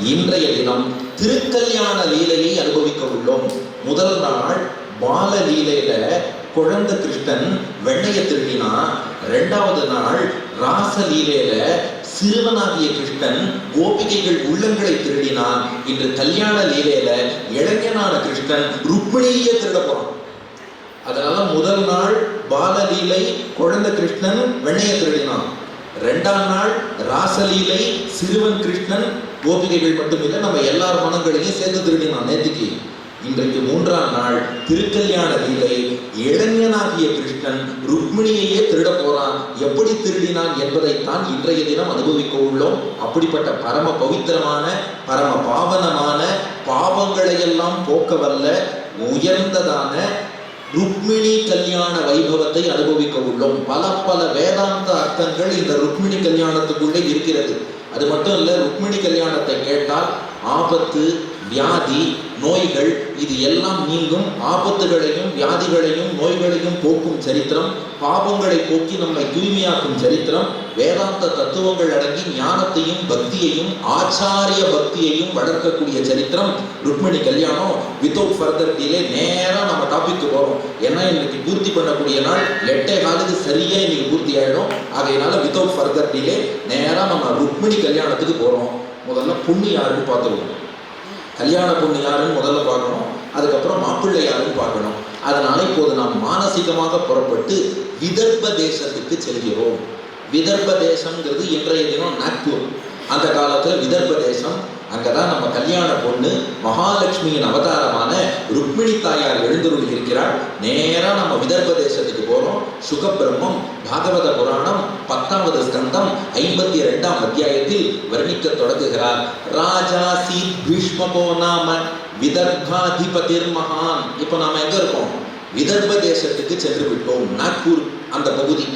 இன்றைய தினம் திருக்கல்யாண லீலையை அனுபவிக்க உள்ளோம். முதல் நாள் பால லீலையில குழந்தை கிருஷ்ணன் வெண்ணையை திருடினா, இரண்டாவது நாள் ராச லீலையில சிறுவனாகிய கிருஷ்ணன் கோபிகைகள் உள்ளங்களை திருடினான். இன்று கல்யாண லீலையில இளைஞனான கிருஷ்ணன் ருக்மிணியே திருட போறான். அதனால முதல் நாள் பாலலீலை குழந்தை கிருஷ்ணன் வெண்ணையை திருடினான், இரண்டாம் நாள் ராசலீலை சிறுவன் கிருஷ்ணன் கோபிகைகள் மட்டுமில்லை நம்ம எல்லார் மனங்களையும் சேர்த்து திருடினான் நேற்றுக்கு. இன்றைக்கு மூன்றாம் நாள் திருக்கல்யாண லீலை, இளைஞனாகிய கிருஷ்ணன் ருக்மிணியையே திருட போறான். எப்படி திருடினான் என்பதைத்தான் இன்றைய தினம் அனுபவிக்க உள்ளோம். அப்படிப்பட்ட பரம பவித்திரமான பரம பாவனமான பாவங்களை எல்லாம் போக்க வல்ல உயர்ந்ததான ருக்மிணி கல்யாண வைபவத்தை அனுபவிக்க உள்ளோம். பல பல வேதாந்த அர்த்தங்கள் இந்த ருக்மிணி கல்யாணத்துக்குள்ளே இருக்கிறது. அது மட்டும் இல்ல, ருக்மிணி கல்யாணத்தை கேட்டால் ஆபத்து, வியாதி, நோய்கள் இது எல்லாம் நீங்கும். ஆபத்துகளையும் வியாதிகளையும் நோய்களையும் போக்கும் சரித்திரம், பாவங்களை போக்கி நம்மை தூய்மையாக்கும் சரித்திரம், வேதாந்த தத்துவங்கள் அடங்கி ஞானத்தையும் பக்தியையும் ஆச்சாரிய பக்தியையும் வளர்க்கக்கூடிய சரித்திரம் ருக்மிணி கல்யாணம். வித்தவுட் ஃபர்தர் டிலே நேரா நம்ம டாபிக் போறோம். ஏன்னா இன்னைக்கு பூர்த்தி பண்ணக்கூடிய நாள் 8:15 சரியா இன்னைக்கு பூர்த்தி ஆயிடும். ஆகையினால வித்தவுட் ஃபர்தர் டிலே நேரா நம்ம ருக்மிணி கல்யாணத்துக்கு போறோம். முதல்ல பொண்ணு யாருன்னு பார்த்துருவோம். கல்யாண பொண்ணு யாருன்னு முதல்ல பார்க்கணும், அதுக்கப்புறம் மாப்பிள்ளை யாருன்னு பார்க்கணும். அதனால இப்போது நாம் மானசீகமாக புறப்பட்டு விதர்ப தேசத்துக்கு செல்கிறோம். விதர்ப தேசம்ங்கிறது இன்றைய தினம் நாக்பூர். அந்த காலத்துல விதர்ப தேசம், அங்கதான் நம்ம கல்யாண பொண்ணு மகாலட்சுமியின் அவதாரமான ருக்மிணி தாயார் எழுந்தருளி இருக்கிறாள். நேரா நம்ம விதர்ப தேசத்துக்கு போறோம். சுகபிரம்மம் பாகவத புராணம் 10வது ஸ்கந்தம் 52ஆம் அத்தியாயத்தில் வர்ணிக்க தொடங்குகிறார். ராஜா சி பீஷ்மகோ நாம விதர்பாதிபதிர் மகான். இப்ப நாம எங்க இருக்கோம்? விதர்ப தேசத்துக்கு சென்று விட்டோம். நாக்பூர் அந்த பகுதி.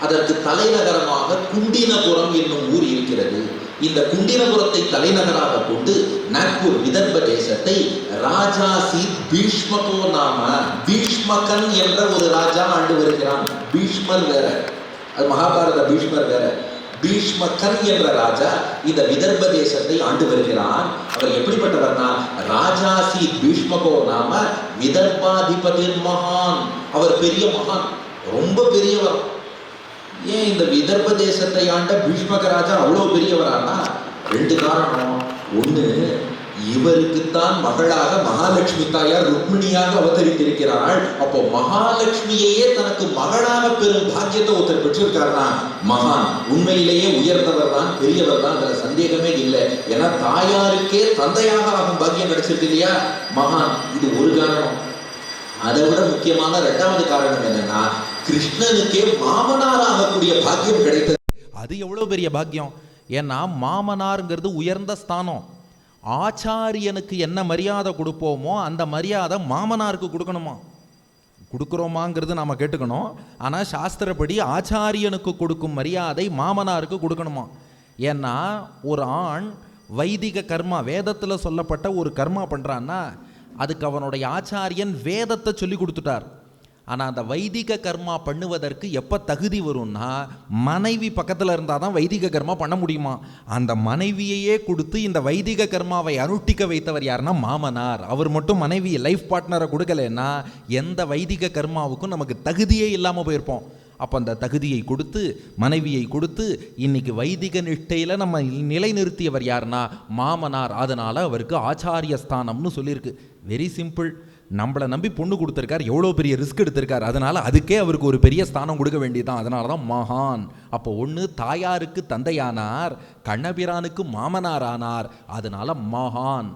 அதற்கு தலைநகரமாக குண்டினபுரம் என்னும் ஊர் இருக்கிறது. இந்த குண்டினபுரத்தை தலைநகராக கொண்டு நாக்பூர் விதர்ப தேசத்தை ராஜா சி பீஷ்மகோ நாம, பீஷ்மகன் என்ற ஒரு ராஜா ஆண்டு வருகிறான். பீஷ்மர் வேற, அது மகாபாரத பீஷ்மர் வேற. பீஷ்மகன் என்ற ராஜா இந்த விதர்ப தேசத்தை ஆண்டு வருகிறான். அவர் எப்படிப்பட்டவர்னா ராஜா சி பீஷ்மகோ நாம விதர்பாதிபதிர் மகான். அவர் பெரிய மகான், ரொம்ப பெரியவர். ஏன் இந்த விதர்ப தேசத்தை ஆண்ட பீஷ்மக ராஜா அவ்வளோ பெரியவரானா? 2 காரணம். ஒன்று, இவருக்குத்தான் மகளாக மகாலட்சுமி தாயார் ருக்மிணியாக அவதரித்திருக்கிறாள். அப்போ மகாலட்சுமியையே தனக்கு மகளாக பெறும் பாக்கியத்தை ஒருத்தர் பெற்றிருக்காருனா மகான். உண்மையிலேயே உயர்ந்தவர் தான், பெரியவர் தான், அதுல சந்தேகமே இல்லை. ஏன்னா தாயாருக்கே தந்தையாக ஆகும் பாக்கியம் கிடைச்சிருக்கு இல்லையா, மகான். இது ஒரு காரணம். அதை விட முக்கியமான 2வது காரணம் என்னன்னா, கிருஷ்ணனுக்கே மாமனார் ஆகக்கூடிய பாக்கியம் கிடைத்தது. அது எவ்வளவு பெரிய பாக்கியம்! ஏன்னா மாமனாருங்கிறது உயர்ந்த ஸ்தானம். ஆச்சாரியனுக்கு என்ன மரியாதை கொடுப்போமோ அந்த மரியாதை மாமனாருக்கு கொடுக்கணுமா? கொடுக்குறோமாங்கிறது நாம கேட்டுக்கணும். ஆனால் சாஸ்திரப்படி ஆச்சாரியனுக்கு கொடுக்கும் மரியாதை மாமனாருக்கு கொடுக்கணுமா? ஏன்னா ஒரு ஆண் வைதிக கர்மா, வேதத்தில் சொல்லப்பட்ட ஒரு கர்மா பண்ணுறான்னா அதுக்கு அவனுடைய ஆச்சாரியன் வேதத்தை சொல்லி கொடுத்துட்டார். ஆனால் அந்த வைதிக கர்மா பண்ணுவதற்கு எப்போ தகுதி வரும்னா மனைவி பக்கத்தில் இருந்தால் தான் வைதிக கர்மா பண்ண முடியுமா. அந்த மனைவியையே கொடுத்து இந்த வைதிக கர்மாவை அனுஷ்டிக்க வைத்தவர் யாருன்னா மாமனார். அவர் மட்டும் மனைவி லைஃப் பார்ட்னரை கொடுக்கலன்னா எந்த வைதிக கர்மாவுக்கும் நமக்கு தகுதியே இல்லாமல் போயிருப்போம். அப்போ அந்த தகுதியை கொடுத்து மனைவியை கொடுத்து இன்னைக்கு வைதிக நிஷ்டையில் நம்ம நிலைநிறுத்தியவர் யாருன்னா மாமனார். அதனால் அவருக்கு ஆச்சாரிய ஸ்தானம்னு சொல்லியிருக்கு. Very simple. நம்மளை நம்பி பொண்ணு கொடுத்துருக்கார், எவ்வளோ பெரிய ரிஸ்க் எடுத்திருக்கார். அதனால் அதுக்கே அவருக்கு ஒரு பெரிய ஸ்தானம் கொடுக்க வேண்டியதுதான். அதனால தான் மகான். அப்போ ஒன்று தாயாருக்கு தந்தையானார், கண்ணபிரானுக்கு மாமனார் ஆனார், அதனால மகான்.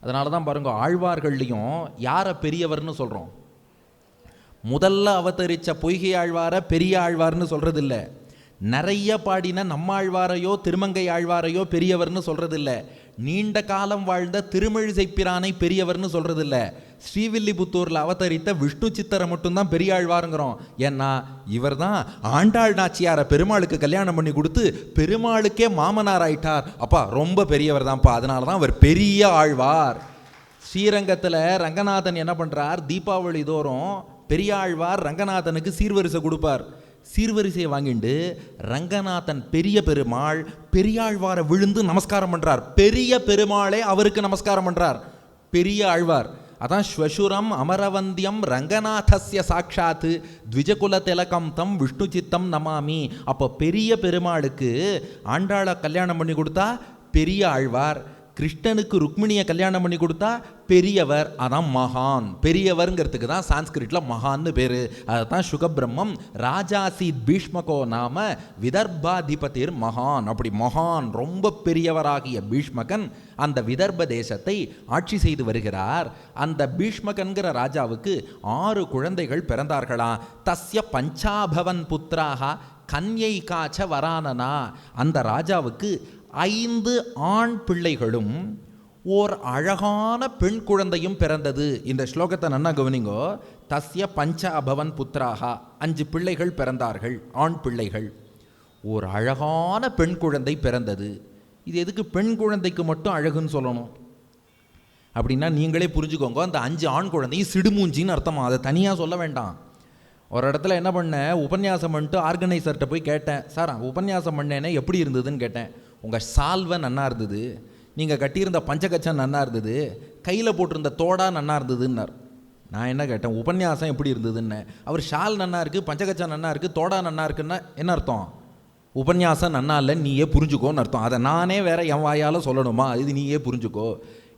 அதனால தான் பாருங்க, ஆழ்வார்கள்லையும் யாரை பெரியவர்னு சொல்கிறோம்? முதல்ல அவதரித்த பொய்கை ஆழ்வார பெரிய ஆழ்வார்னு சொல்கிறது இல்லை. நிறைய பாடின நம்மாழ்வாரையோ திருமங்கை ஆழ்வாரையோ பெரியவர்னு சொல்கிறது இல்லை. நீண்ட காலம் வாழ்ந்த திருமழிசைப்பிரானை பெரியவர்னு சொல்கிறது இல்லை. ஸ்ரீவில்லிபுத்தூரில் அவதரித்த விஷ்ணு சித்தரை மட்டும்தான் பெரிய ஆழ்வாருங்கிறோம். ஏன்னா இவர் தான் ஆண்டாள் நாச்சியாரை பெருமாளுக்கு கல்யாணம் பண்ணி கொடுத்து பெருமாளுக்கே மாமனார் ஆயிட்டார். அப்பா ரொம்ப பெரியவர் தான்ப்பா, அதனால தான் அவர் பெரிய ஆழ்வார். ஸ்ரீரங்கத்தில் ரங்கநாதன் என்ன பண்ணுறார், தீபாவளி தோறும் பெரிய ஆழ்வார் ரங்கநாதனுக்கு சீர்வரிசை கொடுப்பார். சீர்வரிசையை வாங்கிண்டு ரங்கநாதன் பெரிய பெருமாள் பெரியாழ்வாரை விழுந்து நமஸ்காரம் பண்றார். பெரிய பெருமாளே அவருக்கு நமஸ்காரம் பண்றார். பெரிய ஆழ்வார் அதான் ஸ்வசுரம் அமரவந்தியம் ரங்கநாதஸ்ய சாட்சாத்து த்விஜகுல திலகம் தம் விஷ்ணு சித்தம் நமாமி. அப்போ பெரிய பெருமாளுக்கு ஆண்டாளை கல்யாணம் பண்ணி கொடுத்தா பெரிய ஆழ்வார், கிருஷ்ணனுக்கு ருக்மிணியை கல்யாணம் பண்ணி கொடுத்தா பெரியவர், அதான் மகான். பெரியவர்ங்கிறதுக்கு தான் சான்ஸ்கிரிட்ல மகான்னு பேரு. அதுதான் சுகபிரம்மம் ராஜாசீத் பீஷ்மகோ நாம விதர்பாதிபதிர் மகான். அப்படி மகான் ரொம்ப பெரியவராகிய பீஷ்மகன் அந்த விதர்ப தேசத்தை ஆட்சி செய்து வருகிறார். அந்த பீஷ்மகன்கிற ராஜாவுக்கு 6 குழந்தைகள் பிறந்தார்களாம். தஸ்ய பஞ்சாபவன் புத்திராக கன்யை காச்ச வரானனா. அந்த ராஜாவுக்கு 5 ஆண் பிள்ளைகளும் ஓர் அழகான பெண் குழந்தையும் பிறந்தது. இந்த ஸ்லோகத்தை நன்னா கவனிங்கோ. தஸ்ய பஞ்ச அபவன் புத்திராகா, 5 பிள்ளைகள் பிறந்தார்கள், ஆண் பிள்ளைகள். ஓர் அழகான பெண் குழந்தை பிறந்தது. இது எதுக்கு பெண் குழந்தைக்கு மட்டும் அழகுன்னு சொல்லணும் அப்படின்னா நீங்களே புரிஞ்சுக்கோங்க. அந்த 5 ஆண் குழந்தையும் சிடுமூஞ்சின்னு அர்த்தமா, அதை தனியாக சொல்ல வேண்டாம். ஒரு இடத்துல என்ன பண்ணேன், உபன்யாசம் பண்ணிட்டு ஆர்கனைசர்கிட்ட போய் கேட்டேன், சார் உபன்யாசம் பண்ணேனே எப்படி இருந்ததுன்னு கேட்டேன். உங்கள் சால்வை நன்னா இருந்தது, நீங்கள் கட்டியிருந்த பஞ்சகச்சம் நன்னா இருந்தது, கையில் போட்டிருந்த தோடா நன்னா இருந்ததுன்னார். நான் என்ன கேட்டேன், உபன்யாசம் எப்படி இருந்ததுன்னு. அவர் ஷால் நன்னா இருக்குது, பஞ்சகச்சம் நன்னா இருக்குது, தோடா நன்னா இருக்குன்னா என்ன அர்த்தம்? உபன்யாசம் நன்னா இல்லை, நீயே புரிஞ்சுக்கோன்னு அர்த்தம். அதை நானே வேற என் வாயால் சொல்லணுமா? இது நீயே புரிஞ்சுக்கோ.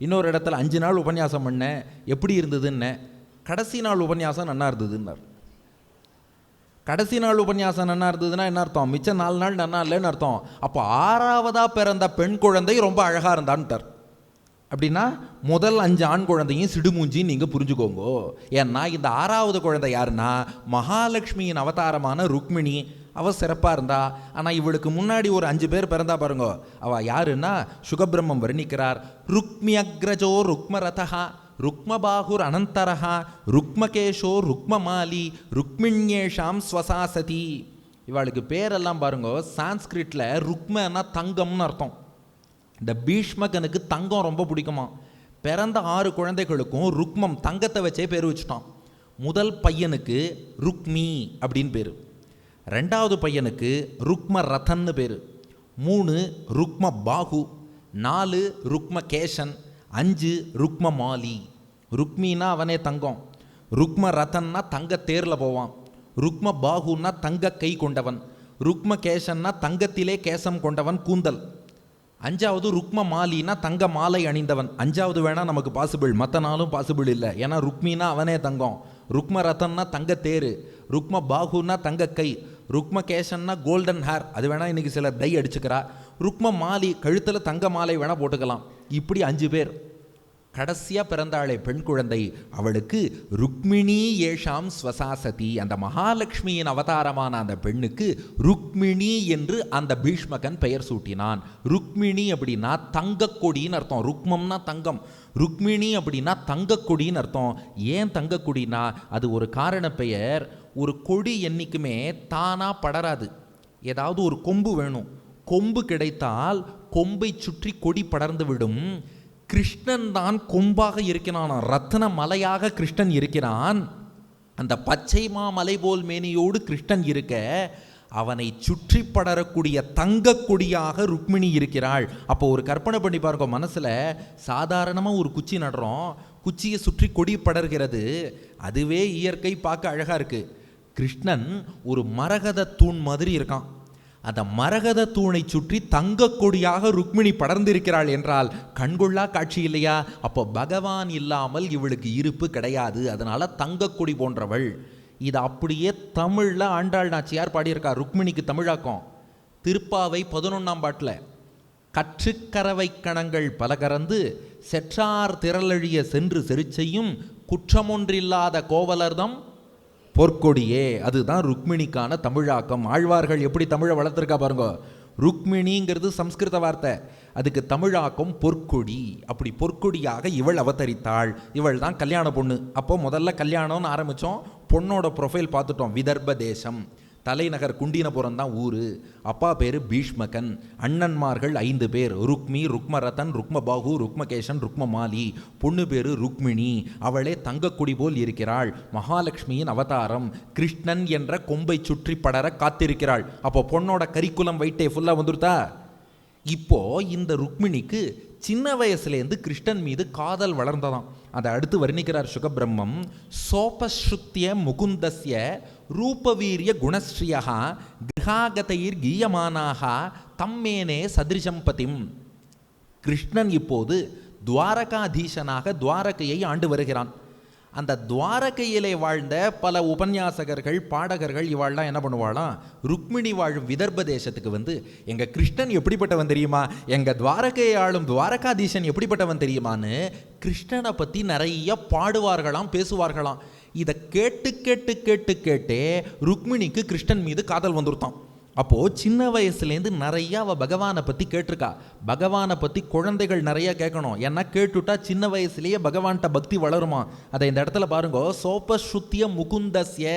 இன்னொரு இடத்துல 5 நாள் உபன்யாசம் பண்ணேன், எப்படி இருந்ததுன்னு. கடைசி நாள் உபன்யாசம் நன்னா இருந்ததுன்னார். கடைசி நாள் உபன்யாசம் நன்னா இருந்ததுன்னா என்ன அர்த்தம்? மிச்சம் 4 நாள் நன்னா இல்லைன்னு அர்த்தம். அப்போ 6ஆவதா பிறந்த பெண் குழந்தை ரொம்ப அழகாக இருந்தான்ட்டார். அப்படின்னா முதல் 5 ஆண் குழந்தையும் சிடுமூஞ்சி நீங்கள் புரிஞ்சுக்கோங்க. ஏன்னா இந்த 6ஆவது குழந்தை யாருன்னா மகாலட்சுமியின் அவதாரமான ருக்மிணி. அவள் சிறப்பாக இருந்தா. ஆனால் இவளுக்கு முன்னாடி ஒரு 5 பேர் பிறந்தா பாருங்க. அவள் யாருன்னா சுகபிரம்மம் வர்ணிக்கிறார். ருக்மி அக்ரஜோ ருக்மரதா ருக்மபாகுர் அனந்தரஹா ருக்மகேஷோ ருக்மமாலி ருக்மிண்யேஷாம் ஸ்வசாசதி. இவளுக்கு பேரெல்லாம் பாருங்க. சான்ஸ்கிரிட்ல ருக்மன்னா தங்கம்னு அர்த்தம். இந்த பீஷ்மகனுக்கு தங்கம் ரொம்ப பிடிக்குமா. பிறந்த 6 குழந்தைகளுக்கும் ருக்மம் தங்கத்தை வச்சே பேர் வச்சுட்டான். முதல் பையனுக்கு ருக்மி அப்படின்னு பேர், 2வது பையனுக்கு ருக்ம ரதன்னு பேர், 3 ருக்ம பாகு, 4 ருக்ம கேஷன், 5 ருக்ம மாலி. ருக்மின்னா அவனே தங்கம், ருக்ம ரதன்னா தங்க தேரில் போவான், ருக்ம பாகுன்னா தங்க கை கொண்டவன், ருக்ம கேஷன்னா தங்கத்திலே கேசம் கொண்டவன் கூந்தல், 5வது ருக்ம மாலினா தங்க மாலை அணிந்தவன். 5வது வேணா நமக்கு பாசிபிள், மற்ற நாளும் பாசிபிள் இல்லை. ஏன்னா ருக்மினா அவனே தங்கம், ருக்ம ரதன்னா தங்க தேரு, ருக்ம பாகுன்னா தங்க கை, ருக்ம கேஷன்னா கோல்டன் ஹேர், அது வேணா இன்னைக்கு சிலர் டை அடிச்சுக்கிறா. ருக்ம மாலி கழுத்தில் தங்க மாலை வேணா போட்டுக்கலாம். இப்படி 5 பேர். கடைசியாக பிறந்தாளே பெண் குழந்தை, அவளுக்கு ருக்மிணி ஏஷாம் ஸ்வசாசதி. அந்த மகாலட்சுமியின் அவதாரமான அந்த பெண்ணுக்கு ருக்மிணி என்று அந்த பீஷ்மகன் பெயர் சூட்டினான். ருக்மிணி அப்படின்னா தங்கக்கொடின்னு அர்த்தம். ருக்மம்னா தங்கம், ருக்மிணி அப்படின்னா தங்கக்கொடின்னு அர்த்தம். ஏன் தங்கக்கொடினா அது ஒரு காரண பெயர். ஒரு கொடி என்றைக்குமே தானாக படராது, ஏதாவது ஒரு கொம்பு வேணும். கொம்பு கிடைத்தால் கொம்பை சுற்றி கொடி படர்ந்து விடும். கிருஷ்ணன் தான் கொம்பாக இருக்கிறான், ரத்ன மலையாக கிருஷ்ணன் இருக்கிறான். அந்த பச்சை மாமலை போல் மேனியோடு கிருஷ்ணன் இருக்க அவனை சுற்றி படரக்கூடிய தங்க கொடியாக ருக்மிணி இருக்கிறாள். அப்போ ஒரு கற்பனை பண்ணி பாருங்க மனசுல. சாதாரணமாக ஒரு குச்சி நடுறோம், குச்சியை சுற்றி கொடி படர்கிறது, அதுவே இயற்கை பார்க்க அழகா இருக்கு. கிருஷ்ணன் ஒரு மரகத தூண் மாதிரி இருக்கான். அந்த மரகத தூணை சுற்றி தங்க கொடியாக ருக்மிணி படர்ந்திருக்கிறாள் என்றால் கண்கொள்ளா காட்சி இல்லையா? அப்போ பகவான் இல்லாமல் இவளுக்கு இருப்பு கிடையாது, அதனால தங்க கொடி போன்றவள். இது அப்படியே தமிழில் ஆண்டாள் நாச்சியார் பாடியிருக்கா. ருக்மிணிக்கு தமிழாக்கம் திருப்பாவை 11ஆம் பாட்டில். கற்றுக்கரவை கணங்கள் பல கறந்து செற்றார் திரளழிய சென்று செருச்செய்யும் குற்றமொன்றில்லாத கோவலர்தம் பொற்கொடியே. அதுதான் ருக்மிணிக்கான தமிழாக்கம். ஆழ்வார்கள் எப்படி தமிழை வளர்த்துருக்கா பாருங்க. ருக்மிணிங்கிறது சம்ஸ்கிருத வார்த்தை, அதுக்கு தமிழாக்கம் பொற்கொடி. அப்படி பொற்கொடியாக இவள் அவதரித்தாள். இவள் தான் கல்யாண பொண்ணு. அப்போ முதல்ல கல்யாணம்னு ஆரம்பித்தோம், பொண்ணோட ப்ரொஃபைல் பார்த்துட்டோம். விதர்ப தேசம். தலைநகர் குண்டினபுரம் தான் ஊரு. அப்பா பேரு பீஷ்மகன். அண்ணன்மார்கள் 5 பேர், ருக்மி, ருக்மரதன், ருக்மபாகு, ருக்மகேசன், ருக்மமாலி. பொண்ணு பேரு ருக்மிணி. அவளே தங்கக்குடி போல் இருக்கிறாள். மகாலட்சுமியின் அவதாரம். கிருஷ்ணன் என்ற கொம்பை சுற்றி படர காத்திருக்கிறாள். அப்போ பொண்ணோட கரிக்குலம் வைட்டே ஃபுல்லா வந்துருத்தா. இப்போ இந்த ருக்மிணிக்கு சின்ன வயசுலேருந்து கிருஷ்ணன் மீது காதல் வளர்ந்ததாம். அதை அடுத்து வர்ணிக்கிறார் சுகபிரம்மம். சோபஸ்ருத்திய முகுந்தஸ்ய ரூபவீரிய குணஸ்ரீயா கிரகாகதைர் கீயமானாக தம்மேனே சதிருஷம் பதிம். கிருஷ்ணன் இப்போது துவாரகாதீசனாக துவாரகையை ஆண்டு வருகிறான். அந்த துவாரகையிலே வாழ்ந்த பல உபன்யாசகர்கள், பாடகர்கள் இவாள்லாம் என்ன பண்ணுவாளாம், ருக்மிணி வாழும் விதர்ப தேசத்துக்கு வந்து எங்கள் கிருஷ்ணன் எப்படிப்பட்டவன் தெரியுமா, எங்கள் துவாரகையை ஆளும் துவாரகாதீசன் எப்படிப்பட்டவன் தெரியுமான்னு கிருஷ்ணனை பற்றி நிறைய பாடுவார்களாம், பேசுவார்களாம். இதை கேட்டு கேட்டு கேட்டு கேட்டே ருக்மிணிக்கு கிருஷ்ணன் மீது காதல் வந்துருத்தான். அப்போது சின்ன வயசுலேருந்து நிறையா அவள் பகவானை பற்றி கேட்டிருக்கா. பகவானை பற்றி குழந்தைகள் நிறையா கேட்கணும். ஏன்னா கேட்டுட்டா சின்ன வயசுலேயே பகவான்கிட்ட பக்தி வளருமா. அதை இந்த இடத்துல பாருங்கோ. சோபஸ்ருத்திய முகுந்தஸ்ய,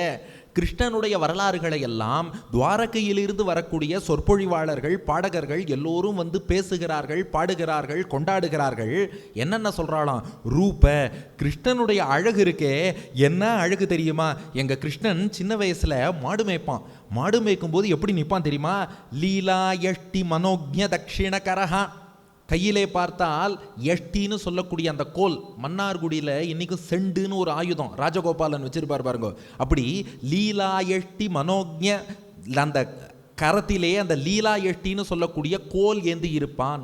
கிருஷ்ணனுடைய வரலாறுகளை எல்லாம் துவாரகையிலிருந்து வரக்கூடிய சொற்பொழிவாளர்கள், பாடகர்கள் எல்லோரும் வந்து பேசுகிறார்கள், பாடுகிறார்கள், கொண்டாடுகிறார்கள். என்னென்ன சொல்கிறாளாம், ரூப, கிருஷ்ணனுடைய அழகு இருக்கே, என்ன அழகு தெரியுமா, எங்கள் கிருஷ்ணன் சின்ன வயசில் மாடு மேய்ப்பான். மாடு மேய்க்கும் போது எப்படி நிற்பான் தெரியுமா, லீலா யஷ்டி மனோஜ்ய தட்சிணகரஹா. கையிலே பார்த்தால் எஷ்டின்னு சொல்லக்கூடிய அந்த கோல், மன்னார்குடியில் இன்றைக்கும் செண்டுன்னு ஒரு ஆயுதம் ராஜகோபாலன் வச்சிருப்பார் பாருங்க. அப்படி லீலா எஷ்டி மனோஜ்ய, அந்த கரத்திலே அந்த லீலா எஷ்டின்னு சொல்லக்கூடிய கோல் ஏந்தி இருப்பான்.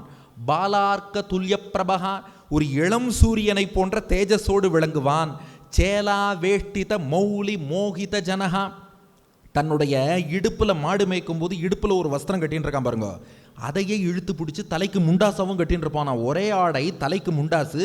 பாலார்க்க துல்லிய பிரபகா, ஒரு இளம் சூரியனை போன்ற தேஜஸோடு விளங்குவான். சேலா வேஷ்டித மௌலி மோகித ஜனஹா, தன்னுடைய இடுப்பில் மாடு மேய்க்கும் போது இடுப்பில் ஒரு வஸ்திரம் கட்டின்னு இருக்கான் பாருங்க, அதையே இழுத்து பிடிச்சி தலைக்கு முண்டாசாவும் கட்டின்னு இருப்பான். ஒரே ஆடை, தலைக்கு முண்டாசு,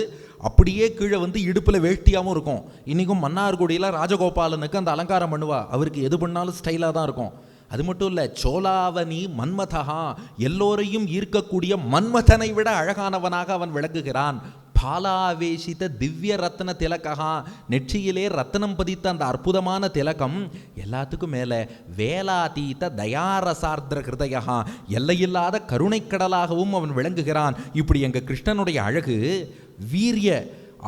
அப்படியே கீழே வந்து இடுப்பில் வேஷ்டியாகவும் இருக்கும். இன்றைக்கும் மன்னார்குடியில் ராஜகோபாலனுக்கு அந்த அலங்காரம் பண்ணுவா. அவருக்கு எது பண்ணாலும் ஸ்டைலாக தான் இருக்கும். அது மட்டும் இல்லை, சோலாவனி மன்மதஹா, எல்லோரையும் ஈர்க்கக்கூடிய மன்மதனை விட அழகானவனாக அவன் விளங்குகிறான். பாலாவேஷித திவ்ய ரத்ன திலகா, நெற்றியிலே ரத்னம் பதித்த அந்த அற்புதமான திலகம். எல்லாத்துக்கும் மேலே வேலாதீத தயாரசார்திர ஹிருதயா, எல்லையில்லாத கருணைக்கடலாகவும் அவன் விளங்குகிறான். இப்படி எங்கள் கிருஷ்ணனுடைய அழகு, வீரிய,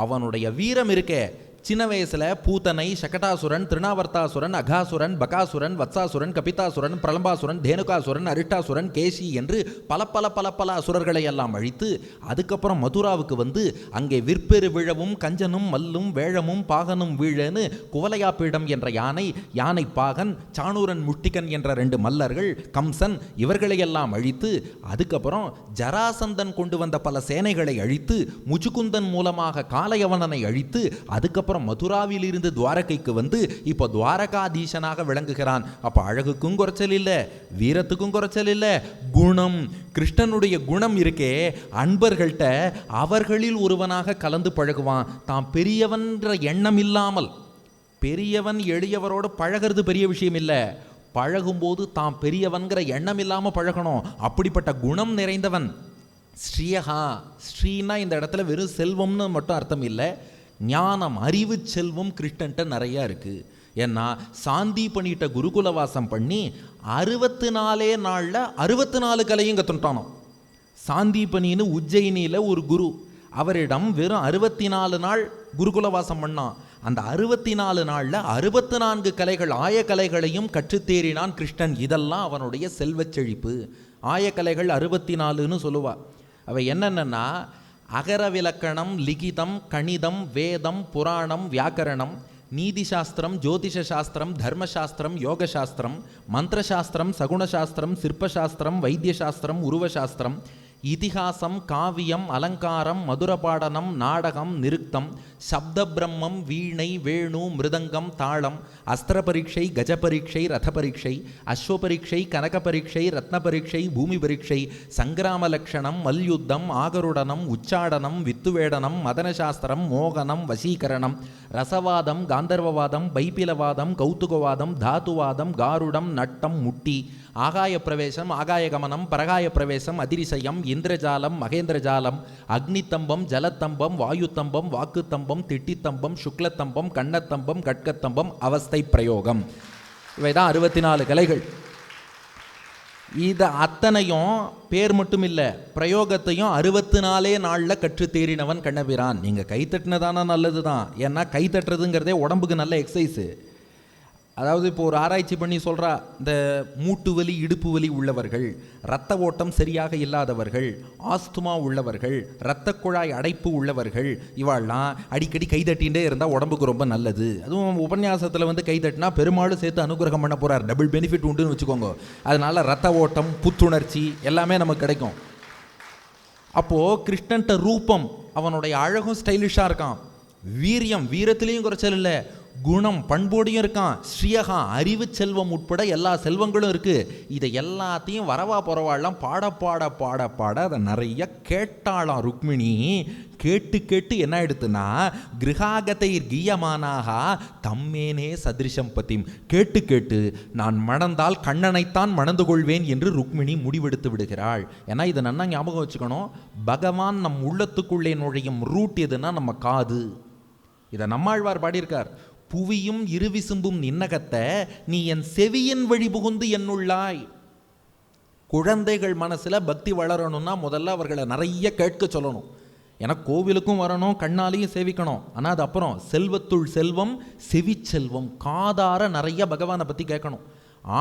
அவனுடைய வீரம் இருக்கே. சின்ன வயசில் பூத்தனை, சகடாசுரன், திருநாவர்த்தாசுரன், அகாசுரன், பகாசுரன், வத்சாசுரன், கபிதாசுரன், பிரலம்பாசுரன், தேனுகாசுரன், அரிஷ்டாசுரன், கேசி என்று பல பல பல பல அசுரர்களை எல்லாம் அழித்து அதுக்கப்புறம் மதுராவுக்கு வந்து அங்கே விற்பெரு விழவும் கஞ்சனும் மல்லும் வேழமும் பாகனும் வீழன்னு குவலையாப்பீடம் என்ற யானை, யானை பாகன், சாணூரன் முஷ்டிகன் என்ற 2 மல்லர்கள், கம்சன், இவர்களையெல்லாம் அழித்து அதுக்கப்புறம் ஜராசந்தன் கொண்டு வந்த பல சேனைகளை அழித்து முச்சுக்குந்தன் மூலமாக காளையவனனை அழித்து அதுக்கப்புறம் மதுராவில் இருந்து துவாரகைக்கு வந்து இப்போ துவாரகாதீசனாக விளங்குகிறான். அப்போ அழகுக்கும் குறைச்சல் இல்லை, வீரத்துக்கும் குறைச்சல் இல்லை. குணம், கிருஷ்ணனுடைய குணம் இருக்கே, அன்பர்கள்ட்ட அவர்களில் ஒருவனாக கலந்து பழகுவான். தான் பெரியவன்ற எண்ணம் இல்லாமல், பெரியவன் எளியவரோடு பழகிறது பெரிய விஷயம் இல்லை, பழகும்போது தான் பெரியவன்கிற எண்ணம் இல்லாமல் பழகணும். அப்படிப்பட்ட குணம் நிறைந்தவன். ஸ்ரீயஹா, ஸ்ரீனா இந்த இடத்துல வெறும் செல்வம்னு மட்டும் அர்த்தம் இல்லை, ஞானம், அறிவு செல்வம் கிருஷ்ணன்ட்ட நிறையா இருக்குது. ஏன்னா சாந்தி பண்ணிட்ட குருகுலவாசம் பண்ணி 64 நாளில் 64 கலையும் கற்றுட்டானோ. சாந்தி பணின்னு உஜ்ஜயினியில் ஒரு குரு, அவரிடம் வெறும் 64 நாள் குருகுலவாசம் பண்ணான். அந்த 64 நாளில் 64 கலைகள், ஆயக்கலைகளையும் கற்றுத்தேறினான் கிருஷ்ணன். இதெல்லாம் அவனுடைய செல்வச் செழிப்பு. ஆயக்கலைகள் 64ன்னு சொல்லுவா. அவை என்னென்னா அகர விலக்கணம், லிகிதம், கணிதம், வேதம், புராணம், வியாக்கரணம், நீதிசாஸ்திரம், ஜோதிஷ சாஸ்திரம், தர்மசாஸ்திரம், யோகசாஸ்திரம், மந்திரசாஸ்திரம், சகுணசாஸ்திரம், சிற்பசாஸ்திரம், வைத்தியசாஸ்திரம், உருவசாஸ்திரம், இதிகாசம், காவியம், அலங்காரம், மதுரபாடனம், நாடகம், நிருக்தம், சப்த பிரம்மம், வீணை, வேணு, மிருதங்கம், தாளம், அஸ்திர பரீட்சை, கஜ பரீட்சை, ரத பரீட்சை, அஸ்வ பரீட்சை, கனக பரீட்சை, ரத்ன பரீட்சை, பூமி பரீட்சை, சங்கிராம லட்சணம், மல்யுத்தம், ஆகருடனம், உச்சாடனம், வித்துவேடனம், மதனசாஸ்திரம், மோகனம், வசீகரணம், ரசவாதம், காந்தர்வவாதம், பைப்பிலவாதம், கௌதுகவாதம், தாத்துவாதம், காருடம், நட்டம், முட்டி, ஆகாய பிரவேசம், ஆகாய கமனம், பரகாய பிரவேசம், அதிரிசயம், இந்திரஜாலம், மகேந்திரஜாலம், அக்னித்தம்பம், ஜலத்தம்பம், வாயுத்தம்பம், வாக்குத்தம்பம், திட்டித்தம்பம், சுக்லத்தம்பம், கண்ணத்தம்பம், கட்கத்தம்பம், அவஸ்தை பிரயோகம். இவை தான் 64 கலைகள். இது அத்தனையும் பேர் மட்டும் இல்லை, பிரயோகத்தையும் 64 நாளில் கற்று தேறினவன் கண்ணபிரான். நீங்கள் கைத்தட்டினதானா நல்லது தான், ஏன்னா கைத்தட்டுறதுங்கிறதே உடம்புக்கு நல்ல எக்ஸசைஸு. அதாவது இப்போ ஒரு ஆராய்ச்சி பண்ணி சொல்கிறா, இந்த மூட்டு வலி இடுப்பு வலி உள்ளவர்கள், இரத்த ஓட்டம் சரியாக இல்லாதவர்கள், ஆஸ்துமா உள்ளவர்கள், இரத்த குழாய் அடைப்பு உள்ளவர்கள், இவாள்லாம் அடிக்கடி கைதட்டிகிட்டே இருந்தால் உடம்புக்கு ரொம்ப நல்லது. அதுவும் உபன்யாசத்தில் வந்து கைதட்டினா பெருமாளும் சேர்த்து அனுகிரகம் பண்ண போகிறார், டபுள் பெனிஃபிட் உண்டுன்னு வச்சுக்கோங்க. அதனால் இரத்த ஓட்டம், புத்துணர்ச்சி எல்லாமே நமக்கு கிடைக்கும். அப்போது கிருஷ்ணன்ட்ட ரூபம், அவனுடைய அழகும் ஸ்டைலிஷாக இருக்கான். வீரியம், வீரத்திலையும் குறைச்சல் இல்லை, குணம் பண்போடையும் இருக்கான். ஸ்ரீயகா, அறிவு செல்வம் உட்பட எல்லா செல்வங்களும் இருக்குது. இதை எல்லாத்தையும் வரவா போகிறவாள்லாம் பாட பாட பாட பாட அதை நிறைய கேட்டாளாம் ருக்மிணி. கேட்டு கேட்டு என்ன ஆயிடுத்துன்னா, கிரகாகத்தை கீயமானாக தம்மேனே சதிருஷம் பத்தியும், கேட்டு கேட்டு நான் மணந்தால் கண்ணனைத்தான் மணந்து கொள்வேன் என்று ருக்மிணி முடிவெடுத்து விடுகிறாள். ஏன்னா இதை நன்னா ஞாபகம் வச்சுக்கணும், பகவான் நம் உள்ளத்துக்குள்ளே நுழையும் ரூட் எதுன்னா நம்ம காது. இதை நம்மாழ்வார் பாடியிருக்கார். புவியும் இருவிசும்பும் நின்னகத்தை நீ என் செவியின் வழி புகுந்து என்னுள்ளாய். குழந்தைகள் மனசில் பக்தி வளரணும்னா முதல்ல அவர்களை நிறைய கேட்க சொல்லணும். ஏன்னா கோவிலுக்கும் வரணும், கண்ணாலையும் சேவிக்கணும். ஆனால் அது அப்புறம் செல்வத்துள் செல்வம் செவி செல்வம், காதார நிறைய பகவானை பற்றி கேட்கணும்.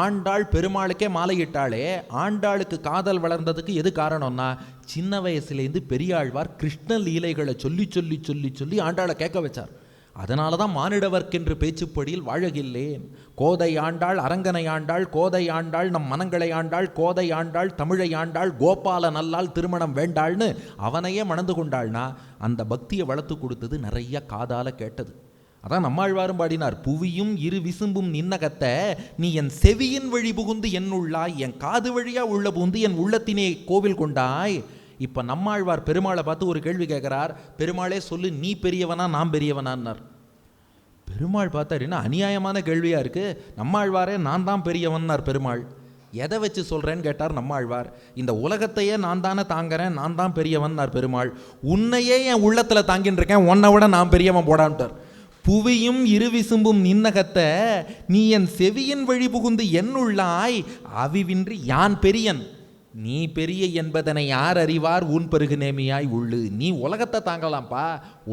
ஆண்டாள் பெருமாளுக்கே மாலையிட்டாலே ஆண்டாளுக்கு காதல் வளர்ந்ததுக்கு எது காரணம்னா, சின்ன வயசுலேருந்து பெரியாழ்வார் கிருஷ்ண லீலைகளை சொல்லி சொல்லி சொல்லி சொல்லி ஆண்டாளை கேட்க வச்சார். அதனால தான் மானிடவர்க்கென்று பேச்சுப்படியில் வாழகில்லேன், கோதை ஆண்டாள் அரங்கனை ஆண்டாள், கோதை ஆண்டாள் நம் மனங்களை ஆண்டாள், கோதை ஆண்டாள் தமிழை ஆண்டாள், கோபால நல்லால் திருமணம் வேண்டாள்னு அவனையே மணந்து கொண்டாள்னா அந்த பக்தியை வளர்த்து கொடுத்தது நிறைய காதால கேட்டது. அதான் நம்மாழ்வாரும் பாடினார், புவியும் இரு விசும்பும் நின்னகத்தை நீ என் செவியின் வழி புகுந்து என்னுள்ளாய், என் காது வழியா உள்ள புகுந்து என் உள்ளத்தினே கோவில் கொண்டாய். இப்போ நம்மாழ்வார் பெருமாளை பார்த்து ஒரு கேள்வி கேட்குறார். பெருமாளே சொல்லு, நீ பெரியவனா நான் பெரியவனான்னார். பெருமாள் பார்த்தார், என்ன அநியாயமான கேள்வியாக இருக்குது, நம்மாழ்வாரே நான் தான் பெரியவன்னார் பெருமாள். எதை வச்சு சொல்கிறேன்னு கேட்டார் நம்மாழ்வார். இந்த உலகத்தையே நான் தானே தாங்கிறேன், நான் தான் பெரியவன்னார் பெருமாள். உன்னையே என் உள்ளத்தில் தாங்கின்னு இருக்கேன், உன்னை விட நான் பெரியவன் போடான்ட்டார். புவியும் இருவிசும்பும் நின்னகத்தை நீ என் செவியின் வழி புகுந்து என்னுள்ளாய், அவிவின்றி யான் பெரியன், நீ பெரிய என்பதனை யார் அறிவார், உன் பெருகு நேமியாய் உள்ளு. நீ உலகத்தை தாங்கலாம்ப்பா,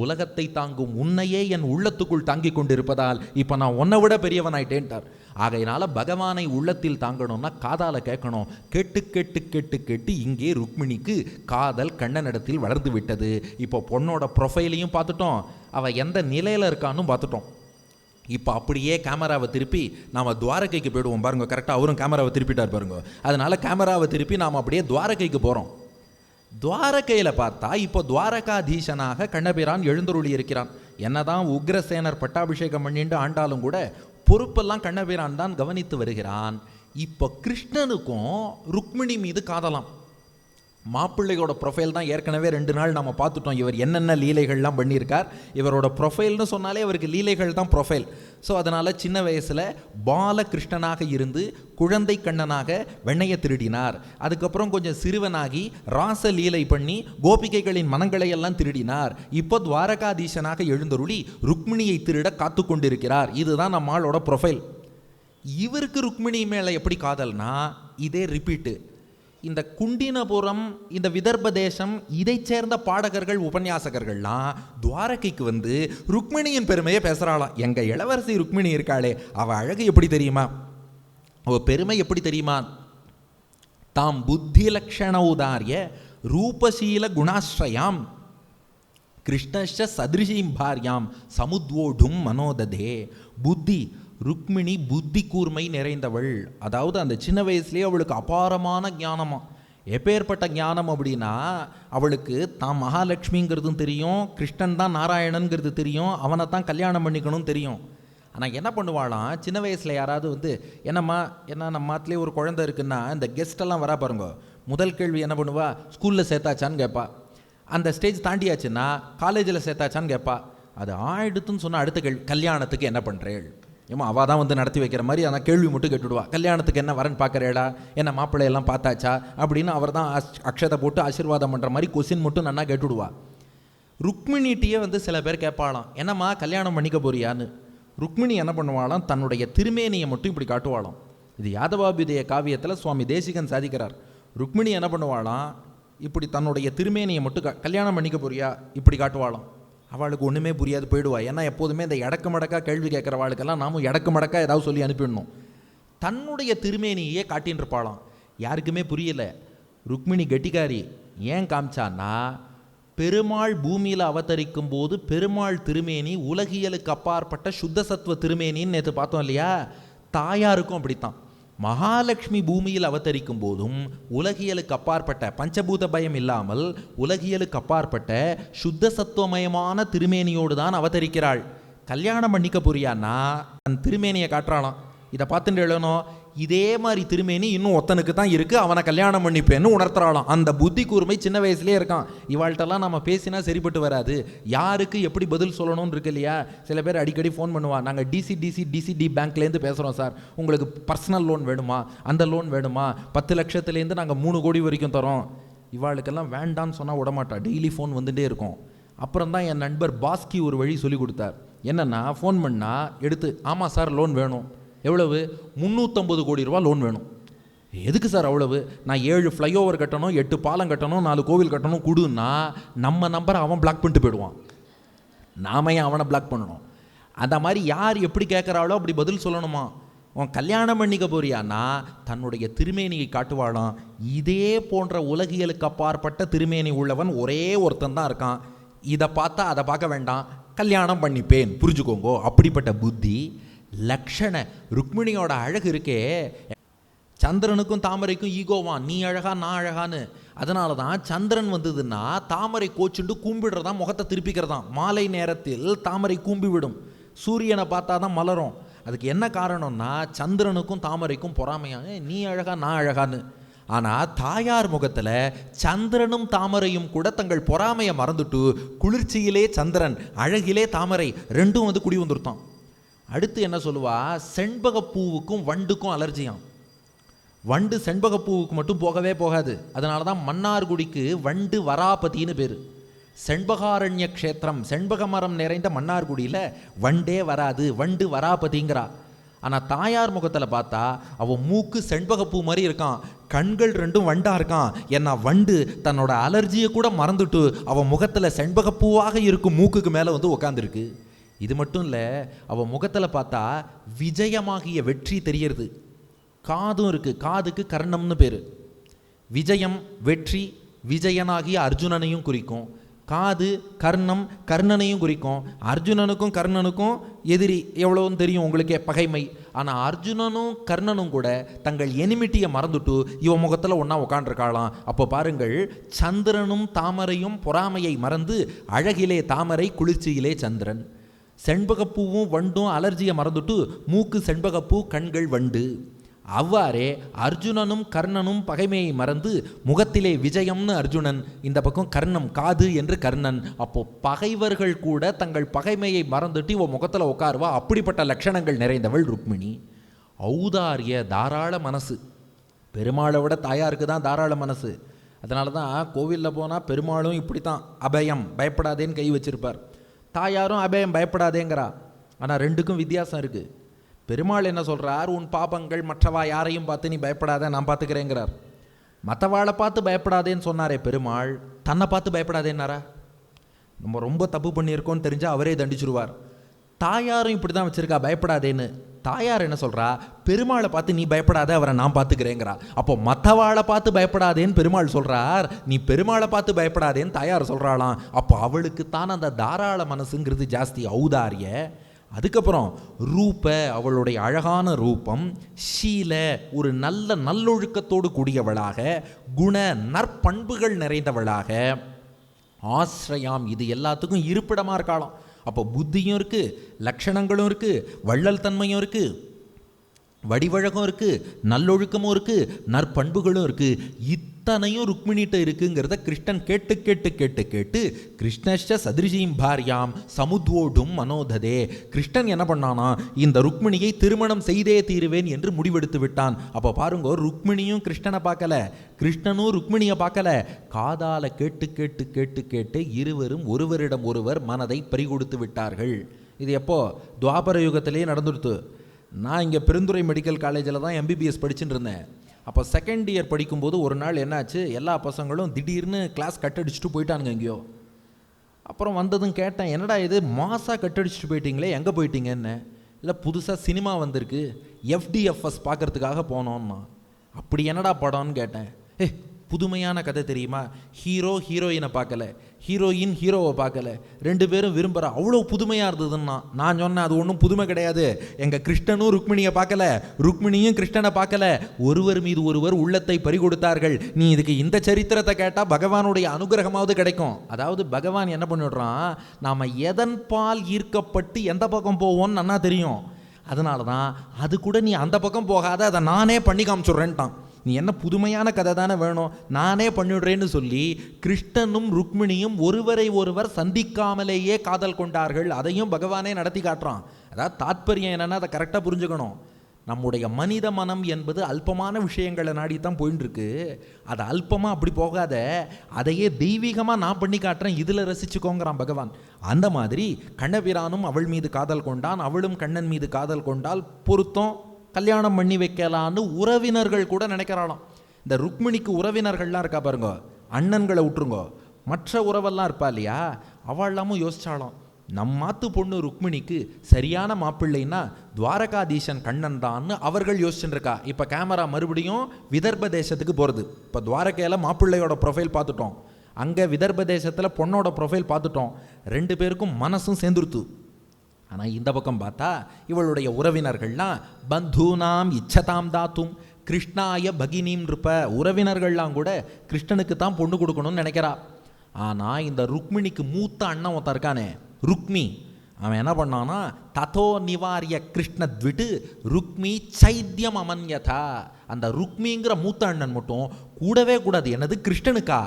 உலகத்தை தாங்கும் உன்னையே என் உள்ளத்துக்குள் தாங்கிக் கொண்டிருப்பதால் இப்போ நான் உன்னை விட பெரியவனாயிட்டேன்ட்டார். ஆகையினால பகவானை உள்ளத்தில் தாங்கணும்னா காதால கேட்கணும். கேட்டு கேட்டு கேட்டு கேட்டு இங்கே ருக்மிணிக்கு காதல் கண்ணனிடத்தில் வளர்ந்து விட்டது. இப்போ பொண்ணோட ப்ரொஃபைலையும் பார்த்துட்டோம், அவள் எந்த நிலையில் இருக்கான்னு பார்த்துட்டோம். இப்போ அப்படியே கேமராவை திருப்பி நாம் துவாரகைக்கு போயிடுவோம் பாருங்க. கரெக்டாக அவரும் கேமராவை திருப்பிட்டார் பாருங்க. அதனால கேமராவை திருப்பி நாம் அப்படியே துவாரகைக்கு போகிறோம். துவாரகையில் பார்த்தா இப்போ துவாரகாதீசனாக கண்ணபிரான் எழுந்தருளி இருக்கிறான். என்னதான் உக்ரசேனர் பட்டாபிஷேகம் பண்ணிட்டு ஆண்டாலும் கூட பொறுப்பெல்லாம் கண்ணபிரான் தான் கவனித்து வருகிறான். இப்போ கிருஷ்ணனுக்கும் ருக்மிணி மீது காதலாம். மாப்பிள்ளையோட ப்ரொஃபைல் தான் ஏற்கனவே 2 நாள் நம்ம பார்த்துட்டோம். இவர் என்னென்ன லீலைகள்லாம் பண்ணியிருக்கார். இவரோட ப்ரொஃபைல்னு சொன்னாலே அவருக்கு லீலைகள் தான் ப்ரொஃபைல். ஸோ அதனால் சின்ன வயசில் பாலகிருஷ்ணனாக இருந்து குழந்தை கண்ணனாக வெண்ணையை திருடினார். அதுக்கப்புறம் கொஞ்சம் சிறுவனாகி ராச லீலை பண்ணி கோபிகைகளின் மனங்களை எல்லாம் திருடினார். இப்போ துவாரகாதீசனாக எழுந்தருளி ருக்மிணியை திருட காத்து கொண்டிருக்கிறார். இதுதான் நம்மளோட ப்ரொஃபைல். இவருக்கு ருக்மிணி மேலே எப்படி காதல்னா இதே ரிப்பீட்டு. இந்த குண்டினபுரம், இந்த விதர்ப தேசம், இதை சேர்ந்த பாடகர்கள் உபன்யாசகர்கள்லாம் துவாரகைக்கு வந்து ருக்மிணியின் பெருமையை பேசுகிறாளாம். எங்கள் இளவரசி ருக்மிணி இருக்காளே, அவள் அழகு எப்படி தெரியுமா, அவள் பெருமை எப்படி தெரியுமா, தாம் புத்தி லக்ஷண உதாரிய ரூபசீல குணாஸ்ரயாம் கிருஷ்ணஸ்ய சதிருஷீம் பாரியாம் சமுத்வோடும் மனோததே. புத்தி, ருக்மிணி புத்தி கூர்மை நிறைந்தவள். அதாவது அந்த சின்ன வயசுலேயே அவளுக்கு அபாரமான ஞானமா. எப்பேற்பட்ட ஞானம் அப்படின்னா, அவளுக்கு தான் மகாலட்சுமிங்கிறதும் தெரியும், கிருஷ்ணன் தான் நாராயணனுங்கிறது தெரியும், அவனை தான் கல்யாணம் பண்ணிக்கணும்னு தெரியும். ஆனால் என்ன பண்ணுவாளாம், சின்ன வயசில் யாராவது வந்து என்னம்மா என்ன நம்ம மாத்திலே ஒரு குழந்தை இருக்குன்னா இந்த கெஸ்டெல்லாம் வரா பாருங்க, முதல் கேள்வி என்ன பண்ணுவா, ஸ்கூலில் சேர்த்தாச்சான்னு கேட்பா. அந்த ஸ்டேஜ் தாண்டியாச்சுன்னா காலேஜில் சேர்த்தாச்சான்னு கேட்பா. அது ஆயிடுத்துன்னு சொன்னால் அடுத்த கேள்வி, கல்யாணத்துக்கு என்ன பண்ணுறேள். ஏமா அவள் தான் வந்து நடத்தி வைக்கிற மாதிரி அந்த கேள்வி மட்டும் கேட்டுவிடுவா. கல்யாணத்துக்கு என்ன வரன் பார்க்குறேடா, என்ன மாப்பிள்ளையெல்லாம் பார்த்தாச்சா அப்படின்னு அவர் தான் அக்ஷதை போட்டு ஆசீர்வாதம் பண்ணுற மாதிரி கொஸ்டின் மட்டும் நன்னா கேட்டுவிடுவா. ருக்மிணிட்டியே வந்து சில பேர் கேட்பாளாம், என்னம்மா கல்யாணம் பண்ணிக்க போறியான்னு. ருக்மிணி என்ன பண்ணுவாளாம், தன்னுடைய திருமேனியை மட்டும் இப்படி காட்டுவாளாம். இது யாதவாபியுதய காவியத்தில் சுவாமி தேசிகன் சாதிக்கிறார். ருக்மிணி என்ன பண்ணுவாளாம், இப்படி தன்னுடைய திருமேனியை மட்டும் கல்யாணம் பண்ணிக்க போறியா இப்படி காட்டுவாளாம். அவளுக்கு ஒன்றுமே புரியாது, போயிடுவா. ஏன்னா எப்போதுமே இந்த எடக்கு மடக்கா கேள்வி கேட்குறவாளுக்கெல்லாம் நாமும் எடக்கு மடக்கா ஏதாவது சொல்லி அனுப்பிடணும். தன்னுடைய திருமேனியே காட்டின்னு இருப்பாளாம். யாருக்குமே புரியல. ருக்மிணி கெட்டிக்காரி. ஏன் காமிச்சான்னா, பெருமாள் பூமியில் அவதரிக்கும் போது பெருமாள் திருமேனி உலகியலுக்கு அப்பாற்பட்ட சுத்த சத்துவ திருமேனின்னு நேற்று பார்த்தோம் இல்லையா, தாயாருக்கும் அப்படித்தான். மகாலட்சுமி பூமியில் அவதரிக்கும் போதும் உலகியலுக்கு அப்பாற்பட்ட பஞ்சபூத பயம் இல்லாமல் உலகியலுக்கு அப்பாற்பட்ட சுத்த சத்துவமயமான திருமேனியோடு தான் அவதரிக்கிறாள். கல்யாணம் பண்ணிக்க புரியான்னா தன் திருமேனியை காட்டுறாளாம். இதை பார்த்துட்டு எழுதணும், இதே மாதிரி திருமேனி இன்னும் ஒத்தனுக்கு தான் இருக்குது, அவனை கல்யாணம் பண்ணிப்பேன்னு உணர்த்துறாளாம். அந்த புத்தி கூர்மை சின்ன வயசுலேயே இருக்கான். இவாள்கிட்டலாம் நம்ம பேசினா சரிப்பட்டு வராது. யாருக்கு எப்படி பதில் சொல்லணும்னு இருக்கு இல்லையா. சில பேர் அடிக்கடி ஃபோன் பண்ணுவான், நாங்கள் டிசிடி பேங்க்லேருந்து பேசுகிறோம் சார், உங்களுக்கு பர்சனல் லோன் வேணுமா, அந்த லோன் வேணுமா, 10 லட்சத்துலேருந்து நாங்கள் 3 கோடி வரைக்கும் தரோம். இவாளுக்கெல்லாம் வேண்டான்னு சொன்னால் விடமாட்டா, டெய்லி ஃபோன் வந்துகிட்டே இருக்கும். அப்புறம் தான் என் நண்பர் பாஸ்கி ஒரு வழி சொல்லி கொடுத்தார். என்னென்னா, ஃபோன் பண்ணால் எடுத்து, ஆமாம் சார் லோன் வேணும். எவ்வளவு? 350 கோடி ரூபா லோன் வேணும். எதுக்கு சார் அவ்வளவு? நான் 7 ஃப்ளைஓவர் கட்டணும், 8 பாலம் கட்டணும், 4 கோவில் கட்டணும் கொடுன்னா நம்ம நம்பரை அவன் பிளாக் பண்ணிட்டு போயிடுவான். நாம ஏன் அவனை பிளாக் பண்ணணும்? அந்த மாதிரி யார் எப்படி கேட்குறாளோ அப்படி பதில் சொல்லணுமா. உன் கல்யாணம் பண்ணிக்க போறியான்னா தன்னுடைய திருமேனியை காட்டுவாளாம். இதே போன்ற உலகியலுக்கு அப்பாற்பட்ட திருமேனி உள்ளவன் ஒரே ஒருத்தன் தான் இருக்கான். இதை பார்த்தா அதை பார்க்க வேண்டாம், கல்யாணம் பண்ணிப்பேன், புரிஞ்சுக்கோங்கோ. அப்படிப்பட்ட புத்தி லக்ஷண. ருக்மிணியோட அழகு இருக்கே, சந்திரனுக்கும் தாமரைக்கும் ஈகோவான், நீ அழகா நான் அழகான்னு. அதனால தான் சந்திரன் வந்ததுன்னா தாமரை கோச்சுண்டு கூம்பிடுறதான், முகத்தை திருப்பிக்கிறதான். மாலை நேரத்தில் தாமரை கூம்பி விடும், சூரியனை பார்த்தா தான் மலரும். அதுக்கு என்ன காரணம்னா, சந்திரனுக்கும் தாமரைக்கும் பொறாமையாக நீ அழகா நான் அழகான்னு. ஆனால் தாயார் முகத்தில் சந்திரனும் தாமரையும் கூட தங்கள் பொறாமையை மறந்துட்டு குளிர்ச்சியிலே சந்திரன், அழகிலே தாமரை ரெண்டும் வந்து குடி வந்துருத்தான். அடுத்து என்ன சொல்லுவா, செண்பகப்பூவுக்கும் வண்டுக்கும் அலர்ஜியாம். வண்டு செண்பகப்பூவுக்கு மட்டும் போகவே போகாது. அதனால தான் மன்னார்குடிக்கு வண்டு வராபதின்னு பேர். செண்பகாரண்ய க்ஷேத்திரம், செண்பக மரம் நிறைந்த மன்னார்குடியில் வண்டே வராது, வண்டு வராபதிங்கிறா. ஆனால் தாயார் முகத்தில் பார்த்தா அவன் மூக்கு செண்பகப்பூ மாதிரி இருக்கான், கண்கள் ரெண்டும் வண்டா இருக்கான். ஏன்னா வண்டு தன்னோட அலர்ஜியை கூட மறந்துட்டு அவன் முகத்தில் செண்பகப்பூவாக இருக்கும் மூக்குக்கு மேலே வந்து உக்காந்துருக்கு. இது மட்டும் இல்லை, அவன் முகத்தில் பார்த்தா விஜயமாகிய வெற்றி தெரியறது. காதும் இருக்குது, காதுக்கு கர்ணம்னு பேர். விஜயம் வெற்றி, விஜயனாகிய அர்ஜுனனையும் குறிக்கும். காது கர்ணம், கர்ணனையும் குறிக்கும். அர்ஜுனனுக்கும் கர்ணனுக்கும் எதிரி எவ்வளோன்னு தெரியும் உங்களுக்கே, பகைமை. ஆனால் அர்ஜுனனும் கர்ணனும் கூட தங்கள் எனிமிட்டியை மறந்துட்டு இவன் முகத்தில் ஒன்றா உட்காண்டிருக்காளாம். அப்போ பாருங்கள், சந்திரனும் தாமரையும் பொறாமையை மறந்து அழகிலே தாமரை, குளிர்ச்சியிலே சந்திரன். செண்பகப்பூவும் வண்டும் அலர்ஜியை மறந்துட்டு மூக்கு செண்பகப்பூ, கண்கள் வண்டு. அவ்வாறே அர்ஜுனனும் கர்ணனும் பகைமையை மறந்து முகத்திலே விஜயம்னு அர்ஜுனன், இந்த பக்கம் கர்ணம் காது என்று கர்ணன். அப்போ பகைவர்கள் கூட தங்கள் பகைமையை மறந்துட்டு இவன் முகத்தில் உட்காருவா. அப்படிப்பட்ட லட்சணங்கள் நிறைந்தவள் ருக்மிணி. ஔதாரிய, தாராள மனசு. பெருமாளை விட தாயாருக்கு தான் தாராள மனசு. அதனால தான் கோவிலில் போனால் பெருமாளும் இப்படி தான் அபயம், பயப்படாதேன்னு கை வச்சிருப்பார். தாயாரும் அபயம், பயப்படாதேங்கிறா. ஆனால் ரெண்டுக்கும் வித்தியாசம் இருக்குது. பெருமாள் என்ன சொல்கிறார், உன் பாபங்கள் மற்றவா யாரையும் பார்த்து நீ பயப்படாத, நான் பார்த்துக்கிறேங்கிறார். மற்றவாளை பார்த்து பயப்படாதேன்னு சொன்னாரே பெருமாள், தன்னை பார்த்து பயப்படாதேன்னாரா? நம்ம ரொம்ப தப்பு பண்ணியிருக்கோன்னு தெரிஞ்சால் அவரே தண்டிச்சிருவார். தாயாரும் இப்படி தான் வச்சுருக்கா, பயப்படாதேன்னு. தாயார் என்ன சொல்கிறா, பெருமாளை பார்த்து நீ பயப்படாத, அவரை நான் பார்த்துக்கிறேங்கிறா. அப்போ மற்றவாளை பார்த்து பயப்படாதேன்னு பெருமாள் சொல்கிறார், நீ பெருமாளை பார்த்து பயப்படாதேன்னு தாயார் சொல்கிறாளாம். அப்போ அவளுக்குத்தான் அந்த தாராள மனசுங்கிறது ஜாஸ்தி, ஔதாரிய. அதுக்கப்புறம் ரூப, அவளுடைய அழகான ரூபம். ஷீல, ஒரு நல்ல நல்லொழுக்கத்தோடு கூடியவளாக, குண நற்பண்புகள் நிறைந்தவளாக. ஆஸ்ரயாம், இது எல்லாத்துக்கும் இருப்பிடமாக இருக்காளாம். அப்போ புத்தியும் இருக்குது, லட்சணங்களும் இருக்குது, வள்ளல் தன்மையும் இருக்குது, வடிவழகம் இருக்குது, நல்லொழுக்கமும் இருக்குது, நற்பண்புகளும் இருக்குது. இத்தனையும் ருக்மிணிகிட்ட இருக்குங்கிறத கிருஷ்ணன் கேட்டு கேட்டு கேட்டு கேட்டு கிருஷ்ணஷ்ட சதிருஷீம் பாரியாம் சமுத்வோடும் மனோததே. கிருஷ்ணன் என்ன பண்ணானா, இந்த ருக்மிணியை திருமணம் செய்தே தீருவேன் என்று முடிவெடுத்து விட்டான். அப்போ பாருங்க, ருக்மிணியும் கிருஷ்ணனை பார்க்கல, கிருஷ்ணனும் ருக்மிணியை பார்க்கல, காதால கேட்டு கேட்டு கேட்டு கேட்டு இருவரும் ஒருவரிடம் ஒருவர் மனதை பறிகொடுத்து விட்டார்கள். இது எப்போ? துவாபர யுகத்திலேயே நடந்துடுத்து. நான் இங்கே பெருந்துறை மெடிக்கல் காலேஜில் தான் எம்பிபிஎஸ் படிச்சுட்டு இருந்தேன். அப்போ செகண்ட் இயர் படிக்கும்போது ஒரு நாள் என்னாச்சு, எல்லா பசங்களும் திடீர்னு கிளாஸ் கட்டடிச்சுட்டு போயிட்டானுங்க எங்கேயோ. அப்புறம் வந்ததும் கேட்டேன், என்னடா இது மாசாக கட்டடிச்சுட்டு போயிட்டீங்களே, எங்கே போயிட்டீங்கன்னு. இல்லை புதுசாக சினிமா வந்திருக்கு, FDFS பார்க்குறதுக்காக போனோன்னா. அப்படி என்னடா படம்னு கேட்டேன். புதுமையான கதை தெரியுமா, ஹீரோ ஹீரோயினை பார்க்கல, ஹீரோயின் ஹீரோவை பார்க்கல, ரெண்டு பேரும் விரும்புகிற, அவ்வளோ புதுமையாக இருந்ததுன்னா. நான் சொன்னேன், அது ஒன்றும் புதுமை கிடையாது, எங்கள் கிருஷ்ணனும் ருக்மிணியை பார்க்கல, ருக்மிணியும் கிருஷ்ணனை பார்க்கல, ஒருவர் மீது ஒருவர் உள்ளத்தை பறிகொடுத்தார்கள். நீ இதுக்கு இந்த சரித்திரத்தை கேட்டால் பகவானுடைய அனுகிரகமாவது கிடைக்கும். அதாவது பகவான் என்ன பண்ணிவிடுறான், நாம் எதன் பால் ஈர்க்கப்பட்டு எந்த பக்கம் போவோம்னு நன்னா தெரியும். அதனால தான் அது கூட நீ அந்த பக்கம் போகாத, அதை நானே பண்ணி காமிச்சுட்றேன்ட்டான். நீ என்ன புதுமையான கதை தானே வேணும், நானே பண்ணிவிடுறேன்னு சொல்லி கிருஷ்ணனும் ருக்மிணியும் ஒருவரை ஒருவர் சந்திக்காமலேயே காதல் கொண்டார்கள். அதையும் பகவானே நடத்தி காட்டுறான். அதாவது தாத்பரியம் என்னென்னா, அதை கரெக்டாக புரிஞ்சுக்கணும். நம்முடைய மனித மனம் என்பது அல்பமான விஷயங்களை நாடித்தான் போயின்னு இருக்கு. அது அல்பமாக அப்படி போகாத, அதையே தெய்வீகமாக நான் பண்ணி காட்டுறேன், இதில் ரசிச்சுக்கோங்கிறான் பகவான். அந்த மாதிரி கண்ணபிரானும் அவள் மீது காதல் கொண்டான், அவளும் கண்ணன் மீது காதல் கொண்டால் பொருத்தம், கல்யாணம் பண்ணி வைக்கலான்னு உறவினர்கள் கூட நினைக்கிறாளாம். இந்த ருக்மிணிக்கு உறவினர்கள்லாம் இருக்கா பாருங்க, அண்ணன்களை விட்டுருங்கோ, மற்ற உறவெல்லாம் இருப்பா இல்லையா, அவள்லாமும் யோசிச்சாலும் நம்மாத்து பொண்ணு ருக்மிணிக்கு சரியான மாப்பிள்ளைன்னா துவாரகாதீசன் கண்ணன் தான்னு அவர்கள் யோசிச்சுட்டு இருக்கா. இப்போ கேமரா மறுபடியும் விதர்ப தேசத்துக்கு போகிறது. இப்போ துவாரகையில் மாப்பிள்ளையோட ப்ரொஃபைல் பார்த்துட்டோம், அங்கே விதர்ப தேசத்தில் பொண்ணோட ப்ரொஃபைல் பார்த்துட்டோம். ரெண்டு பேருக்கும் மனசும் சேர்ந்துருத்து. ஆனால் இந்த பக்கம் பார்த்தா இவளுடைய உறவினர்கள்லாம் பந்தூனாம் இச்சதாம் தாத்தும் கிருஷ்ணாய பகினிம் இருப்ப, உறவினர்கள்லாம் கூட கிருஷ்ணனுக்கு தான் பொண்ணு கொடுக்கணும்னு நினைக்கிறா. ஆனால் இந்த ருக்மிணிக்கு மூத்த அண்ணன் ஒருத்தன் இருக்கானே ருக்மி, அவன் என்ன பண்ணான்னா, ததோ நிவாரிய கிருஷ்ணத்விட்டு ருக்மி சைத்தியம் அமன்யதா. அந்த ருக்மிங்கிற மூத்த அண்ணன் மட்டும் கூடவே கூடாது. என்னது, கிருஷ்ணனுக்கா?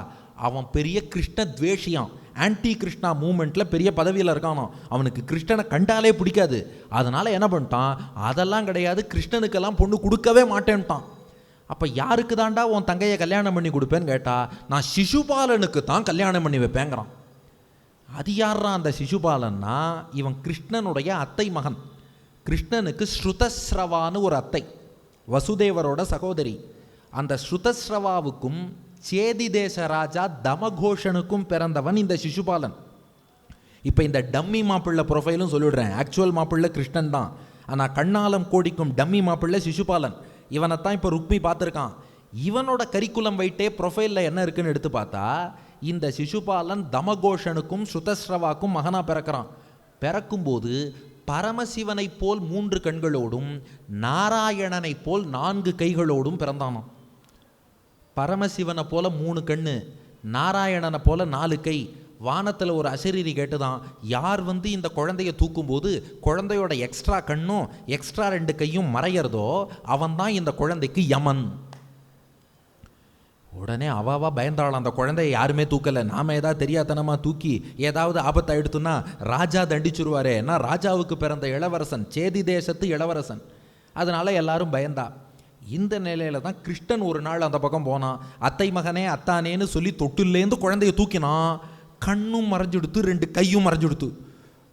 அவன் பெரிய கிருஷ்ண துவேஷியான், ஆன்டி கிருஷ்ணா மூமெண்ட்டில் பெரிய பதவியில் இருக்கானோ, அவனுக்கு கிருஷ்ணனை கண்டாலே பிடிக்காது. அதனால் என்ன பண்ணிட்டான், அதெல்லாம் கிடையாது, கிருஷ்ணனுக்கெல்லாம் பொண்ணு கொடுக்கவே மாட்டேன்ட்டான். அப்போ யாருக்கு தாண்டா உன் தங்கையை கல்யாணம் பண்ணி கொடுப்பேன்னு கேட்டா, நான் சிசுபாலனுக்கு தான் கல்யாணம் பண்ணி வைப்பேங்கிறான். அது யாரா அந்த சிசுபாலன்னா, இவன் கிருஷ்ணனுடைய அத்தை மகன். கிருஷ்ணனுக்கு ஸ்ருதஸ்ரவான்னு ஒரு அத்தை, வசுதேவரோட சகோதரி. அந்த ஸ்ருதஸ்ரவாவுக்கும் சேதி தேச ராஜா தமகோஷனுக்கும் பிறந்தவன் இந்த சிசுபாலன். இப்போ இந்த டம்மி மாப்பிள்ளை ப்ரொஃபைலும் சொல்லிடுறேன், ஆக்சுவல் மாப்பிள்ளை கிருஷ்ணன் தான், ஆனால் கண்ணாலம் கோடிக்கும் டம்மி மாப்பிள்ளை சிசுபாலன். இவனைத்தான் இப்போ ருக்மி பார்த்துருக்கான். இவனோட கரிக்குலம் வைட்டே ப்ரொஃபைலில் என்ன இருக்குன்னு எடுத்து பார்த்தா, இந்த சிசுபாலன் தமகோஷனுக்கும் ஸ்ருதஸ்ரவாக்கும் மகனாக பிறக்கிறான். பிறக்கும்போது பரமசிவனை போல் 3 கண்களோடும் நாராயணனை போல் 4 கைகளோடும் பிறந்தானாம். பரமசிவனை போல 3 கண்ணு, நாராயணனை போல 4 கை. வானத்தில் ஒரு அசரீரி கேட்டுதான், யார் இந்த குழந்தைய தூக்கும்போது குழந்தையோட எக்ஸ்ட்ரா கண்ணும் எக்ஸ்ட்ரா 2 கையும் மறையிறதோ அவன்தான் இந்த குழந்தைக்கு யமன். உடனே அவாவா பயந்தாளாம், அந்த குழந்தைய யாருமே தூக்கலை, நாம ஏதாவது தெரியாதனமாக தூக்கி ஏதாவது ஆபத்தை எடுத்துன்னா ராஜா தண்டிச்சுருவாரே. நான் ராஜாவுக்கு பிறந்த இளவரசன், சேதி தேசத்து இளவரசன், அதனால எல்லாரும் பயந்தா. இந்த நிலையில தான் கிருஷ்ணன் ஒரு நாள் அந்த பக்கம் போனான். அத்தை மகனே அத்தானேன்னு சொல்லி தொட்டிலேருந்து குழந்தைய தூக்கினான். கண்ணும் மறைஞ்சுடுத்து, 2 கையும் மறைஞ்சுடுத்து.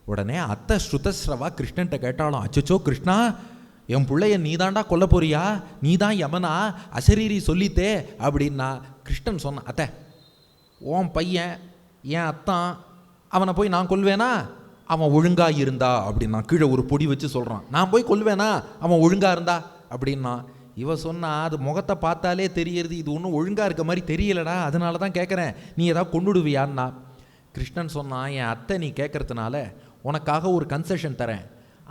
உடனே அத்தை ஸ்ருதஸ்ரவா கிருஷ்ணன்ட்ட கேட்டாலும், அச்சச்சோ கிருஷ்ணா, என் பிள்ளைய நீதாண்டா கொல்ல போறியா, நீதான் யமனா, அசரீரி சொல்லித்தே அப்படின்னா. கிருஷ்ணன் சொன்னான், அத்தை உன் பையன் என் அத்தான், அவனை போய் நான் கொல்வேனா, அவன் ஒழுங்கா இருந்தா அப்படின்னா. கீழே ஒரு பொடி வச்சு சொல்கிறான், நான் போய் கொல்வேனா அவன் ஒழுங்கா இருந்தா அப்படின்னா. இவ சொன்னா, அது முகத்தை பார்த்தாலே தெரியறது, இது ஒன்றும் ஒழுங்காக இருக்க மாதிரி தெரியலடா, அதனால தான் கேட்குறேன், நீ ஏதாவது கொண்டுடுவியான்னா. கிருஷ்ணன் சொன்னான், என் அத்தை நீ கேட்கறதுனால உனக்காக ஒரு கன்செஷன் தரேன்.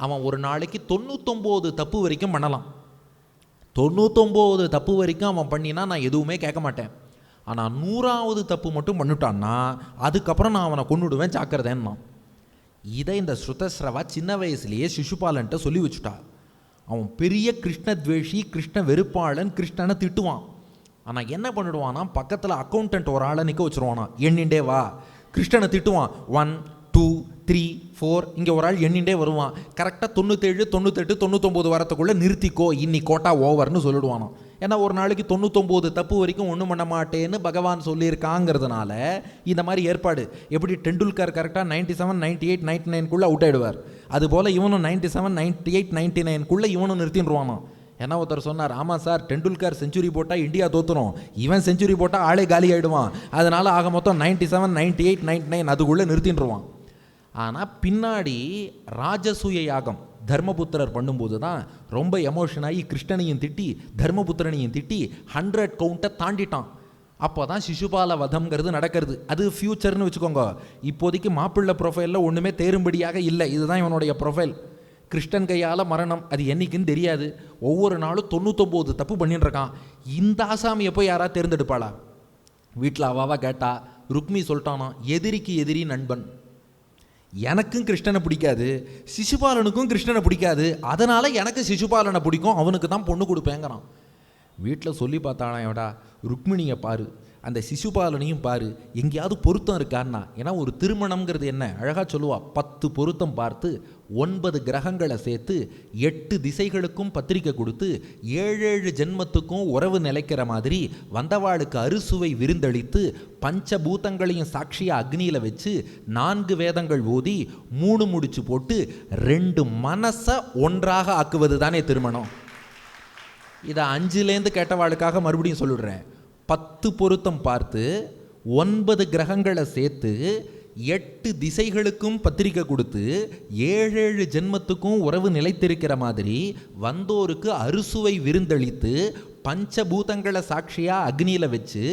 அவன் ஒரு நாளைக்கு 99 தப்பு வரைக்கும் பண்ணலாம். 99 தப்பு வரைக்கும் அவன் பண்ணினா நான் எதுவுமே கேட்க மாட்டேன். ஆனால் 100வது தப்பு மட்டும் பண்ணிட்டான்னா அதுக்கப்புறம் நான் அவனை கொண்டுடுவேன், ஜாக்கிரதைன்னா. இதை இந்த ஸ்ருதஸ்ரவா சின்ன வயசுலேயே சிசுபாலன்ட்ட சொல்லி வச்சுட்டா. அவன் பெரிய கிருஷ்ண துவேஷி, கிருஷ்ண வெறுப்பாளன், கிருஷ்ணனை திட்டுவான். ஆனால் என்ன பண்ணிடுவானா, பக்கத்தில் அக்கௌண்டன்ட் ஒரு ஆளை நிற்க வச்சுருவானா, எண்ணிண்டே வா. கிருஷ்ணனை திட்டுவான், 1 2 3 4, இங்கே ஒரு ஆள் எண்ணிண்டே வருவான். கரெக்டாக 97 98 99 வரத்துக்குள்ளே நிறுத்திக்கோ, இன்னி கோட்டா ஓவர்னு சொல்லிடுவானோ. ஏன்னா ஒரு நாளைக்கு 99 தப்பு வரைக்கும் ஒன்றும் பண்ண மாட்டேன்னு பகவான் சொல்லியிருக்காங்கிறதுனால இந்த மாதிரி ஏற்பாடு. எப்படி டெண்டுல்கர் கரெக்டாக 97 98 99 அவுட் ஆகிடுவார், அதுபோல் இவனும் 97 98 99 இவனும் நிறுத்திடுவானோ. ஏன்னா ஒருத்தர் சொன்னார், ஆமாம் சார், டெண்டுல்கர் செஞ்சுரி போட்டால் இந்தியா தோற்றுரும், இவன் செஞ்சுரி போட்டால் ஆளே காலி ஆகிடுவான், அதனால் ஆக மொத்தம் 97 98 99 அதுக்குள்ளே நிறுத்திடுவான். ஆனால் பின்னாடி ராஜசூய யாகம் தர்மபுத்திரர் பண்ணும்போது தான் ரொம்ப எமோஷனாகி கிருஷ்ணனையும் திட்டி தர்மபுத்திரனையும் திட்டி 100 கவுண்ட்டை தாண்டிட்டான். அப்போ தான் சிசுபால வதம்ங்கிறது நடக்கிறது. அது ஃப்யூச்சர்னு வச்சுக்கோங்க. இப்போதைக்கு மாப்பிள்ளை ப்ரொஃபைலில் ஒன்றுமே தேரும்படியாக இல்லை. இதுதான் இவனுடைய ப்ரொஃபைல். கிருஷ்ணன் கையால் மரணம், அது என்னைக்குன்னு தெரியாது. ஒவ்வொரு நாளும் 99 தப்பு பண்ணிட்டு இருக்கான். இந்த ஆசாமியை போய் யாராவது தேர்ந்தெடுப்பாளா? வீட்டில் அவாவா கேட்டா, ருக்மி சொல்லிட்டானா, எதிரிக்கு எதிரி நண்பன். எனக்கும் கிருஷ்ணனை பிடிக்காது, சிசுபாலனுக்கும் கிருஷ்ணனை பிடிக்காது, அதனால் எனக்கு சிசுபாலனை பிடிக்கும், அவனுக்கு தான் பொண்ணு கொடுப்பேங்கிறான். வீட்டில் சொல்லி பார்த்தானா, எவடா ருக்மிணியை பாரு, அந்த சிசுபாலனையும் பாரு, எங்கேயாவது பொருத்தம் இருக்கான்னா. ஏன்னா ஒரு திருமணம்ங்கிறது என்ன அழகாக சொல்லுவா, 10 பொருத்தம் பார்த்து 9 கிரகங்களை சேர்த்து 8 திசைகளுக்கும் பத்திரிக்கை கொடுத்து 7 ஜென்மத்துக்கும் உறவு நிலைக்கிற மாதிரி வந்தவாளுக்கு அறுசுவை விருந்தளித்து பஞ்சபூதங்களையும் சாட்சியாக அக்னியில் வச்சு 4 வேதங்கள் ஓதி 3 முடிச்சு போட்டு 2 மனசை ஒன்றாக ஆக்குவது தானே திருமணம். இதை 5லேருந்து கேட்டவாளுக்காக மறுபடியும் சொல்லிடுறேன். 10 பொருத்தம் பார்த்து 9 கிரகங்களை சேர்த்து 8 திசைகளுக்கும் பத்திரிக்கை கொடுத்து 7 ஜென்மத்துக்கும் உறவு நிலைத்திருக்கிற மாதிரி வந்தோருக்கு அறுசுவை விருந்தளித்து பஞ்சபூதங்களை சாட்சியாக அக்னியில் வச்சு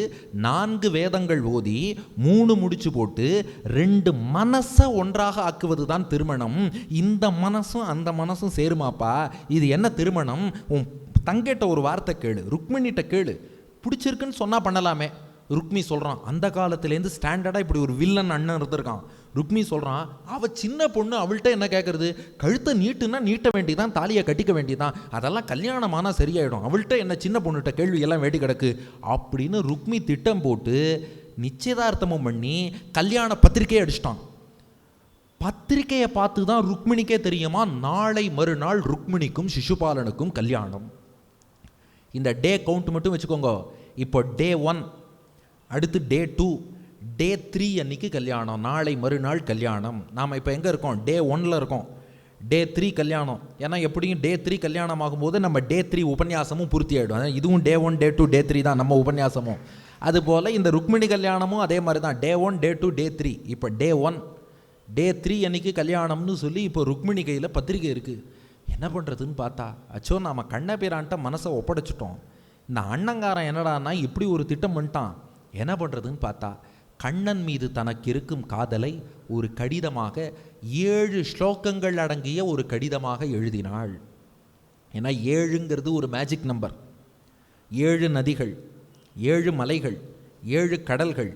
4 வேதங்கள் ஓதி 3 முடிச்சு போட்டு 2 மனசை ஒன்றாக ஆக்குவது தான் திருமணம். இந்த மனசும் அந்த மனசும் சேருமாப்பா, இது என்ன திருமணம்? உன் தங்கிட்ட ஒரு வார்த்தை கேளு, ருக்மிணிட்ட கேளு, பிடிச்சிருக்குன்னு சொன்னால் பண்ணலாமே. ருக்மி சொல்கிறான், அந்த காலத்துலேருந்து ஸ்டாண்டர்டாக இப்படி ஒரு வில்லன் அண்ணன் இருந்திருக்கான். ருக்மி சொல்கிறான், அவள் சின்ன பொண்ணு, அவள்கிட்ட என்ன கேட்குறது, கழுத்தை நீட்டுன்னா நீட்ட வேண்டியதான், தாலியை கட்டிக்க வேண்டியதான், அதெல்லாம் கல்யாணமானால் சரியாயிடும், அவள்கிட்ட என்ன சின்ன பொண்ணுகிட்ட கேள்வி எல்லாம் வேட்டி கிடக்கு அப்படின்னு ருக்மி திட்டம் போட்டு நிச்சயதார்த்தமும் பண்ணி கல்யாண பத்திரிக்கையை அடிச்சிட்டான். பத்திரிக்கையை பார்த்து தான் ருக்மிணிக்கே தெரியுமா, நாளை மறுநாள் ருக்மிணிக்கும் சிசுபாலனுக்கும் கல்யாணம். இந்த டே கவுண்ட் மட்டும் வச்சுக்கோங்க. இப்போ டே 1, அடுத்து டே 2, டே 3 அன்னைக்கு கல்யாணம், நாளை மறுநாள் கல்யாணம். நாம் இப்போ எங்கே இருக்கோம்? டே 1ல் இருக்கோம். டே 3 கல்யாணம். ஏன்னா எப்படியும் டே 3 கல்யாணம் ஆகும்போது நம்ம டே 3 உபன்யாசமும் பூர்த்தி ஆகிடும். இதுவும் டே 1 டே 2 டே 3 தான் நம்ம உபன்யாசமும். அதுபோல் இந்த ருக்மிணி கல்யாணமும் அதே மாதிரி தான், டே 1 டே 2 டே 3. இப்போ டே 1 டே 3 அன்னைக்கு கல்யாணம்னு சொல்லி இப்போ ருக்மிணி கையில் பத்திரிக்கை இருக்குது. என்ன பண்ணுறதுன்னு பார்த்தா, அச்சோ நாம் கண்ணபிரான்ட்ட மனசை ஒப்படைச்சிட்டோம். இந்த அண்ணங்காரன் என்னடான்னா இப்படி ஒரு திட்டம் பண்ணிட்டான். என்ன பண்ணுறதுன்னு பார்த்தா, கண்ணன் மீது தனக்கு இருக்கும் காதலை ஒரு கடிதமாக 7 ஸ்லோகங்கள் அடங்கிய ஒரு கடிதமாக எழுதினாள். ஏன்னா 7ங்கிறது ஒரு மேஜிக் நம்பர். 7 நதிகள், 7 மலைகள், 7 கடல்கள்,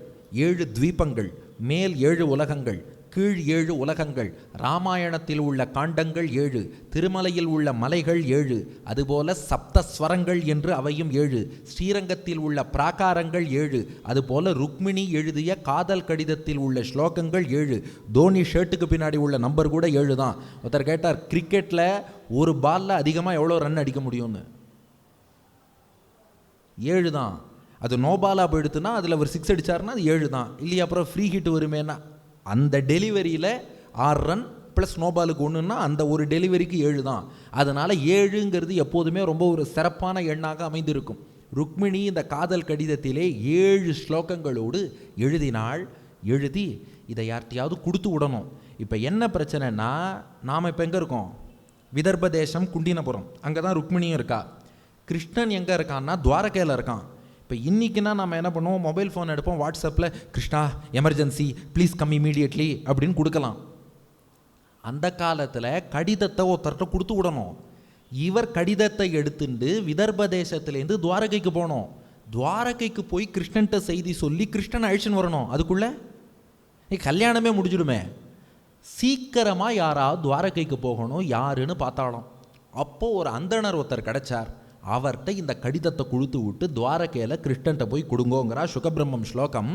7 துவீபங்கள், மேல் 7 உலகங்கள், கீழ் 7 உலகங்கள், ராமாயணத்தில் உள்ள காண்டங்கள் 7, திருமலையில் உள்ள மலைகள் 7, அதுபோல சப்தஸ்வரங்கள் என்று அவையும் 7, ஸ்ரீரங்கத்தில் உள்ள பிராகாரங்கள் 7, அதுபோல ருக்மிணி எழுதிய காதல் கடிதத்தில் உள்ள ஸ்லோகங்கள் 7. தோனி ஷர்ட்டுக்கு பின்னாடி உள்ள நம்பர் கூட 7 தான். ஒருத்தர் கேட்டார், கிரிக்கெட்டில் ஒரு பாலில் அதிகமாக எவ்வளோ ரன் அடிக்க முடியும்னு. 7 தான். அது நோ பாலாக போயிடுத்துன்னா அதில் ஒரு 6 அடித்தாருன்னா அது 7 தான். இல்லையா அப்புறம் ஃப்ரீ ஹிட் வருமேனா அந்த டெலிவரியில் 6 ரன் ப்ளஸ் நோபாலுக்கு 1ன்னா அந்த ஒரு டெலிவரிக்கு 7 தான். அதனால் 7ங்கிறது எப்போதுமே ரொம்ப ஒரு சிறப்பான எண்ணாக அமைந்திருக்கும். ருக்மிணி இந்த காதல் கடிதத்திலே 7 ஸ்லோகங்களோடு எழுதினாள். எழுதி இதை யார்கிட்டையாவது கொடுத்து விடணும். இப்போ என்ன பிரச்சனைனா, நாம் இப்போ எங்கே இருக்கோம்? விதர்ப தேசம், குண்டினபுரம், அங்கே தான் ருக்மிணியும் இருக்கா. கிருஷ்ணன் எங்கே இருக்கான்னா துவாரகையில் இருக்கான். இப்போ இன்றைக்கினா நம்ம என்ன பண்ணுவோம், மொபைல் ஃபோன் எடுப்போம், வாட்ஸ்அப்பில் Krishna emergency please come immediately அப்படின்னு கொடுக்கலாம். அந்த காலத்தில் கடிதத்தை ஒருத்தர்கிட்ட கொடுத்து விடணும். இவர் கடிதத்தை எடுத்துட்டு விதர்ப தேசத்துலேருந்து துவாரகைக்கு போகணும். துவாரகைக்கு போய் கிருஷ்ணன்ட்ட செய்தி சொல்லி கிருஷ்ணன் அழிச்சுன்னு வரணும். அதுக்குள்ளே கல்யாணமே முடிஞ்சிடுமே. சீக்கிரமாக யாராவது துவாரகைக்கு போகணும், யாருன்னு பார்த்தாலும். அப்போது ஒரு அந்தணர் ஒருத்தர் கிடச்சார். அவர்கிட்ட இந்த கடிதத்தை கொடுத்து விட்டு துவாரகையில் கிருஷ்ணன்ட்ட போய் கொடுங்கோங்கிறா சுகபிரம்மம் ஸ்லோகம்.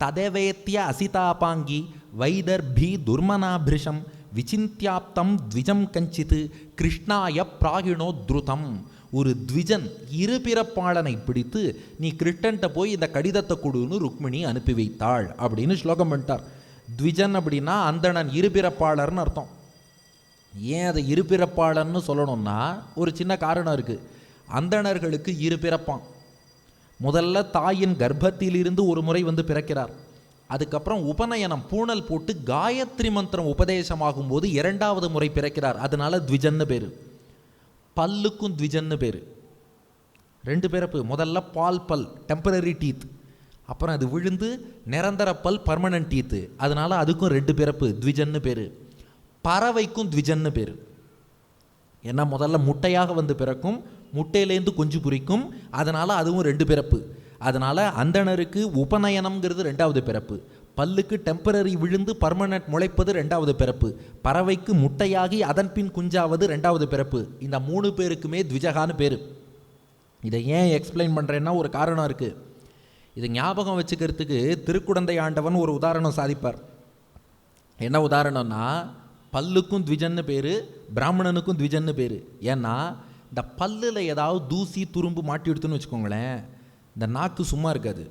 ததவேத்திய அசிதாபாங்கி வைதர்பி துர்மனாபிருஷம் விசிந்தியாப்தம் த்விஜம் கஞ்சித்து கிருஷ்ணாய பிராகிணோ துருதம். ஒரு த்விஜன் இருபிறப்பாளனை பிடித்து நீ கிருஷ்ணன்ட்ட போய் இந்த கடிதத்தை கொடுன்னு ருக்மிணி அனுப்பி வைத்தாள் அப்படின்னு ஸ்லோகம் பண்ணிட்டார். த்விஜன் அப்படின்னா அந்தணன், இருபிறப்பாளர்னு அர்த்தம். ஏன் அதை இருபிறப்பாளன்னு சொல்லணும்னா ஒரு சின்ன காரணம் இருக்குது. அந்தணர்களுக்கு இரு பிறப்பான். முதல்ல தாயின் கர்ப்பத்திலிருந்து ஒரு முறை வந்து பிறக்கிறார். அதுக்கப்புறம் உபநயனம் பூணல் போட்டு காயத்ரி மந்திரம் உபதேசமாகும் போது இரண்டாவது முறை பிறக்கிறார். அதனால த்விஜன்னு பேர். பல்லுக்கும் த்விஜன்னு பேர். ரெண்டு பிறப்பு. முதல்ல பால் பல், டெம்பரரி டீத். அப்புறம் அது விழுந்து நிரந்தர பல், பர்மனன்ட் டீத்து. அதனால அதுக்கும் ரெண்டு பிறப்பு, த்விஜன்னு பேர். பறவைக்கும் த்விஜன்னு பேர். ஏன்னா முதல்ல முட்டையாக வந்து பிறக்கும், முட்டையிலேருந்து குஞ்சு பொரிக்கும். அதனால் அதுவும் ரெண்டு பிறப்பு. அதனால் அந்தணருக்கு உபநயனம்ங்கிறது ரெண்டாவது பிறப்பு, பல்லுக்கு டெம்பரரி விழுந்து பர்மனன்ட் முளைப்பது ரெண்டாவது பிறப்பு, பறவைக்கு முட்டையாகி அதன் பின் குஞ்சாவது ரெண்டாவது பிறப்பு. இந்த 3 பேருக்குமே த்விஜகான்னு பேர். இதை ஏன் எக்ஸ்பிளைன் பண்ணுறேன்னா ஒரு காரணம் இருக்குது. இது ஞாபகம் வச்சுக்கிறதுக்கு திருக்குடந்தை ஆண்டவன் ஒரு உதாரணம் சாதிப்பார். என்ன உதாரணம்னா, பல்லுக்கும் த்விஜன்னு பேர், பிராமணனுக்கும் த்விஜன்னு பேர். ஏன்னா இந்த பல்லில் ஏதாவது தூசி துரும்பு மாட்டி எடுத்துன்னு வச்சுக்கோங்களேன், இந்த நாக்கு சும்மா இருக்காது.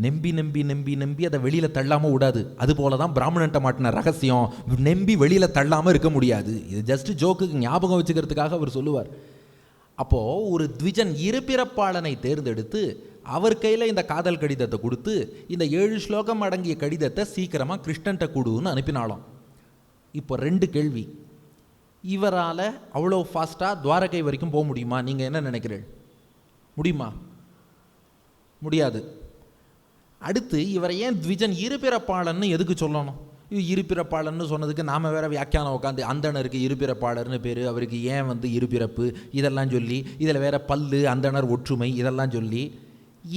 நெம்பி நெம்பி நெம்பி நெம்பி அதை வெளியில் தள்ளாமல் விடாது. அதுபோல தான் பிராமணன்ட்ட மாட்டின ரகசியம், நெம்பி வெளியில் தள்ளாமல் இருக்க முடியாது. இது ஜஸ்ட் ஜோக்குக்கு ஞாபகம் வச்சுக்கிறதுக்காக அவர் சொல்லுவார். அப்போது ஒரு த்விஜன் இருபிறப்பாளனை தேர்ந்தெடுத்து அவர் கையில் இந்த காதல் கடிதத்தை கொடுத்து இந்த 7 ஸ்லோகம் அடங்கிய கடிதத்தை சீக்கிரமாக கிருஷ்ணன்ட்ட கொடுன்னு அனுப்பினாலும். இப்போ 2 கேள்வி. இவரால் அவ்வளோ ஃபாஸ்ட்டாக துவாரகை வரைக்கும் போக முடியுமா? நீங்கள் என்ன நினைக்கிறீர்கள்? முடியுமா? முடியாது. அடுத்து இவரை ஏன் த்விஜன் இருபிறப்பாளன்னு எதுக்கு சொல்லணும்? இது இருபிறப்பாளன்னு சொன்னதுக்கு நாம் வேறு வியாக்கியானம் உட்காந்து அந்தணருக்கு இருபிறப்பாளர்னு பேர், அவருக்கு ஏன் வந்து இருபிறப்பு இதெல்லாம் சொல்லி, இதில் வேறு பல்லு அந்தணர் ஒற்றுமை இதெல்லாம் சொல்லி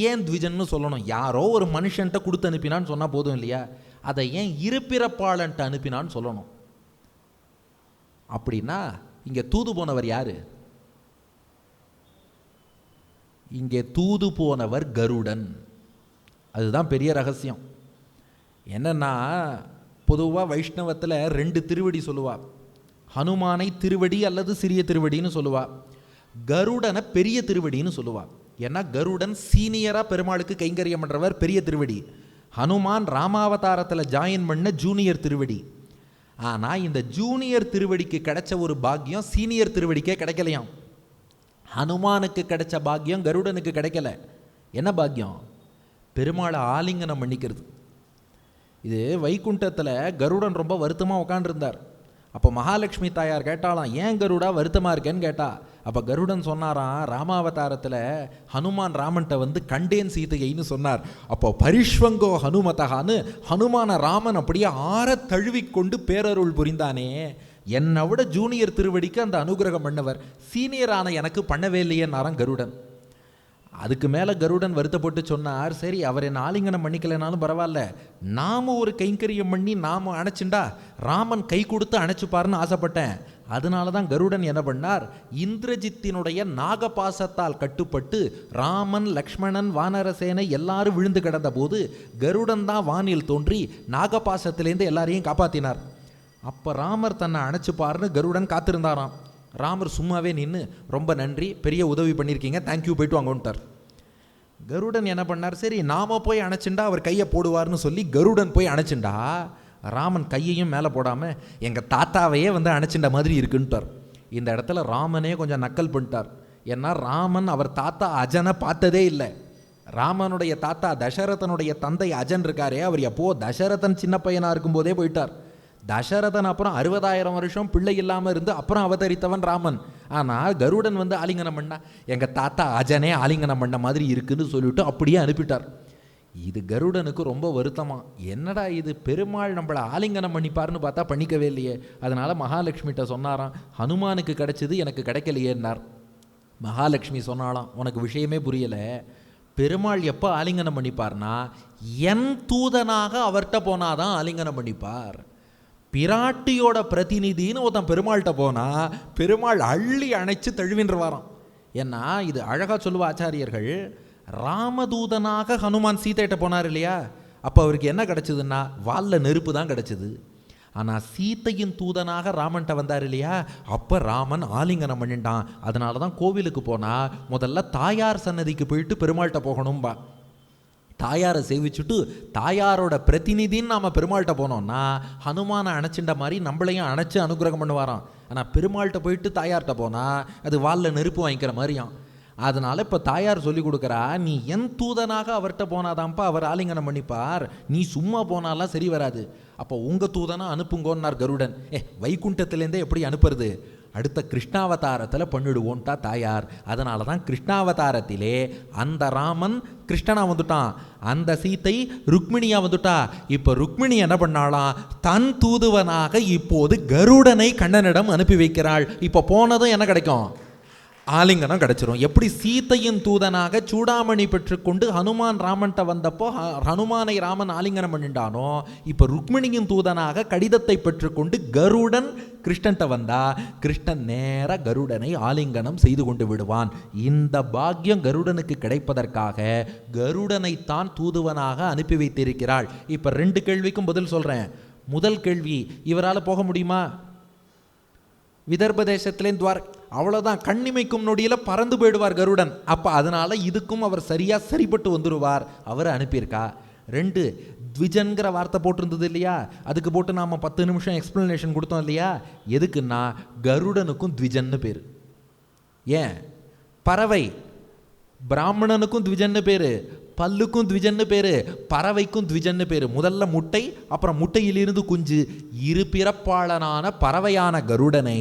ஏன் த்விஜன்னு சொல்லணும்? யாரோ ஒரு மனுஷன்ட்ட கொடுத்து அனுப்பினான்னு சொன்னால் போதும் இல்லையா? அதை ஏன் இருபிறப்பாளன்ட்டு அனுப்பினான்னு சொல்லணும்? அப்படின்னா இங்கே தூது போனவர் யாரு? இங்கே தூது போனவர் கருடன். அதுதான் பெரிய ரகசியம். என்னன்னா, பொதுவாக வைஷ்ணவத்தில் 2 திருவடி சொல்லுவா. ஹனுமானை திருவடி அல்லது சிறிய திருவடின்னு சொல்லுவா. கருடனை பெரிய திருவடின்னு சொல்லுவா. ஏன்னா கருடன் சீனியராக பெருமாளுக்கு கைங்கரியம் பண்ணுறவர், பெரிய திருவடி. ஹனுமான் ராமாவதாரத்தில் ஜாயின் பண்ண ஜூனியர் திருவடி. ஆனால் இந்த ஜூனியர் திருவடிக்கு கிடைச்ச ஒரு பாக்கியம் சீனியர் திருவடிக்கே கிடைக்கலையாம். ஹனுமானுக்கு கிடைச்ச பாக்கியம் கருடனுக்கு கிடைக்கல. என்ன பாக்கியம்? பெருமாளை ஆலிங்கனம் பண்ணிக்கிறது. இது வைகுண்டத்தில் கருடன் ரொம்ப வருத்தமாக உட்காண்டிருந்தார். அப்போ மகாலட்சுமி தாயார் கேட்டாலாம், ஏன் கருடா வருத்தமாக இருக்கேன்னு கேட்டா. அப்போ கருடன் சொன்னாராம், ராமாவதாரத்தில் ஹனுமான் ராமன்ட்ட வந்து கண்டேன் சீதையைன்னு சொன்னார். அப்போ பரிஷ்வங்கோ ஹனுமதகான்னு ஹனுமான ராமன் அப்படியே ஆற தழுவிக்கொண்டு பேரருள் புரிந்தானே. என்னை விட ஜூனியர் திருவடிக்கு அந்த அனுகிரகம் பண்ணவர் சீனியரான எனக்கு பண்ணவே இல்லையேன்னாராம் கருடன். அதுக்கு மேலே கருடன் வருத்தப்பட்டு சொன்னார், சரி அவர் என்ன ஆலிங்கனம் பண்ணிக்கலைனாலும் பரவாயில்ல, நாம் ஒரு கைங்கரியம் பண்ணி நாம் அணைச்சுண்டா ராமன் கை கொடுத்து அணைச்சுப்பாருன்னு ஆசைப்பட்டேன். அதனால தான் கருடன் என்ன பண்ணார், இந்திரஜித்தினுடைய நாகபாசத்தால் கட்டுப்பட்டு ராமன் லக்ஷ்மணன் வானரசேனை எல்லாரும் விழுந்து கிடந்த போது கருடன் தான் வானில் தோன்றி நாகபாசத்திலேருந்து எல்லாரையும் காப்பாற்றினார். அப்போ ராமர் தன்னை அணைச்சுப்பாருன்னு கருடன் காத்திருந்தாராம். ராமர் சும்மாவே நின்று, ரொம்ப நன்றி, பெரிய உதவி பண்ணியிருக்கீங்க, தேங்க்யூ, போய்ட்டு வாங்கன்ட்டார். கருடன் என்ன பண்ணார், சரி நாம போய் அணைச்சுண்டா அவர் கையை போடுவார்னு சொல்லி கருடன் போய் அணைச்சுண்டா ராமன் கையையும் மேலே போடாமல் எங்கள் தாத்தாவையே வந்து அணைச்சிண்ட மாதிரி இருக்குன்ட்டார். இந்த இடத்துல ராமனே கொஞ்சம் நக்கல் பண்ணிட்டார். ஏன்னா ராமன் அவர் தாத்தா அஜனை பார்த்ததே இல்லை. ராமனுடைய தாத்தா தசரதனுடைய தந்தை அஜன் இருக்காரே, அவர் எப்போ தசரதன் சின்ன பையனாக இருக்கும்போதே போயிட்டார். தசரதன் அப்புறம் 60,000 வருஷம் பிள்ளை இல்லாமல் இருந்து அப்புறம் அவதரித்தவன் ராமன். ஆனால் கருடன் வந்து ஆலிங்கனம் பண்ணா எங்கள் தாத்தா அஜனே ஆலிங்கனம் பண்ண மாதிரி இருக்குன்னு சொல்லிவிட்டு அப்படியே அனுப்பிட்டார். இது கருடனுக்கு ரொம்ப வருத்தமா, என்னடா இது பெருமாள் நம்மளை ஆலிங்கனம் பண்ணிப்பார்னு பார்த்தா பண்ணிக்கவே இல்லையே. அதனால் மகாலட்சுமிகிட்ட சொன்னாராம், ஹனுமானுக்கு கிடைச்சது எனக்கு கிடைக்கலையேன்னார். மகாலட்சுமி சொன்னாலாம், உனக்கு விஷயமே புரியலை, பெருமாள் எப்போ ஆலிங்கனம் பண்ணிப்பார்னா என் தூதனாக அவர்கிட்ட போனாதான் ஆலிங்கனம் பண்ணிப்பார். பிராட்டியோட பிரதிநிதின்னு ஒருத்தன் பெருமாள்கிட்ட போனால் பெருமாள் அள்ளி அணைச்சு தழுவின்று வாராம். ஏன்னா இது அழகாக சொல்லுவ ஆச்சாரியர்கள், ராமதூதனாக ஹனுமான் சீதையிட்ட போனார் இல்லையா, அப்போ அவருக்கு என்ன கிடச்சிதுன்னா வாலில் நெருப்பு தான் கிடச்சிது. ஆனால் சீத்தையின் தூதனாக ராமன்ட்ட வந்தார் இல்லையா, அப்போ ராமன் ஆலிங்கனம் பண்ணிட்டான். அதனால தான் கோவிலுக்கு போனால் முதல்ல தாயார் சன்னதிக்கு போயிட்டு பெருமாள்கிட்ட போகணும்பா. தாயாரை சேவிச்சுட்டு தாயாரோட பிரதிநிதின்னு நாம் பெருமாள்கிட்ட போனோம்னா ஹனுமானை அணைச்சின்ற மாதிரி நம்மளையும் அணைச்சி அனுகிரகம் பண்ணுவாராம். ஆனால் பெருமாள்கிட்ட போயிட்டு தாயார்கிட்ட போனால் அது வாலில் நெருப்பு வாங்கிக்கிற மாதிரியாம். அதனால் இப்போ தாயார் சொல்லி கொடுக்குறா, நீ என் தூதனாக அவர்கிட்ட போனாதான்ப்பா அவர் ஆலிங்கனம் பண்ணிப்பார், நீ சும்மா போனாலாம் சரி வராது. அப்போ உங்கள் தூதனா அனுப்புங்கோன்னார் கருடன். வைகுண்டத்துலேருந்தே எப்படி அனுப்புறது, அடுத்த கிருஷ்ணாவதாரத்தில் பண்ணிடுவோன்ட்டா தாயார். அதனால தான் கிருஷ்ணாவதாரத்திலே அந்த ராமன் கிருஷ்ணனா வந்துட்டான், அந்த சீத்தை ருக்மிணியா வந்துட்டா. இப்போ ருக்மிணி என்ன பண்ணாலாம், தன் தூதுவனாக இப்போது கருடனை கண்ணனிடம் அனுப்பி வைக்கிறாள். இப்போ போனதும் என்ன கிடைக்கும், ஆலிங்கனம் கிடைச்சிரும். எப்படி சீத்தையின் தூதனாக சூடாமணி பெற்றுக்கொண்டு ஹனுமான் ராமன்ட்ட வந்தப்போ ஹனுமானை ராமன் ஆலிங்கனம் பண்ணிட்டானோ, இப்போ ருக்மிணியின் தூதனாக கடிதத்தை பெற்றுக்கொண்டு கருடன் கிருஷ்ணன்ட்ட வந்தா கிருஷ்ணன் நேர கருடனை ஆலிங்கனம் செய்து கொண்டு விடுவான். இந்த பாக்கியம் கருடனுக்கு கிடைப்பதற்காக கருடனைத்தான் தூதுவனாக அனுப்பி வைத்திருக்கிறாள். இப்போ 2 கேள்விக்கும் பதில் சொல்றேன். முதல் கேள்வி, இவரால் போக முடியுமா விதர்ப தேசத்திலே அவ்வளோதான், கண்ணிமைக்கும் நொடியில் பறந்து போயிடுவார் கருடன். அப்போ அதனால இதுக்கும் அவர் சரியாக சரிப்பட்டு வந்துடுவார், அவர் அனுப்பியிருக்கா. 2, த்விஜன்கிற வார்த்தை போட்டிருந்தது இல்லையா, அதுக்கு போட்டு நாம் 10 நிமிஷம் எக்ஸ்பிளனேஷன் கொடுத்தோம் இல்லையா. எதுக்குன்னா கருடனுக்கும் த்விஜன்னு பேர். ஏன், பறவை பிராமணனுக்கும் த்விஜன்னு பேர், பல்லுக்கும் த்விஜன்னு பேர், பறவைக்கும் த்விஜன்னு பேர். முதல்ல முட்டை, அப்புறம் முட்டையிலிருந்து குஞ்சு, இரு பிறப்பாளனான பறவையான கருடனை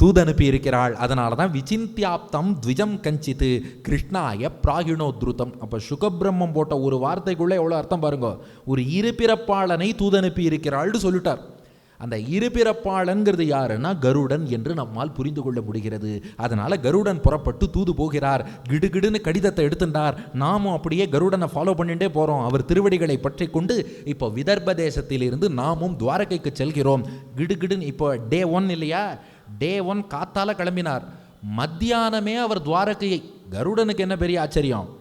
தூதனுப்பி இருக்கிறாள். அதனால தான் விசிந்தியாப்தம் த்விஜம் கஞ்சித்து கிருஷ்ணாய பிராகிணோ துருதம். அப்போ சுகபிரம்மம் போட்ட ஒரு வார்த்தைக்குள்ளே எவ்வளோ அர்த்தம் பாருங்க. ஒரு இரு பிறப்பாளனை தூதனுப்பி இருக்கிறாள்னு சொல்லிட்டார். அந்த இருபிறப்பாளன்கிறது யாருன்னா கருடன் என்று நம்மால் புரிந்து கொள்ள முடிகிறது. அதனால கருடன் புறப்பட்டு தூது போகிறார், கிடுகிடுன்னு கடிதத்தை எடுத்துட்டார். நாமும் அப்படியே கருடனை ஃபாலோ பண்ணிட்டே போறோம். அவர் திருவடிகளை பற்றி கொண்டு இப்போ விதர்ப தேசத்திலிருந்து நாமும் துவாரகைக்கு செல்கிறோம். கிடுகிடுன்னு இப்போ டே 1 இல்லையா, டே 1 காத்தால கிளம்பினார். மத்தியானமே அவர் துவாரகையை, கருடனுக்கு என்ன பெரிய ஆச்சரியம்,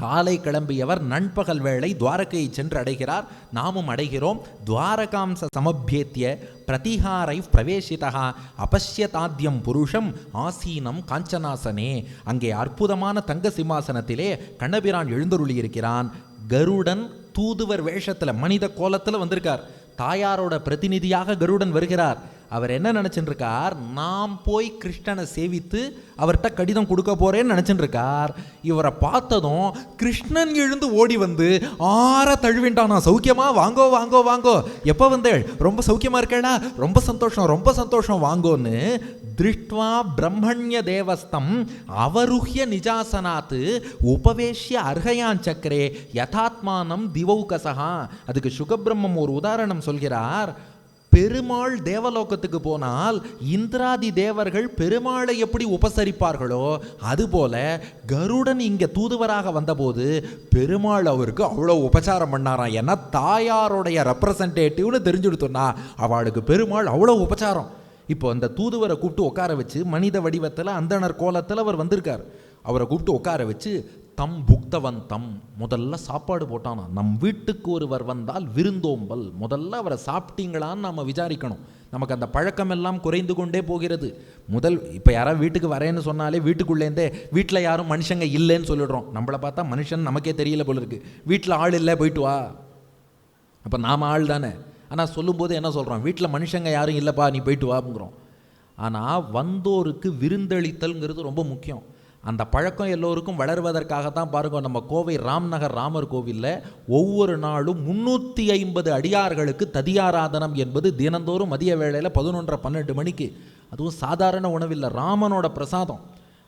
காலை கிளம்பியவர் நண்பகல் வேளை துவாரகையை சென்று அடைகிறார். நாமும் அடைகிறோம். துவாரகாம்ச சமபியேத்திய பிரதிஹாரை பிரவேசிதா அபஷ்யதாத்யம் புருஷம் ஆசீனம் காஞ்சனாசனே. அங்கே அற்புதமான தங்க சிம்மாசனத்திலே கண்ணபிரான் எழுந்தருளி இருக்கிறான். கருடன் தூதுவர் வேஷத்தில் மனித கோலத்தில் வந்திருக்கார். தாயாரோட பிரதிநிதியாக கருடன் வருகிறார். அவர் என்ன நினச்சிட்டு இருக்கார், நாம் போய் கிருஷ்ணனை சேவித்து அவர்கிட்ட கடிதம் கொடுக்க போறேன்னு நினச்சிட்டு இருக்கார். இவரை பார்த்ததும் கிருஷ்ணன் எழுந்து ஓடி வந்து ஆற தழுவின்டானா, சௌக்கியமா, வாங்கோ வாங்கோ வாங்கோ, எப்போ வந்தேள், ரொம்ப சௌக்கியமா இருக்கேடா, ரொம்ப சந்தோஷம் ரொம்ப சந்தோஷம் வாங்கோன்னு திருஷ்ட்வா பிரம்மண்ய தேவஸ்தம் அவருஹ்ய நிஜாசனாத்து உபவேஷ்ய அர்ஹயான் சக்கரே யதாத்மானம் திவௌகசகா. அதுக்கு சுகபிரம்மம் ஒரு உதாரணம் சொல்கிறார். பெருமாள் தேவலோகத்துக்கு போனால் இந்திராதி தேவர்கள் பெருமாளை எப்படி உபசரிப்பார்களோ அதுபோல கருடன் இங்கே தூதுவராக வந்தபோது பெருமாள் அவருக்கு அவ்வளோ உபச்சாரம் பண்ணாராம். ஏன்னா தாயாருடைய ரெப்ரசன்டேட்டிவ்னு தெரிஞ்சுடுத்தோன்னா அவளுக்கு பெருமாள் அவ்வளோ உபச்சாரம். இப்போ அந்த தூதுவரை கூப்பிட்டு உட்கார வச்சு, மனித வடிவத்தில் அந்தணர் கோலத்தில் அவர் வந்திருக்கார். அவரை கூப்பிட்டு உட்கார வச்சு தம் புக்தவந்தம், முதல்ல சாப்பாடு போட்டானா. நம் வீட்டுக்கு ஒருவர் வந்தால் விருந்தோம்பல், முதல்ல அவரை சாப்பிட்டீங்களான்னு நாம் விசாரிக்கணும். நமக்கு அந்த பழக்கம் எல்லாம் குறைந்து கொண்டே போகிறது. இப்போ யாராவது வீட்டுக்கு வரேன்னு சொன்னாலே வீட்டுக்குள்ளேருந்தே வீட்டில் யாரும் மனுஷங்க இல்லைன்னு சொல்லிடுறோம். நம்மளை பார்த்தா மனுஷன் நமக்கே தெரியல போல இருக்கு. வீட்டில் ஆள் இல்லை, போயிட்டு வா. அப்போ நாம் ஆள் தானே. ஆனால் சொல்லும்போது என்ன சொல்கிறோம், வீட்டில் மனுஷங்க யாரும் இல்லைப்பா, நீ போயிட்டு வாங்கிறோம். ஆனால் வந்தோருக்கு விருந்தளித்தல்ங்கிறது ரொம்ப முக்கியம். அந்த பழக்கம் எல்லோருக்கும் வளர்வதற்காகத்தான் பாருங்க, நம்ம கோவை ராம்நகர் ராமர் கோவிலில் ஒவ்வொரு நாளும் 350 அடியார்களுக்கு ததியாராதனம் என்பது தினந்தோறும் மதிய வேளையில் 11:30-12 மணிக்கு. அதுவும் சாதாரண உணவில்லை, ராமனோட பிரசாதம்.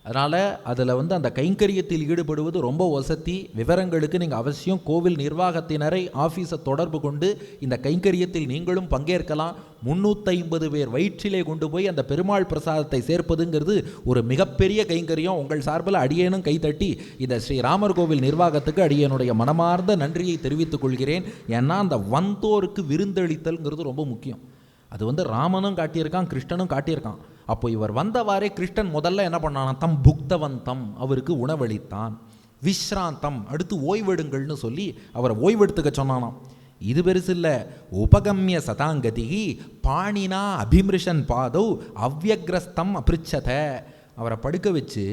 அதனால் அதில் அந்த கைங்கரியத்தில் ஈடுபடுவது ரொம்ப வசதி. விவரங்களுக்கு நீங்கள் அவசியம் கோவில் நிர்வாகத்தினரை ஆஃபீஸை தொடர்பு கொண்டு இந்த கைங்கரியத்தில் நீங்களும் பங்கேற்கலாம். 350 பேர் வயிற்றிலே கொண்டு போய் அந்த பெருமாள் பிரசாதத்தை சேர்ப்பதுங்கிறது ஒரு மிகப்பெரிய கைங்கரியம். உங்கள் சார்பில் அடியேனும் கைத்தட்டி இந்த ஸ்ரீ ராமர் கோவில் நிர்வாகத்துக்கு அடியனுடைய மனமார்ந்த நன்றியை தெரிவித்துக் கொள்கிறேன். ஏன்னா அந்த வந்தோருக்கு விருந்தளித்தல்ங்கிறது ரொம்ப முக்கியம். அது ராமனும் காட்டியிருக்கான், கிருஷ்ணனும் காட்டியிருக்கான். அப்போ இவர் வந்தவாறே கிருஷ்ணன் முதல்ல என்ன பண்ணானா, தம் புக்தவந்தம், அவருக்கு உணவளித்தான். விஸ்ராந்தம், அடுத்து ஓய்வெடுங்கள்னு சொல்லி அவரை ஓய்வெடுத்துக்க சொன்னானாம். இது பெருசு இல்லை. உபகம்ய சதாங்கதி பாணினா அபிமிருஷன் பாதௌ அவ்யக்ரஸ்தம் அபிருச்சத, அவரை படுக்க வச்சு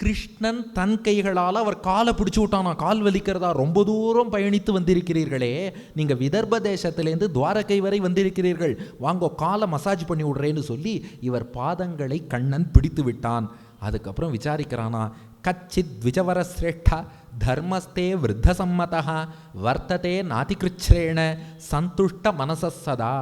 கிருஷ்ணன் தன் கைகளால் அவர் காலை பிடிச்சி விட்டானா. கால் வலிக்கிறதா, ரொம்ப தூரம் பயணித்து வந்திருக்கிறீர்களே, நீங்கள் விதர்ப தேசத்திலேருந்து துவாரகை வரை வந்திருக்கிறீர்கள், வாங்கோ காலை மசாஜ் பண்ணி விடுறேன்னு சொல்லி இவர் பாதங்களை கண்ணன் பிடித்து விட்டான். அதுக்கப்புறம் விசாரிக்கிறானா, கச்சித் த்விஜவர சிரேஷ்டா தர்மஸ்தே விருத்த சம்மதா வர்த்ததே நாதிகிருச்ரேண சந்துஷ்ட மனசசதா.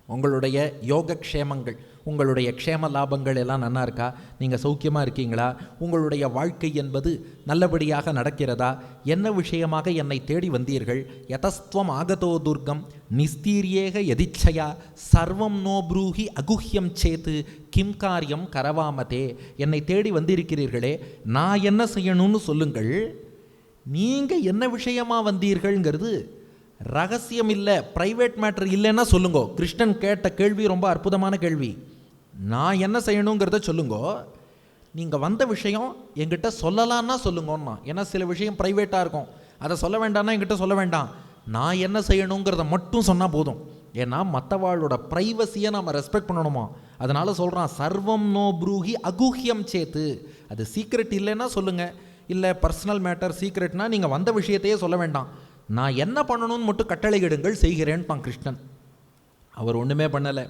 உங்களுடைய யோகக்ஷேமங்கள், உங்களுடைய க்ஷேம லாபங்கள் எல்லாம் நல்லா இருக்கா? நீங்கள் சௌக்கியமாக இருக்கீங்களா? உங்களுடைய வாழ்க்கை என்பது நல்லபடியாக நடக்கிறதா? என்ன விஷயமாக என்னை தேடி வந்தீர்கள்? யதஸ்துவம் ஆகதோ துர்கம் நிஸ்தீரியேக யதிச்சயா சர்வம் நோ ப்ரூஹி அகுஹ்யம் சேத்து கிம் காரியம் கரவாமதே. என்னை தேடி வந்திருக்கிறீர்களே, நான் என்ன செய்யணும்னு சொல்லுங்கள். நீங்கள் என்ன விஷயமாக வந்தீர்கள்ங்கிறது ரகசியம் இல்லை, ப்ரைவேட் மேட்டர் இல்லைன்னா சொல்லுங்கோ. கிருஷ்ணன் கேட்ட கேள்வி ரொம்ப அற்புதமான கேள்வி. நான் என்ன செய்யணுங்கிறத சொல்லுங்கோ, நீங்கள் வந்த விஷயம் என்கிட்ட சொல்லலான்னா சொல்லுங்கன்னா. ஏன்னா சில விஷயம் ப்ரைவேட்டாக இருக்கும், அதை சொல்ல வேண்டாம்னா என்கிட்ட சொல்ல வேண்டாம். நான் என்ன செய்யணுங்கிறத மட்டும் சொன்னால் போதும். ஏன்னா மற்றவாளோட ப்ரைவசியை நம்ம ரெஸ்பெக்ட் பண்ணணுமா. அதனால் சொல்கிறான், சர்வம் நோ ப்ரூஹி அகுஹ்யம் சேத்து. அது சீக்ரெட் இல்லைன்னா சொல்லுங்கள், இல்லை பர்சனல் மேட்டர் சீக்ரெட்னா நீங்கள் வந்த விஷயத்தையே சொல்ல வேண்டாம். நான் என்ன பண்ணணும்னு மட்டும் கட்டளையிடுங்கள், செய்கிறேன்பான் கிருஷ்ணன். அவர் ஒன்றுமே பண்ணலை,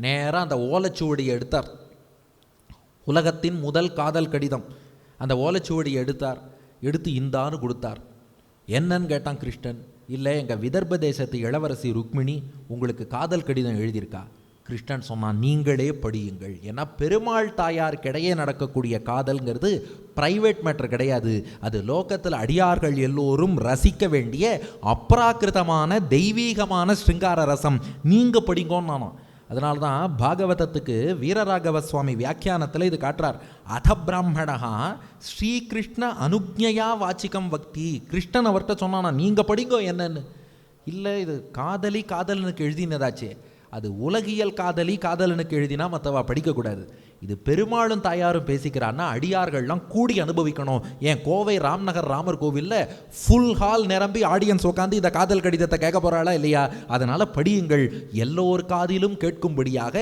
நேராக அந்த ஓலைச்சுவடியை எடுத்தார். உலகத்தின் முதல் காதல் கடிதம், அந்த ஓலைச்சுவடியை எடுத்தார். எடுத்து இந்தான்னு கொடுத்தார். என்னன்னு கேட்டான் கிருஷ்ணன். இல்லை, எங்கள் விதர்ப தேசத்து இளவரசி ருக்மிணி உங்களுக்கு காதல் கடிதம் எழுதியிருக்கா. கிருஷ்ணன் சொன்னான், நீங்களே படியுங்கள். ஏன்னா பெருமாள் தாயாருக்கிடையே நடக்கக்கூடிய காதல்ங்கிறது பிரைவேட் மேட்டர் கிடையாது. அது லோகத்தில் அடியார்கள் எல்லோரும் ரசிக்க வேண்டிய அப்ராக்கிருதமான தெய்வீகமான ஸ்ருங்கார ரசம். நீங்கள் படிங்கோன்னு நானும். அதனால தான் பாகவதத்துக்கு வீரராகவ சுவாமி வியாக்கியானத்தில் இது காட்டுறார். அத பிராமணா ஸ்ரீகிருஷ்ண அனுஜ்ஞயா வாச்சிக்கம் வக்தி. கிருஷ்ணன் அவர்கிட்ட சொன்னானா, நீங்கள் படிங்கோ என்னன்னு. இல்லை, இது காதலனுக்கு எழுதினதாச்சே, அது உலகியல் காதலனுக்கு எழுதினா மற்றவா படிக்கக்கூடாது. இது பெருமாளும் தாயாரும் பேசிக்கிறான்னா அடியார்கள்லாம் கூடி அனுபவிக்கணும். ஏன் கோவை ராம்நகர் ராமர் கோவிலில் ஃபுல் ஹால் நிரம்பி ஆடியன்ஸ் உட்காந்து இந்த காதல் கடிதத்தை கேட்க போகிறாளா இல்லையா? அதனால் படியுங்கள், எல்லோர் காதிலும் கேட்கும்படியாக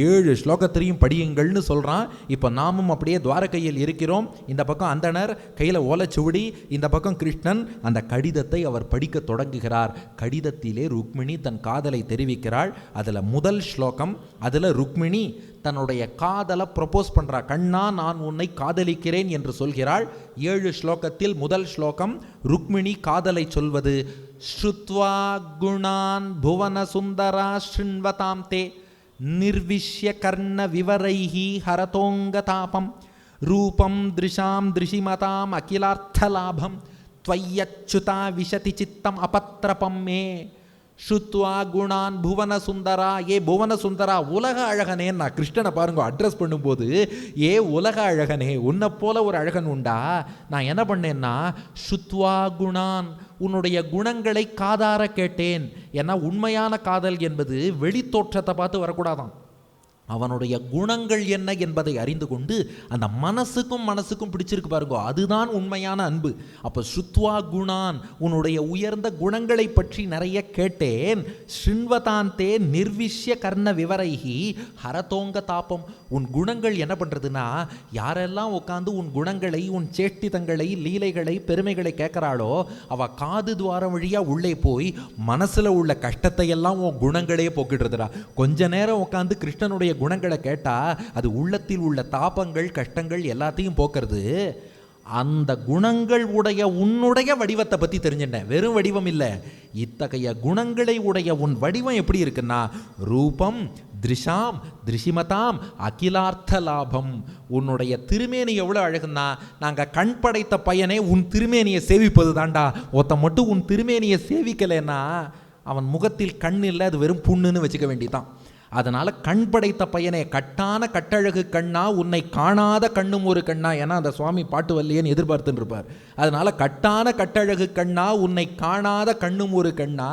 7 ஸ்லோகத்திலையும் படியுங்கள்னு சொல்கிறான். இப்போ நாமும் அப்படியே துவாரகையில் இருக்கிறோம். இந்த பக்கம் அந்தனர் கையில் ஓலைச்சுவடி, இந்த பக்கம் கிருஷ்ணன். அந்த கடிதத்தை அவர் படிக்க தொடங்குகிறார். கடிதத்திலே ருக்மிணி தன் காதலை தெரிவிக்கிறாள். அதில் முதல் ஸ்லோகம், அதில் ருக்மிணி தன்னுடைய காதலை ப்ரொபோஸ் பண்ணுறா. கண்ணா, நான் உன்னை காதலிக்கிறேன் என்று சொல்கிறாள். 7 ஸ்லோகத்தில் முதல் ஸ்லோகம் ருக்மிணி காதலை சொல்வது. ஸ்ருத்வா குணான் புவன சுந்தரா ஸ்ருண்வதாம் தே நிர்விஷ்ய கர்ண விவரைஹி ஹரதோங்கதாபம் ரூபம் திருஷாம் திருஷிமதாம் அகிலார்த்தலாபம் த்வய்யச்சுதா விசதி சித்தம் அபத்ரபம் மே. ஸ்ருத்வா குணான் புவன சுந்தரா, ஏ புவன சுந்தரா, உலக அழகனே. நான் கிருஷ்ணனை பாருங்க அட்ரஸ் பண்ணும்போது, ஏ உலக அழகனே, உன்னை போல ஒரு அழகன் உண்டா? நான் என்ன பண்ணேன்னா, ஸ்ருத்வா குணான், உன்னுடைய குணங்களை காதார கேட்டேன். ஏன்னா உண்மையான காதல் என்பது வெளித்தோற்றத்தை பார்த்து வரக்கூடாதான். அவனுடைய குணங்கள் என்ன என்பதை அறிந்து கொண்டு அந்த மனசுக்கும் பிடிச்சிருக்கு பாருங்கோ, அதுதான் உண்மையான அன்பு. அப்போ ஸ்ருத்வா குணான், உன்னுடைய உயர்ந்த குணங்களை பற்றி நிறைய கேட்டேன். ஸ்ருண்வதாந்தே நிர்விஷ்ய கர்ண விவரைஹி ஹரதோங்க தாபம். உன் குணங்கள் என்ன பண்ணுறதுன்னா, யாரெல்லாம் உட்காந்து உன் குணங்களை, உன் சேஷ்டிதங்களை, லீலைகளை, பெருமைகளை கேட்குறாளோ அவ காது துவாரம் வழியாக உள்ளே போய் மனசில் உள்ள கஷ்டத்தை எல்லாம் உன் குணங்களே போக்கிடுறதுடா. கொஞ்ச நேரம் உட்காந்து கிருஷ்ணனுடைய குணங்களை கேட்டா அது உள்ளத்தில் உள்ள தாபங்கள், கஷ்டங்கள் எல்லாத்தையும் போக்குறது. அந்த குணங்கள் உடைய உன்னுடைய வடிவத்தை பற்றி தெரிஞ்சுட்டேன். வெறும் வடிவம் இல்லை, இத்தகைய குணங்களை உடைய உன் வடிவம் எப்படி இருக்குன்னா, ரூபம் திருஷாம் திருஷிமதாம் அகிலார்த்த லாபம். உன்னுடைய திருமேனி எவ்வளோ அழகுன்னா, நாங்கள் கண் படைத்த பையனே உன் திருமேனியை சேவிப்பது தாண்டா. ஒருத்த மட்டும் உன் திருமேனியை சேவிக்கலைன்னா அவன் முகத்தில் கண் இல்லை, அது வெறும் புண்ணுன்னு வச்சுக்க வேண்டியதான். அதனால கண் படைத்த பையனே, கட்டான கட்டழகு கண்ணா, உன்னை காணாத கண்ணும் ஒரு கண்ணா. ஏன்னா அந்த சுவாமி பாட்டு வரலையேன்னு எதிர்பார்த்துட்டு இருப்பார். அதனால கட்டான கட்டழகு கண்ணா, உன்னை காணாத கண்ணும் ஒரு கண்ணா,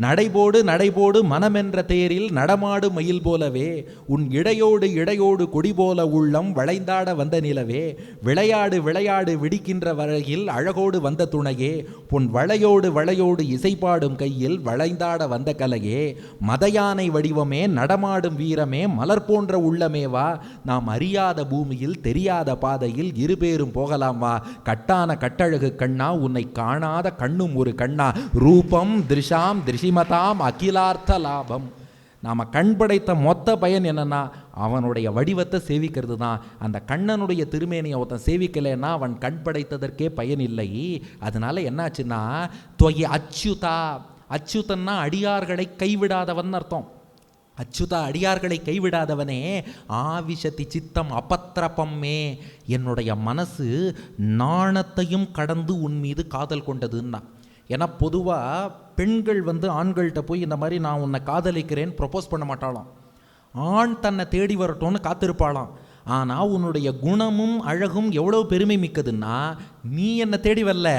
நடைபோடு நடைபோடு மனமென்ற தேரில் நடமாடு மயில் போலவே, உன் இடையோடு இடையோடு கொடி போல உள்ளம் வளைந்தாட வந்த நிலவே, விளையாடு விளையாடு விடிக்கின்ற வரையில் அழகோடு வந்த துணையே, உன் வளையோடு வளையோடு இசைப்பாடும் கையில் வளைந்தாட வந்த கலையே, மதயானை வடிவமே, நடமாடும் வீரமே, மலர் போன்ற உள்ளமேவா, நாம் அறியாத பூமியில் தெரியாத பாதையில் இருபேரும் போகலாம் வா, கட்டான கட்டழகு கண்ணா, உன்னை காணாத கண்ணும் ஒரு கண்ணா, ரூபம் திருஷாம் திருஷிமதாம் அகிலார்த்த லாபம். நாம் கண் படைத்த மொத்த பயன் என்னன்னா அவனுடைய வடிவத்தை சேவிக்கிறது தான். அந்த கண்ணனுடைய திருமேனியை ஒருத்தன் சேவிக்கலைன்னா அவன் கண் படைத்ததற்கே பயன் இல்லை. அதனால என்னாச்சுன்னா தொய் அச்சுதா, அச்சுதன்னா அடியார்களை கைவிடாதவன் அர்த்தம். அச்சுதா, அடியார்களை கைவிடாதவனே, ஆவிஷதி சித்தம் அபத்திரப்பம்மே, என்னுடைய மனசு நாணத்தையும் கடந்து உன் மீது காதல் கொண்டதுன்னா. ஏன்னா பொதுவாக பெண்கள் ஆண்கள்கிட்ட போய் இந்த மாதிரி நான் உன்னை காதலிக்கிறேன்னு ப்ரொப்போஸ் பண்ண மாட்டாளாம். ஆண் தன்னை தேடி வரட்டும்னு காத்திருப்பாளாம். ஆனால் உன்னுடைய குணமும் அழகும் எவ்வளோ பெருமை மிக்கதுன்னா, நீ என்னை தேடி வரல,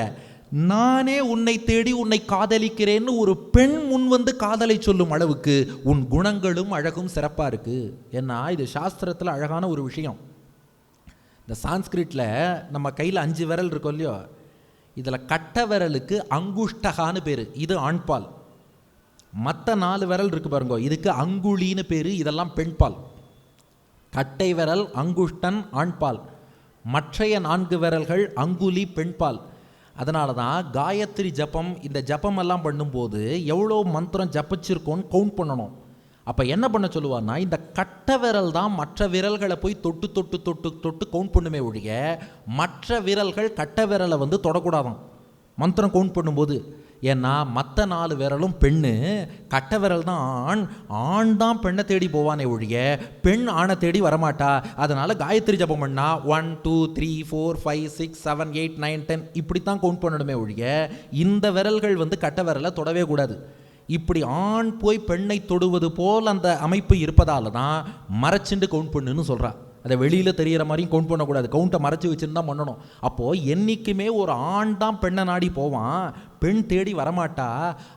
நானே உன்னை தேடி உன்னை காதலிக்கிறேன்னு ஒரு பெண் முன் காதலை சொல்லும் அளவுக்கு உன் குணங்களும் அழகும் சிறப்பாக இருக்குது. ஏன்னா இது சாஸ்திரத்தில் அழகான ஒரு விஷயம். இந்த சான்ஸ்கிரிட்டில் நம்ம கையில் 5 விரல் இருக்கோம் இல்லையோ, இதில் கட்ட விரலுக்கு அங்குஷ்டகான்னு பேர், இது ஆண்பால். மற்ற 4 விரல் இருக்கு பாருங்க, இதுக்கு அங்குழின்னு பேர், இதெல்லாம் பெண்பால். கட்டை விரல் அங்குஷ்டன் ஆண்பால், மற்றைய 4 விரல்கள் அங்குலி பெண்பால். அதனால தான் காயத்ரி ஜபம், இந்த ஜபம் எல்லாம் பண்ணும்போது எவ்வளோ மந்திரம் ஜபிச்சிருக்கோன்னு கவுண்ட் பண்ணணும். அப்போ என்ன பண்ண சொல்லுவார்னா, இந்த கட்ட விரல் தான் மற்ற விரல்களை போய் தொட்டு தொட்டு தொட்டு தொட்டு கவுண்ட் பண்ணுமே ஒழிய மற்ற விரல்கள் கட்ட விரலை தொடக்கூடாதான் மந்திரம் கவுண்ட் பண்ணும்போது. ஏன்னா மற்ற 4 விரலும் பெண்ணு, கட்ட விரல் தான் ஆண். ஆண் தான் பெண்ணை தேடி போவானே ஒழிய பெண் ஆணை தேடி வரமாட்டா. அதனால் காயத்ரி ஜபம் பண்ணா 1 2 3 4 5 6 7 8 9 10 இப்படித்தான் கவுண்ட் பண்ணணுமே ஒழிய இந்த விரல்கள் கட்ட விரலை தொடவே கூடாது. இப்படி ஆண் போய் பெண்ணை தொடுவது போல் அந்த அமைப்பு இருப்பதால தான் மறைச்சுண்டு கவுண்ட் பண்ணுன்னு சொல்கிறா. அதை வெளியில் தெரிகிற மாதிரியும் கவுண்ட் பண்ணக்கூடாது, கவுண்ட்டை மறைச்சி வச்சுன்னு தான் பண்ணணும். அப்போது என்றைக்குமே ஒரு ஆண் தான் பெண்ணை நாடி போவான், பெண் தேடி வரமாட்டா.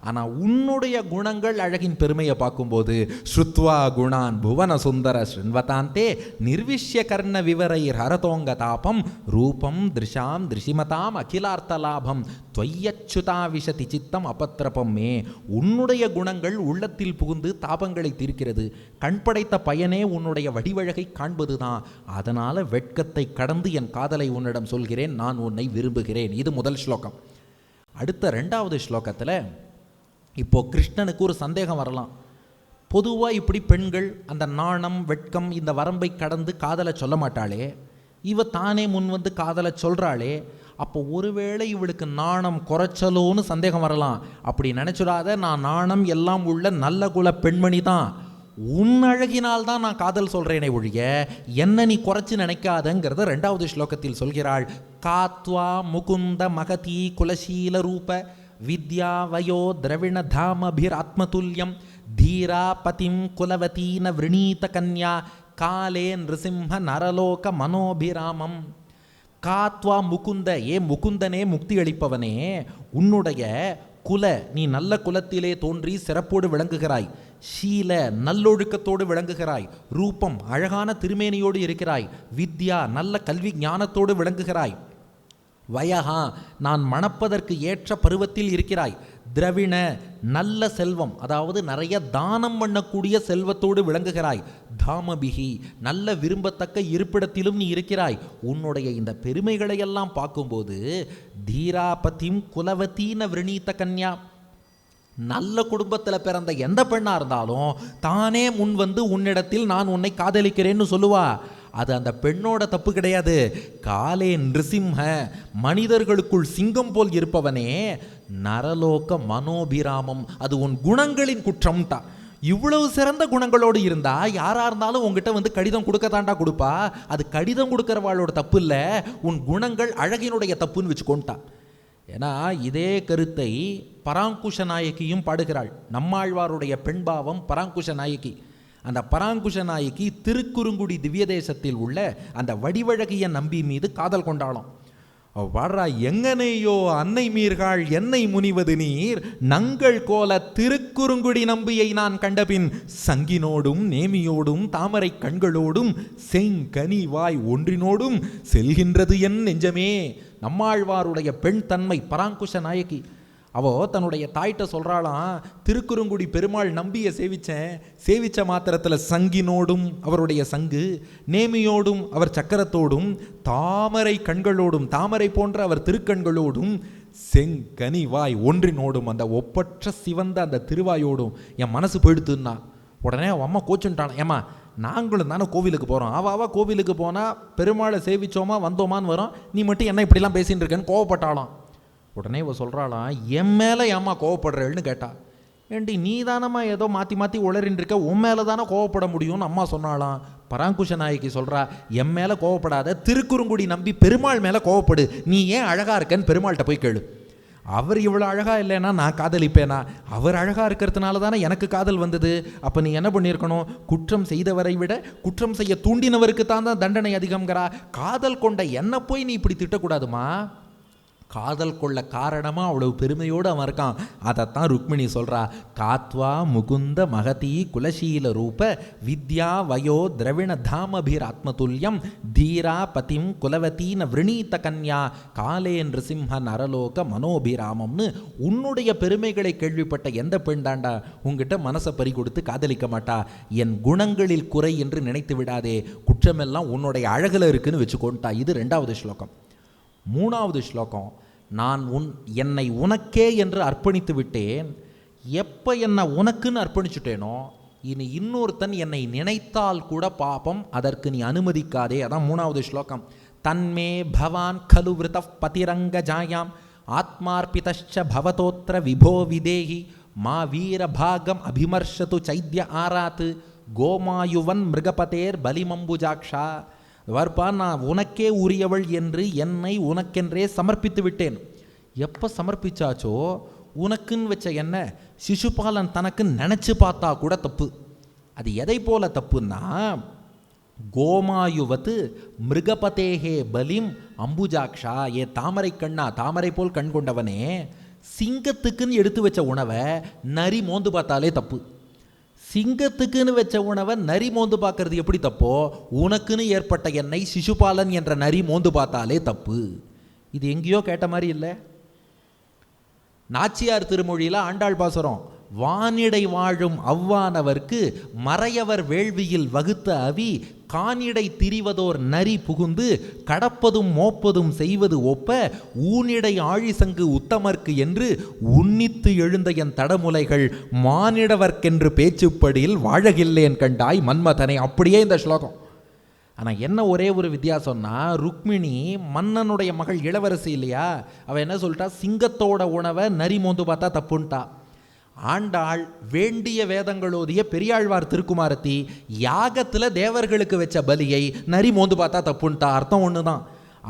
ஆனால் உன்னுடைய குணங்கள் அழகின் பெருமையை பார்க்கும்போது ஸ்ருத்வா குணான் புவன சுந்தர ஸ்ருண்வதாந்தே நிர்விஷ்ய கர்ண விவரை ஹரதோங்க தாபம் ரூபம் திருஷாம் திருஷிமதாம் அகிலார்த்த லாபம் தொய்யச்சுதா விஷதி சித்தம் அபத்திரப்பம் மே. உன்னுடைய குணங்கள் உள்ளத்தில் புகுந்து தாபங்களை தீர்க்கிறது. கண் படைத்த பயனே உன்னுடைய வடிவழகை காண்பது தான். அதனால் வெட்கத்தை கடந்து என் காதலை உன்னிடம் சொல்கிறேன், நான் உன்னை விரும்புகிறேன். இது முதல் ஸ்லோகம். அடுத்த 2வது ஸ்லோகத்தில் இப்போ கிருஷ்ணனுக்கு ஒரு சந்தேகம் வரலாம். பொதுவாக இப்படி பெண்கள் அந்த நாணம் வெட்கம் இந்த வரம்பை கடந்து காதலை சொல்ல மாட்டாளே, இவ தானே முன் காதலை சொல்கிறாளே, அப்போ ஒருவேளை இவளுக்கு நாணம் குறைச்சலோன்னு சந்தேகம் வரலாம். அப்படி நினச்சிடாத, நான் நாணம் எல்லாம் உள்ள நல்ல குல பெண்மணி தான், உன் அழகினால் தான் நான் காதல் சொல்கிறேனே ஒழிய என்ன நீ குறைச்சி நினைக்காதங்கிறத 2வது ஸ்லோகத்தில் சொல்கிறாள். காத்வா முகுந்த மகதி குலசீல ரூப வித்யா வயோ திரவிண தாமபிர் ஆத்மதுல்யம் தீரா பதிம் குலவதீன விரணீத கன்யா காலே நிருசிம்ஹ நரலோக மனோபிராமம். காத்வா முகுந்த, ஏ முகுந்தனே முக்தி அளிப்பவனே, உன்னுடைய குல, நீ நல்ல குலத்திலே தோன்றி சிறப்போடு விளங்குகிறாய், ஷீல நல்லொழுக்கத்தோடு விளங்குகிறாய், ரூபம் அழகான திருமேனியோடு இருக்கிறாய், வித்யா நல்ல கல்வி ஞானத்தோடு விளங்குகிறாய், வயஹா நான் மணப்பதற்கு ஏற்ற பருவத்தில் இருக்கிறாய், திரவிண நல்ல செல்வம் அதாவது நிறைய தானம் பண்ணக்கூடிய செல்வத்தோடு விளங்குகிறாய், தாமபிகி நல்ல விரும்பத்தக்க இருப்பிடத்திலும் நீ இருக்கிறாய். உன்னுடைய இந்த பெருமைகளையெல்லாம் பார்க்கும்போது தீராபதிம் குலவதீன விரணீத கன்யா, நல்ல குடும்பத்தில் பிறந்த எந்த பெண்ணாக இருந்தாலும் தானே முன் உன்னிடத்தில் நான் உன்னை காதலிக்கிறேன்னு சொல்லுவா. அது அந்த பெண்ணோட தப்பு கிடையாது. காலே நிருசிம்ஹ மனிதர்களுக்குள் சிங்கம் போல் இருப்பவனே, நரலோக மனோபிராமம் அது உன் குணங்களின் குற்றம்டா. இவ்வளவு சிறந்த குணங்களோடு இருந்தா யாரா இருந்தாலும் உங்ககிட்ட கடிதம் கொடுக்கத்தாண்டா கொடுப்பா. அது கடிதம் கொடுக்கறவாளோட தப்பு இல்லை, உன் குணங்கள் அழகினுடைய தப்புன்னு வச்சுக்கோண்டா. ஏன்னா இதே கருத்தை பராங்குஷ நாயகியும் பாடுகிறாள். நம்மாழ்வாருடைய பெண்பாவம் பராங்குஷ நாயகி. அந்த பராங்குஷ நாயகி திருக்குறுங்குடி திவ்ய தேசத்தில் உள்ள அந்த வடிவழகிய நம்பி மீது காதல் கொண்டாளாம். வாடுறா, எங்கனையோ அன்னை மீர்காள் என்னை முனிவது நீர் நங்கள் கோல திருக்குறுங்குடி நம்பியை நான் கண்டபின் சங்கினோடும் நேமியோடும் தாமரை கண்களோடும் செங்கனி வாய் ஒன்றினோடும் செல்கின்றது என் நெஞ்சமே. நம்மாழ்வாருடைய பெண் தன்மை பராங்குஷ நாயகி. அவோ தன்னுடைய தாயிட்ட சொல்கிறாளாம், திருக்குறுங்குடி பெருமாள் நம்பியை சேவிச்ச மாத்திரத்தில் சங்கினோடும் அவருடைய சங்கு, நேமியோடும் அவர் சக்கரத்தோடும், தாமரை கண்களோடும் தாமரை போன்ற அவர் திருக்கண்களோடும், செங்கனி வாய் ஒன்றினோடும் அந்த ஒப்பற்ற சிவந்த அந்த திருவாயோடும் என் மனசு போயிடுத்துன்னா. உடனே அவன் அம்மா கோச்சுட்டான், ஏம்மா நாங்களும் தானே கோவிலுக்கு போகிறோம், அவள் கோவிலுக்கு போனால் பெருமாளை சேவிச்சோமா வந்தோமான்னு வரோம், நீ மட்டும் என்ன இப்படிலாம் பேசின்னு இருக்கேன்னு கோவப்பட்டாலாம். உடனே இவ சொல்கிறாளாம், என் மேலே ஏம்மா கோவப்படுறேன்னு கேட்டா. ஏண்டி நீ தானம்மா ஏதோ மாற்றி மாற்றி உளறின்னு இருக்க, உன் மேலே தானே கோவப்பட முடியும்னு அம்மா சொன்னாலாம். பராங்குஷ நாயகி சொல்கிறா, என் மேலே கோவப்படாத, திருக்குறுங்குடி நம்பி பெருமாள் மேலே கோவப்படு, நீ ஏன் அழகாக இருக்கன்னு பெருமாள்கிட்ட போய் கேளு. அவர் இவ்வளோ அழகாக இல்லைன்னா நான் காதலிப்பேனா? அவர் அழகாக இருக்கிறதுனால தானே எனக்கு காதல் வந்தது. அப்போ நீ என்ன பண்ணியிருக்கணும்? குற்றம் செய்தவரை விட குற்றம் செய்ய தூண்டினவருக்கு தான் தண்டனை அதிகம்ங்கிறா. காதல் கொண்ட என்னை போய் நீ இப்படி திட்டக்கூடாதுமா. காதல் கொள்ள காரணமாக அவ்வளவு பெருமையோடு அவன் இருக்கான். அதைத்தான் ருக்மிணி சொல்கிறா, காத்வா முகுந்த மகதி குலசீல ரூப வித்யா வயோ திரவிண தாமபிர் ஆத்மதுல்யம் தீரா பதிம் குலவதீன விரணீத கன்யா காலே நிருசிம்ஹ நரலோக மனோபிராமம்னு உன்னுடைய பெருமைகளை கேள்விப்பட்ட எந்த பெண் தாண்டா உங்ககிட்ட மனசை பறி கொடுத்து காதலிக்க மாட்டா. என் குணங்களில் குறை என்று நினைத்து விடாதே, குற்றமெல்லாம் உன்னுடைய அழகில் இருக்குன்னு வச்சுக்கோன்ட்டா. இது 2வது ஸ்லோகம். 3வது ஸ்லோகம், நான் என்னை உனக்கே என்று அர்ப்பணித்து விட்டேன். எப்போ என்னை உனக்குன்னு அர்ப்பணிச்சுட்டேனோ இனி இன்னொருத்தன் என்னை நினைத்தால் கூட பாபம், அதற்கு நீ அனுமதிக்காதே. அதான் 3வது ஸ்லோகம். தன்மே பவான் கலு விருத பதிரங்க ஜாயாம் ஆத்மார்பிதச்ச பவதோத்ர விபோ விதேஹி மா வீரபாகம் அபிமர்ஷது சைத்ய ஆராத்து கோமாயுவன் மிருகபதேர் பலிமம்புஜாக்ஷா. வார்ப்பா, நான் உனக்கே உரியவள் என்று என்னை உனக்கென்றே சமர்ப்பித்து விட்டேன். எப்போ சமர்ப்பிச்சாச்சோ உனக்குன்னு வச்ச என்ன சிசுபாலன் தனக்கு நினச்சி பார்த்தா கூட தப்பு. அது எதை போல தப்புன்னா, கோமாயுவத்து மிருகபதேகே பலிம் அம்புஜாக்ஷா, ஏ தாமரை கண்ணா, தாமரை போல் கண் கொண்டவனே, சிங்கத்துக்குன்னு எடுத்து வச்ச உணவை நரி மோந்து பார்த்தாலே தப்பு. சிங்கத்துக்குன்னு வச்ச உணவை நரி மோந்து பார்க்கறது எப்படி தப்போ, உனக்குன்னு ஏற்பட்ட என்னை சிசுபாலன் என்ற நரி மோந்து பார்த்தாலே தப்பு. இது எங்கேயோ கேட்ட மாதிரி இல்லை. நாச்சியார் திருமொழியில் ஆண்டாள் பாசுரம், வானிடை வாழும் அவ்வானவர்க்கு மறையவர் வேள்வியில் வகுத்த அவி கானிடை திரிவதோர் நரி புகுந்து கடப்பதும் மோப்பதும் செய்வது ஒப்ப ஊனிடை ஆழிசங்கு உத்தமர்க்கு என்று உன்னித்து எழுந்த என் தடமுலைகள் மானிடவர்க்கென்று பேச்சுப்படியில் வாழகில்லேன் கண்டாய் மன்மதனை. அப்படியே இந்த ஸ்லோகம். ஆனால் என்ன ஒரே ஒரு வித்தியாசம்னா, ருக்மிணி மன்னனுடைய மகள் இளவரசி இல்லையா, அவள் என்ன சொல்லிட்டா, சிங்கத்தோட உணவை நரி மோந்து பார்த்தா தப்புன்ட்டா. ஆண்டாள் வேண்டிய வேதங்களோதிய பெரியாழ்வார் திருக்குமாரத்தி யாகத்தில் தேவர்களுக்கு வச்ச பலியை நரி மோந்து பார்த்தா தப்புன்ட்டா. அர்த்தம் ஒன்று தான்.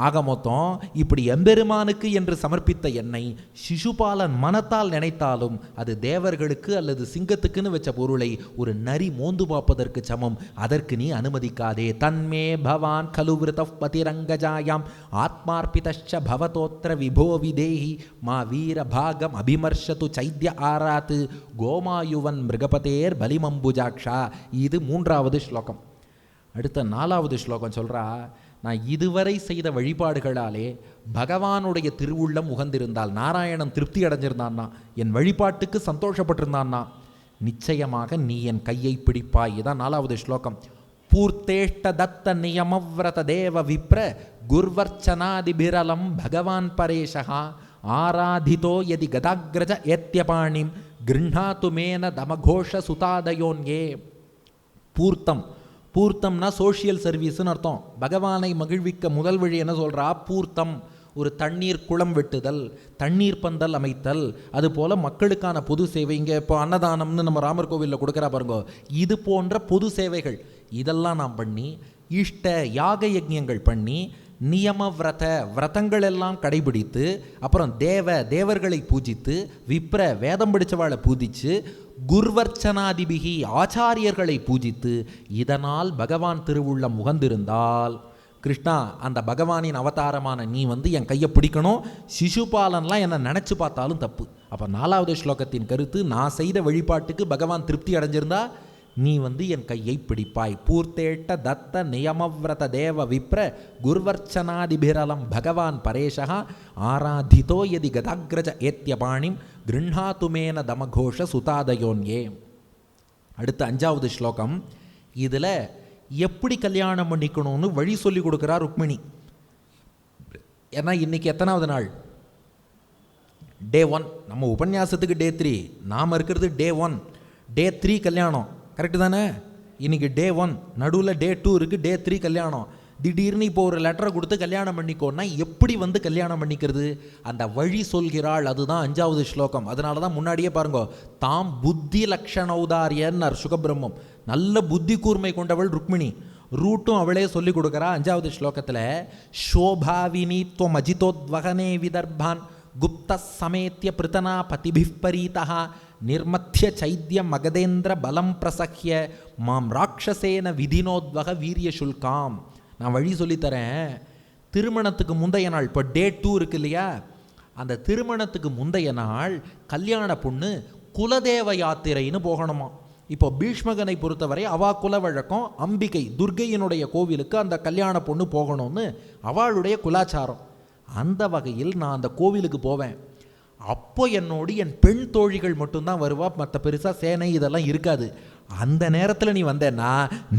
ஆக மொத்தம் இப்படி எம்பெருமானுக்கு என்று சமர்ப்பித்த என்னை சிசுபாலன் மனத்தால் நினைத்தாலும் அது தேவர்களுக்கு அல்லது சிங்கத்துக்குன்னு வச்ச பொருளை ஒரு நரி மோந்து பார்ப்பதற்கு சமம். அதற்கு நீ அனுமதிக்காதே. தன்மே பவான் கலுவிருத பதிரங்கஜாயாம் ஆத்மார்பிதச்ச பவதோத்ர விபோ விதேஹி மா வீரபாகம் அபிமர்ஷது சைத்ய ஆராத்து கோமாயுவன் மிருகபதேர் பலிமம்புஜாக்ஷா. இது 3வது ஸ்லோகம். அடுத்த 4வது ஸ்லோகம் சொல்கிறா, நான் இதுவரை செய்த வழிபாடுகளாலே பகவானுடைய திருவுள்ளம் உகந்திருந்தால், நாராயணன் திருப்தி அடைஞ்சிருந்தான்னா, என் வழிபாட்டுக்கு சந்தோஷப்பட்டிருந்தான்னா, நிச்சயமாக நீ என் கையை பிடிப்பாய். இதான் 4வது ஸ்லோகம். பூர்த்தேஷ்ட தத்த நியமவ்ரத தேவ விப்ர குர்வர்ச்சனாதிபிரலம் பகவான் பரேஷா ஆராதிதோ யதி கதாக்ரஜ ஏத்யபாணிம் கிருண்ணாத்து மேன தமகோஷ சுதாதயோன்யே. பூர்த்தம், பூர்த்தம்னா சோஷியல் சர்வீஸ்ன்னு அர்த்தம். பகவானை மகிழ்விக்க முதல் வழி என்ன சொல்கிறா, பூர்த்தம். ஒரு தண்ணீர் குளம் வெட்டுதல், தண்ணீர் பந்தல் அமைத்தல், அதுபோல் மக்களுக்கான பொது சேவை. இங்கே இப்போ அன்னதானம்னு நம்ம ராமர் கோவிலில் கொடுக்குறா பாருங்க, இது போன்ற பொது சேவைகள் இதெல்லாம் நாம் பண்ணி, இஷ்ட யாக யஜ்ஞங்கள் பண்ணி, நியம விரதங்கள் எல்லாம் கடைபிடித்து, அப்புறம் தேவர்களை பூஜித்து, விப்ர வேதம் படித்தவாளை பூஜித்து, குர்வர்ச்சனாதிபிகி ஆச்சாரியர்களை பூஜித்து, இதனால் பகவான் திருவுள்ளம் முகந்திருந்தால், கிருஷ்ணா அந்த பகவானின் அவதாரமான நீ என் கையை பிடிக்கணும், சிசுபாலன்லாம் என்னை நினச்சி பார்த்தாலும் தப்பு. அப்போ 4வது ஸ்லோகத்தின் கருத்து, நான் செய்த வழிபாட்டுக்கு பகவான் திருப்தி அடைஞ்சிருந்தா நீ என் கையை பிடிப்பாய். பூர்த்தேட்ட தத்த நியமவிரத தேவ விப்ர குர்வர்ச்சனாதிபிரலம் பகவான் பரேஷா ஆராதிதோ யதி கதாகிரஜ ஏத்தியபாணிம் கிருண்ணாத்துமேன தமகோஷ சுதாதயோன்யே. அடுத்த 5வது ஸ்லோகம். இதில் எப்படி கல்யாணம் பண்ணிக்கணும்னு வழி சொல்லி கொடுக்குறார் ருக்மிணி. ஏன்னா இன்னைக்கு எத்தனாவது நாள்? டே 1. நம்ம உபன்யாசத்துக்கு டே 3, நாம் இருக்கிறது டே 1. டே 3 கல்யாணம், கரெக்டு தானே? இன்றைக்கி டே 1, நடுவில் டே 2 இருக்குது, டே 3 கல்யாணம். திடீர்னு இப்போ ஒரு லெட்டரை கொடுத்து கல்யாணம் பண்ணிக்கோன்னா எப்படி கல்யாணம் பண்ணிக்கிறது? அந்த வழி சொல்கிறாள். அதுதான் 5வது ஸ்லோகம். அதனால தான் முன்னாடியே பாருங்க, தாம் புத்தி லக்ஷணௌதாரியன்னார் சுகபிரம்மம். நல்ல புத்தி கூர்மை கொண்டவள் ருக்மிணி. ரூட்டும் அவளே சொல்லி கொடுக்குறா 5வது ஸ்லோகத்தில். ஷோபாவினி துவம் அஜிதோத்வகனே விதர்பான் குப்த சமேத்திய பிருத்தனா பதிபிப்பரீதா நிர்மத்திய சைத்திய மகதேந்திர பலம் பிரசக்கிய மாம் ராட்சசேன விதினோத்வக வீரிய சுல்காம். நான் வழி சொல்லித்தரேன். திருமணத்துக்கு முந்தைய நாள், இப்போ டே 2 இருக்கு இல்லையா, அந்த திருமணத்துக்கு முந்தைய நாள் கல்யாண பொண்ணு குலதேவ யாத்திரைன்னு போகணுமா. இப்போ பீஷ்மகனை பொறுத்தவரை அவா குல வழக்கம் அம்பிகை துர்கையினுடைய கோவிலுக்கு அந்த கல்யாண பொண்ணு போகணும்னு அவளுடைய குலாச்சாரம். அந்த வகையில் நான் அந்த கோவிலுக்கு போவேன். அப்போ என்னோடு என் பெண் தோழிகள் மட்டும்தான் வருவா, மற்ற பெருசாக சேனை இதெல்லாம் இருக்காது. அந்த நேரத்தில் நீ வந்தேன்னா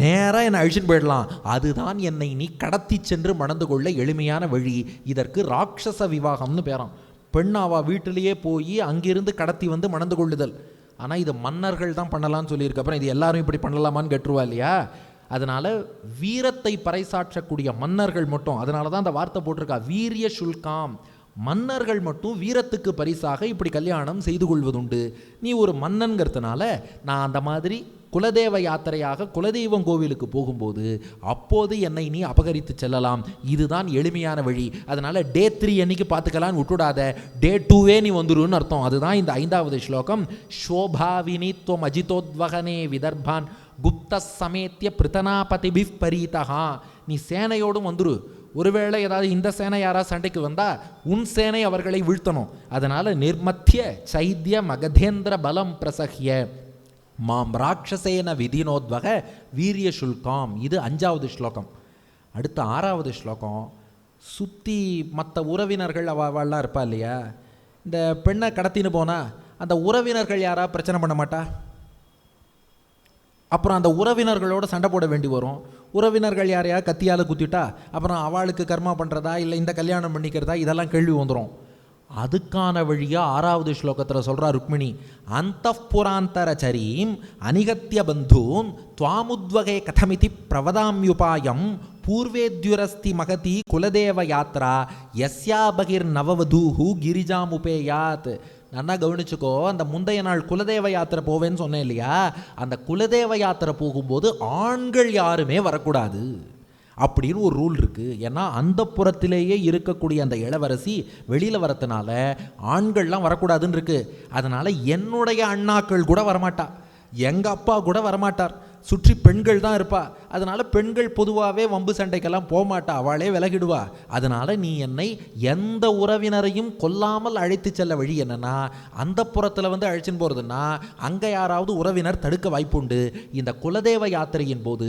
நேராக என்னை அழிச்சுன்னு போயிடலாம். அதுதான் என்னை நீ கடத்தி சென்று மணந்து கொள்ள எளிமையான வழி. இதற்கு ராட்சச விவாகம்னு பேராம். பெண்ணாவா வீட்டிலேயே போய் அங்கிருந்து கடத்தி மணந்து கொள்ளுதல். ஆனால் இது மன்னர்கள் தான் பண்ணலான்னு சொல்லியிருக்கு. அப்புறம் இது எல்லாரும் இப்படி பண்ணலாமான்னு கேட்டுருவா இல்லையா? அதனால் வீரத்தை பறைசாற்றக்கூடிய மன்னர்கள் மட்டும், அதனால தான் அந்த வார்த்தை போட்டிருக்கா, வீரிய சுல்காம். மன்னர்கள் மட்டும் வீரத்துக்கு பரிசாக இப்படி கல்யாணம் செய்து கொள்வதுண்டு. நீ ஒரு மன்னன்கிறதுனால நான் அந்த மாதிரி குலதேவ யாத்திரையாக குலதெய்வம் கோவிலுக்கு போகும்போது அப்போது என்னை நீ அபகரித்து செல்லலாம். இதுதான் எளிமையான வழி. அதனால் டே 3 என்னைக்கு பார்த்துக்கலான்னு விட்டுடாத, டே 2வே நீ வந்துருன்னு அர்த்தம். அதுதான் இந்த 5வது ஸ்லோகம். ஷோபாவினி துவம் அஜிதோத்வகனே விதர்பான் குப்த சமேத்திய பிருத்தனாபதிபி பரீதா. நீ சேனையோடும் வந்துரு. ஒருவேளை ஏதாவது இந்த சேனை யாராவது சண்டைக்கு வந்தால் உன் சேனை அவர்களை வீழ்த்தணும். அதனால் நிர்மத்திய சைத்திய மகதேந்திர பலம் பிரசகிய மாம் ராட்சசேன விதினோத்வக வீரிய சுல்காம். இது 5வது ஸ்லோகம். அடுத்த 6வது ஸ்லோகம். சுற்றி மற்ற உறவினர்கள் அவள்லாம் இருப்பா இல்லையா, இந்த பெண்ணை கடத்தின்னு போனால் அந்த உறவினர்கள் யாராவது பிரச்சனை பண்ண மாட்டா? அப்புறம் அந்த உறவினர்களோடு சண்டை போட வேண்டி வரும். உறவினர்கள் யாரையா கத்தியால் குத்திட்டா அப்புறம் அவளுக்கு கர்மா பண்ணுறதா இல்லை இந்த கல்யாணம் பண்ணிக்கிறதா, இதெல்லாம் கேள்வி வந்துடும். அதுக்கான வழியாக 6வது ஸ்லோகத்தில் சொல்கிறா ருக்மிணி. அந்தப்புராந்தரச்சரீம் அனிகத்திய பந்தூன் துவாமுத்வகே கதமிதி பிரவதாம்யுபாயம் பூர்வேத்யுரஸ்தி மகதி குலதேவ யாத்ரா யஸ்யா பகிர் நவவதூஹு கிரிஜாமுபேயாத். நல்லா கவனிச்சுக்கோ, அந்த முந்தைய நாள் குலதேவ யாத்திரை போவேன்னு சொன்னேன் இல்லையா, அந்த குலதேவ யாத்திரை போகும்போது ஆண்கள் யாருமே வரக்கூடாது அப்படின்னு ஒரு ரூல் இருக்குது. ஏன்னா அந்த புறத்திலேயே இருக்கக்கூடிய அந்த இளவரசி வெளியில் வரதுனால ஆண்கள்லாம் வரக்கூடாதுன்னு இருக்குது. அதனால் என்னுடைய அண்ணாக்கள் கூட வரமாட்டா, எங்கள் அப்பா கூட வரமாட்டார், சுற்றி பெண்கள் தான் இருப்பா. அதனால் பெண்கள் பொதுவாகவே வம்பு சண்டைக்கெல்லாம் போகமாட்டா, அவளே விலகிடுவா. அதனால் நீ என்னை எந்த உறவினரையும் கொல்லாமல் அழைத்து செல்ல வழி என்னன்னா, அந்த புறத்தில் அழைச்சின்னு போகிறதுன்னா அங்கே யாராவது உறவினர் தடுக்க வாய்ப்புண்டு. இந்த குலதேவ யாத்திரையின் போது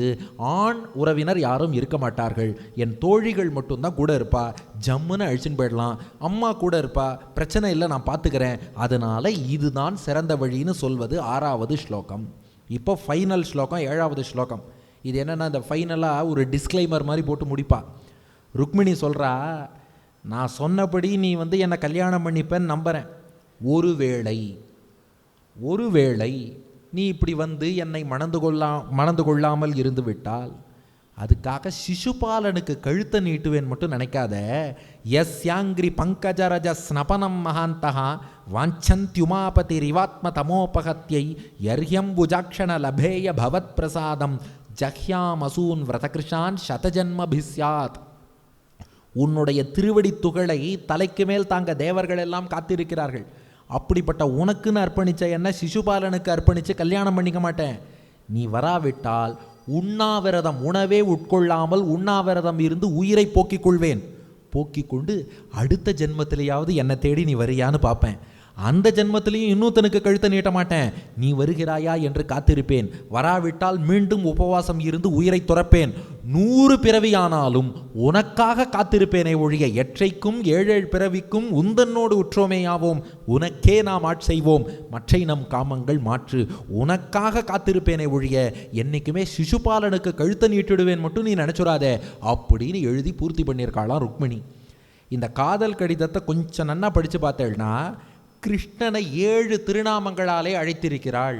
ஆண் உறவினர் யாரும் இருக்க மாட்டார்கள், என் தோழிகள் மட்டும்தான் கூட இருப்பா. ஜம்முன்னு அழிச்சின்னு போயிடலாம், அம்மா கூட இருப்பா, பிரச்சனை இல்லை, நான் பார்த்துக்கிறேன். அதனால் இதுதான் சிறந்த வழின்னு சொல்வது 6வது ஸ்லோகம். இப்போ ஃபைனல் ஸ்லோகம் 7வது ஸ்லோகம். இது என்னென்னா, இந்த ஃபைனலாக ஒரு டிஸ்க்ளைமர் மாதிரி போட்டு முடிப்பா. ருக்மிணி சொல்கிறா, நான் சொன்னபடி நீ என்னை கல்யாணம் பண்ணிப்பேன்னு நம்புகிறேன். ஒருவேளை நீ இப்படி என்னை மணந்து கொள்ளாமல் இருந்து விட்டால் அதுக்காக சிசுபாலனுக்கு கழுத்தை நீட்டுவேன் மட்டும் நினைக்காத. யஸ்யாங்கிரி பங்கஜரஜ ஸ்னபனம் மகாந்தகா வாஞ்சந்தியுமாபதி ரிவாத்ம தமோபகத்யை யர்ஹ்யம் புஜாக்ஷண லபேய பவத் பிரசாதம் ஜஹ்யாம் அசூன் விரதகிருஷான் சதஜன்மபிஸ்யாத். உன்னுடைய திருவடி துகளை தலைக்கு மேல் தாங்க தேவர்கள் எல்லாம் காத்திருக்கிறார்கள். அப்படிப்பட்ட உனக்குன்னு அர்ப்பணித்த என்ன சிசுபாலனுக்கு அர்ப்பணித்து கல்யாணம் பண்ணிக்க மாட்டேன். நீ வராவிட்டால் உண்ணாவிரதம், உணவே உட்கொள்ளாமல் உண்ணாவிரதம் இருந்து உயிரை போக்கிக் கொள்வேன். போக்கிக் கொண்டு அடுத்த ஜென்மத்திலேயாவது என்னை தேடி நீ வரியான்னு பார்ப்பேன். அந்த ஜென்மத்திலையும் இன்னொருத்தனுக்கு கழுத்தை நீட்ட மாட்டேன். நீ வருகிறாயா என்று காத்திருப்பேன். வராவிட்டால் மீண்டும் உபவாசம் இருந்து உயிரை துறப்பேன். 100 பிறவியானாலும் உனக்காக காத்திருப்பேனே ஒழிய எற்றைக்கும் 7 பிறவிக்கும் உந்தன்னோடு உற்றோமேயாவோம். உனக்கே நாம் ஆட்செய்வோம், மற்றை நம் காமங்கள் மாற்று. உனக்காக காத்திருப்பேனே ஒழிய என்னைக்குமே சிசுபாலனுக்கு கழுத்தை நீட்டிடுவேன் மட்டும் நீ நினச்சுடாதே அப்படின்னு எழுதி பூர்த்தி பண்ணியிருக்காளாம் ருக்மிணி. இந்த காதல் கடிதத்தை கொஞ்சம் நன்னா படித்து பார்த்தேன்னா கிருஷ்ணனை 7 திருநாமங்களாலே அழைத்திருக்கிறாள்.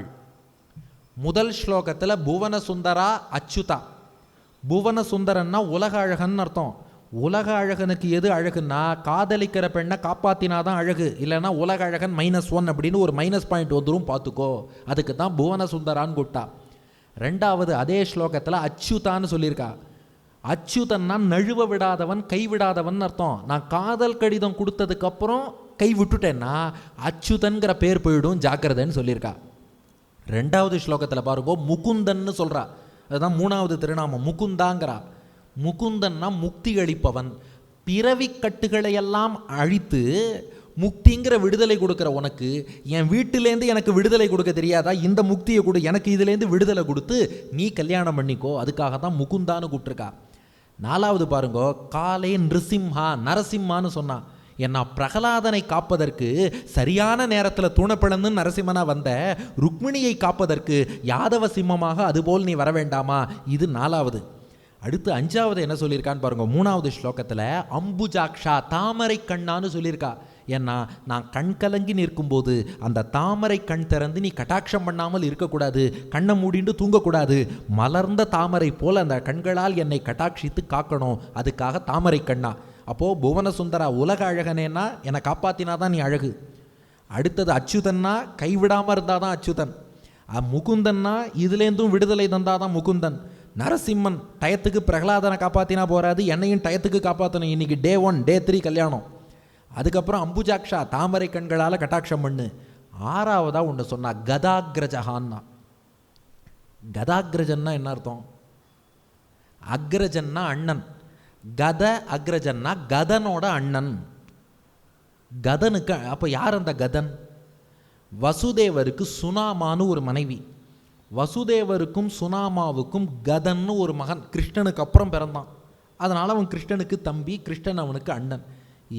முதல் ஸ்லோகத்தில் புவன சுந்தரா அச்சுதா. புவன சுந்தரன்னா உலக அழகன் அர்த்தம். உலக அழகனுக்கு எது அழகுன்னா காதலிக்கிற பெண்ணை காப்பாற்றினாதான் அழகு, இல்லைன்னா உலக அழகன் -1 அப்படின்னு ஒரு -பாயிண்ட் வந்துடும் பார்த்துக்கோ. அதுக்கு தான் புவன சுந்தரான்னு கூப்பிட்டா. ரெண்டாவது அதே ஸ்லோகத்தில் அச்சுதான்னு சொல்லியிருக்கா. அச்சுதன்னா நழுவ விடாதவன், கைவிடாதவன் அர்த்தம். நான் காதல் கடிதம் கொடுத்ததுக்கப்புறம் கை விட்டுட்டேன்னா அச்சுதன்கிற பேர் போயிடும், ஜாக்கிரதைன்னு சொல்லியிருக்கா. ரெண்டாவது ஸ்லோகத்தில் பாருங்கோ முகுந்தன்னு சொல்கிறா. அதுதான் 3வது திருநாமம், முகுந்தாங்கிறா. முகுந்தன்னா முக்தி அளிப்பவன். பிறவி கட்டுகளை எல்லாம் அழித்து முக்திங்கிற விடுதலை கொடுக்குற உனக்கு என் வீட்டிலேருந்து எனக்கு விடுதலை கொடுக்க தெரியாதா? இந்த முக்தியை கொடு, எனக்கு இதுலேருந்து விடுதலை கொடுத்து நீ கல்யாணம் பண்ணிக்கோ. அதுக்காக தான் முகுந்தான்னு கூப்பிட்டுருக்கா. 4வது பாருங்கோ காலே நிருசிம்ஹா, நரசிம்மான்னு சொன்னான். ஏன்னா பிரகலாதனை காப்பதற்கு சரியான நேரத்தில் தூணப்பிழந்து நரசிம்மனா வந்த ருக்மிணியை காப்பதற்கு யாதவ சிம்மமாக அதுபோல் நீ வர வேண்டாமா? இது 4வது. அடுத்து 5வது என்ன சொல்லியிருக்கான்னு பாருங்க. 3வது ஸ்லோகத்தில் அம்புஜாக்ஷா, தாமரை கண்ணான்னு சொல்லியிருக்கா. ஏன்னா நான் கண் கலங்கி நிற்கும்போது அந்த தாமரை கண் திறந்து நீ கட்டாட்சம் பண்ணாமல் இருக்கக்கூடாது, கண்ணை மூடிண்டு தூங்கக்கூடாது. மலர்ந்த தாமரை போல் அந்த கண்களால் என்னை கட்டாட்சித்து காக்கணும், அதுக்காக தாமரை கண்ணா. அப்போது புவனசுந்தரா உலக அழகனேன்னா என்னை காப்பாற்றினா தான் நீ அழகு. அடுத்தது அச்சுதன்னா கைவிடாமல் இருந்தால் தான் அச்சுதன். முகுந்தன்னா இதுலேருந்தும் விடுதலை தந்தால் தான் முகுந்தன். நரசிம்மன் டயத்துக்கு பிரகலாதனை காப்பாற்றினா போகாது, என்னையும் டயத்துக்கு காப்பாற்றணும். இன்றைக்கி டே 1 டே 3 கல்யாணம். அதுக்கப்புறம் அம்புஜாக்ஷா, தாமரை கண்களால் கட்டாட்சம் பண்ணு. 6வதாக ஒன்று சொன்னா கதாகிரஜஹான்னா. கதாகிரஜன்னா என்ன அர்த்தம்? அக்ரஜன்னா அண்ணன், கத அக்ரஜன்னா கதனோட அண்ணன். கதனுக்கு அப்போ யார் அந்த கதன்? வசுதேவருக்கு சுனாமான்னு ஒரு மனைவி. வசுதேவருக்கும் சுனாமாவுக்கும் கதன்னு ஒரு மகன் கிருஷ்ணனுக்கு அப்புறம் பிறந்தான். அதனால் அவன் கிருஷ்ணனுக்கு தம்பி, கிருஷ்ணன் அவனுக்கு அண்ணன்.